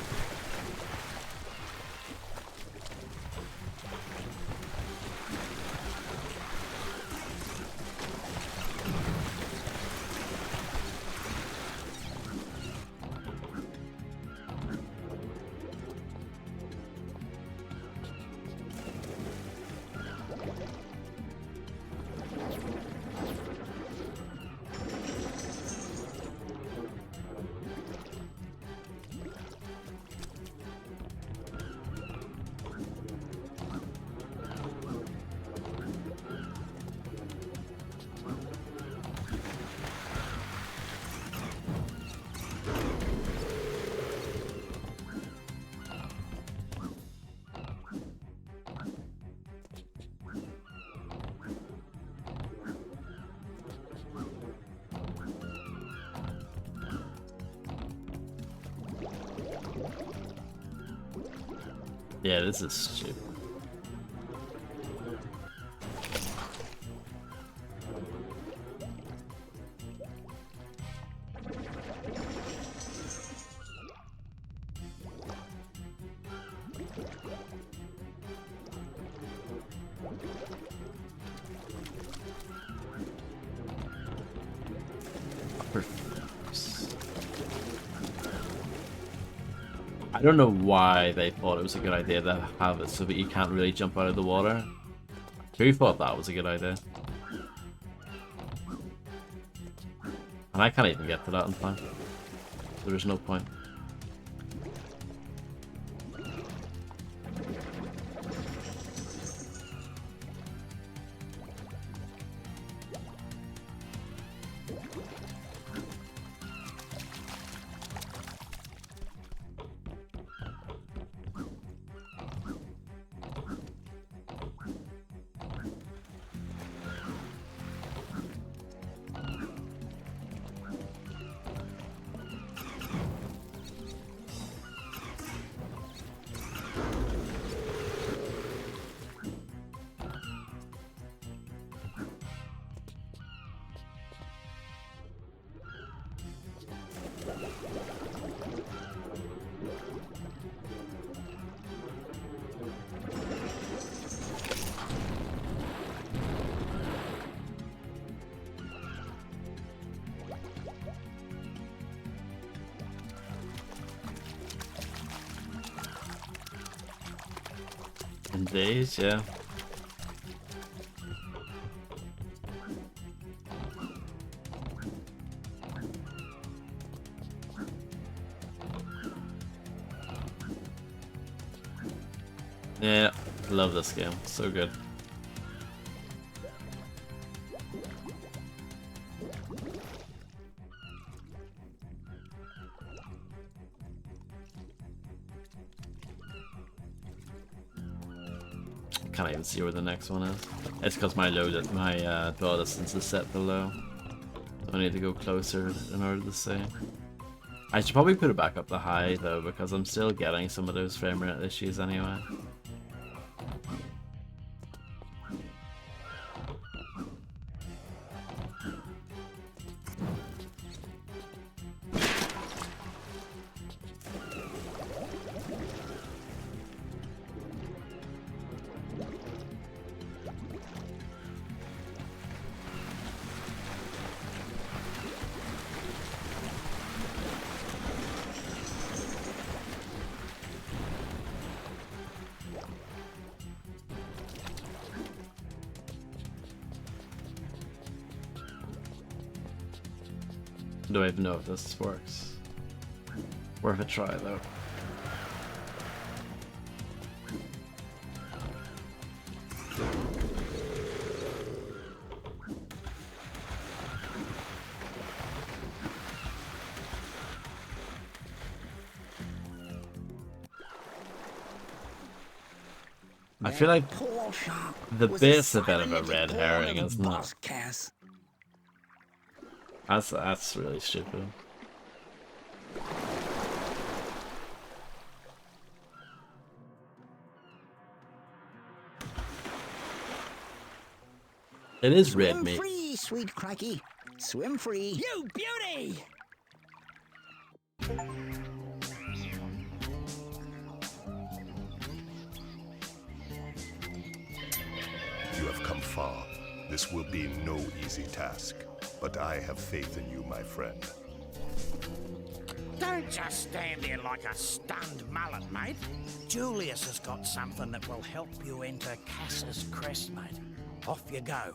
Yeah, this is stupid. I don't know why they thought it was a good idea to have it so that you can't really jump out of the water. Who thought that was a good idea? And I can't even get to that in time. There is no point. In days, yeah. Yeah, love this game. So good. can't even see where the next one is. It's because my dwell distance is set below. So I need to go closer in order to see. I should probably put it back up to high though, because I'm still getting some of those frame rate issues anyway. Don't even know if this works. Worth a try though. I feel like the bit's a bit of a red herring, isn't it? That's really stupid. It is red meat. Swim free, sweet Crikey. Swim free. You beauty! You have come far. This will be no easy task, but I have faith in you, my friend. Don't just stand there like a stunned mullet, mate. Julius has got something that will help you enter Cass's crest, mate. Off you go.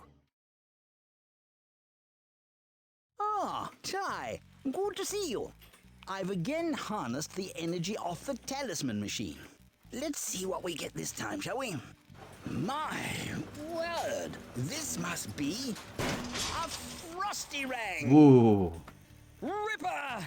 Ah, Ty, good to see you. I've again harnessed the energy off the talisman machine. Let's see what we get this time, shall we? My word, this must be a frosty rang. Ooh. Ripper!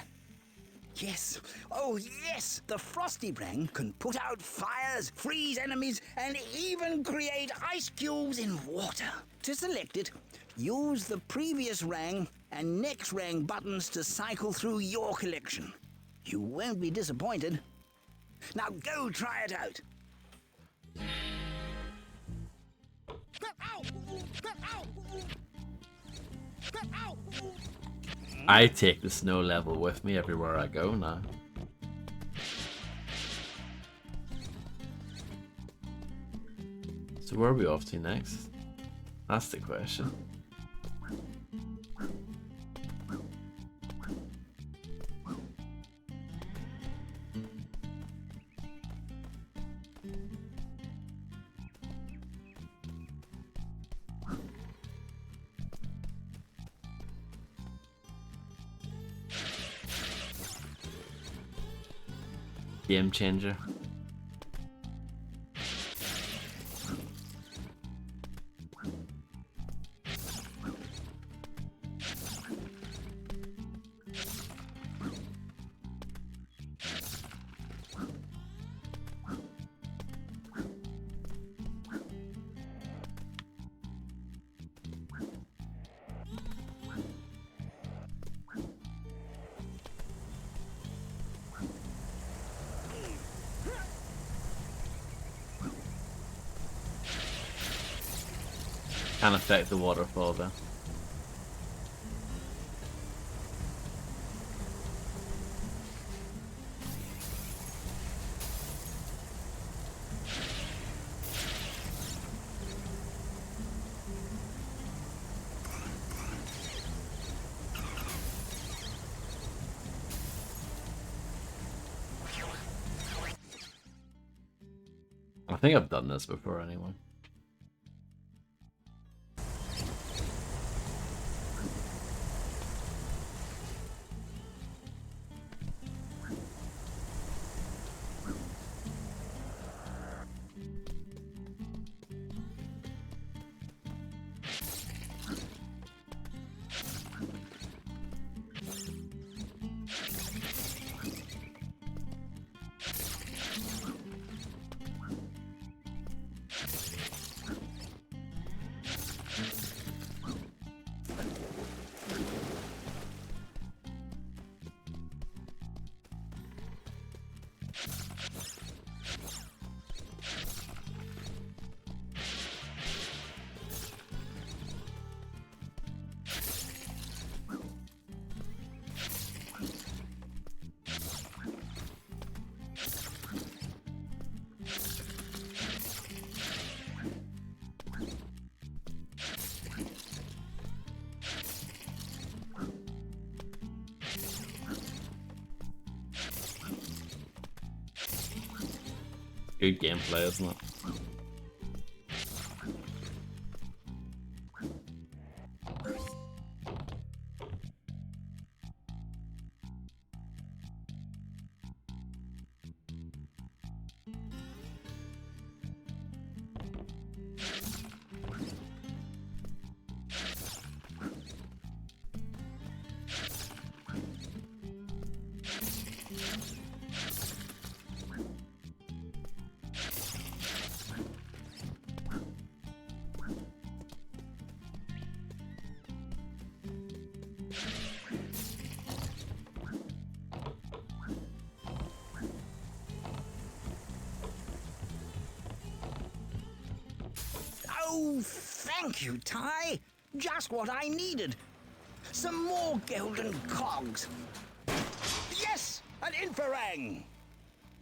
Yes, oh yes, the frosty rang can put out fires, freeze enemies, and even create ice cubes in water. To select it, use the previous rang and next rang buttons to cycle through your collection. You won't be disappointed. Now go try it out. I take the snow level with me everywhere I go now. So where are we off to next? That's the question. Game changer. Can affect the waterfall though. I think I've done this before anyway. Good gameplay, isn't it? Oh, thank you, Ty. Just what I needed. Some more golden cogs. Yes, an infrarang.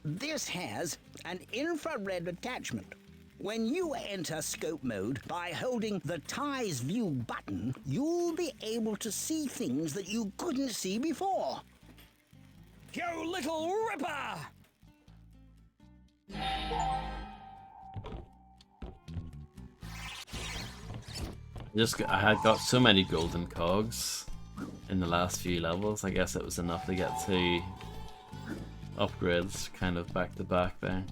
This has an infrared attachment. When you enter scope mode by holding the Ty's View button, you'll be able to see things that you couldn't see before. You little ripper! I had got so many golden cogs in the last few levels. I guess it was enough to get 2 upgrades kind of back to back there.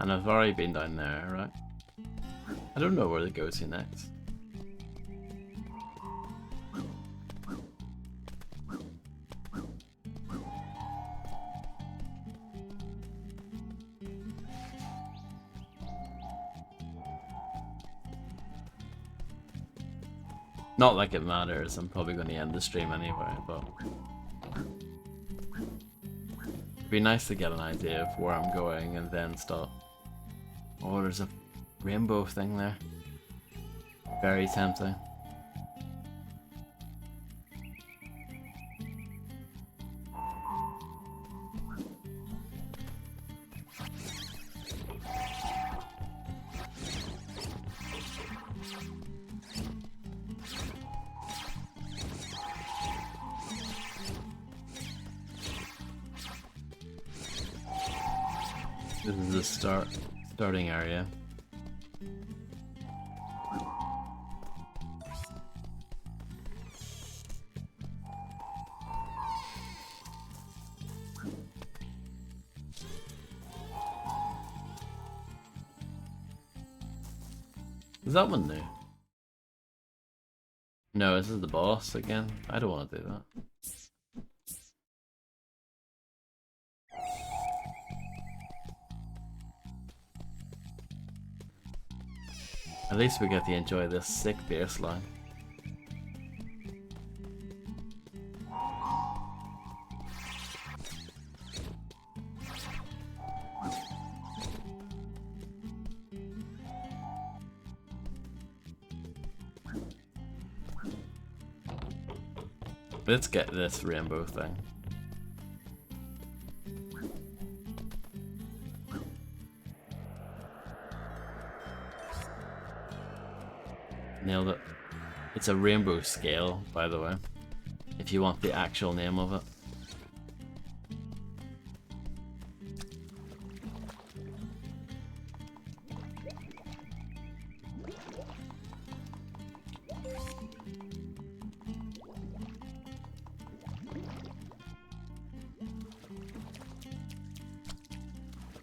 And I've already been down there, right? I don't know where to go to next. Not like it matters, I'm probably going to end the stream anyway, but it'd be nice to get an idea of where I'm going and then stop. Oh, there's a rainbow thing there. Very tempting. This is the starting area. Is that one new? No, this is the boss again. I don't want to do that. At least we get to enjoy this sick baseline. Let's get this rainbow thing. Nailed it. It's a rainbow scale, by the way, if you want the actual name of it.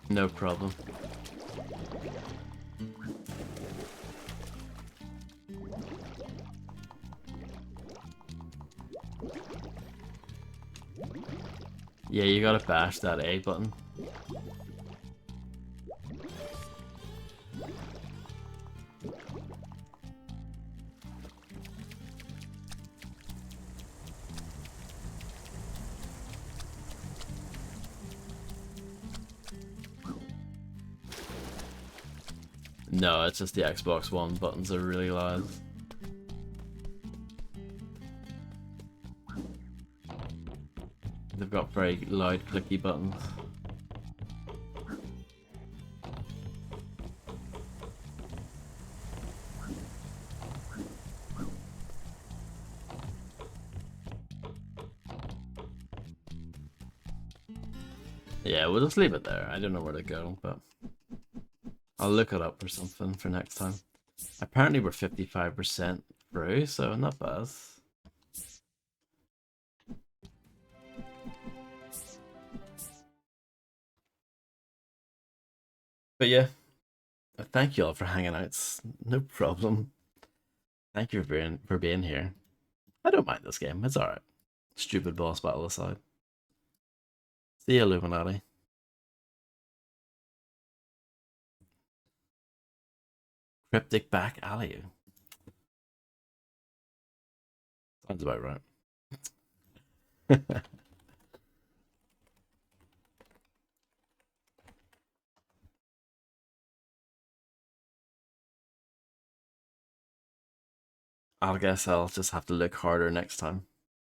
No problem. Yeah, you gotta bash that A button. No, it's just the Xbox One buttons are really loud. They've got very loud, clicky buttons. Yeah, we'll just leave it there. I don't know where to go, but I'll look it up or something for next time. Apparently we're 55% through, so not bad. But yeah, thank you all for hanging out. It's no problem. Thank you for being here. I don't mind this game. It's alright. Stupid boss battle aside. See you, Illuminati. Cryptic back alley. Sounds about right. I guess I'll just have to look harder next time.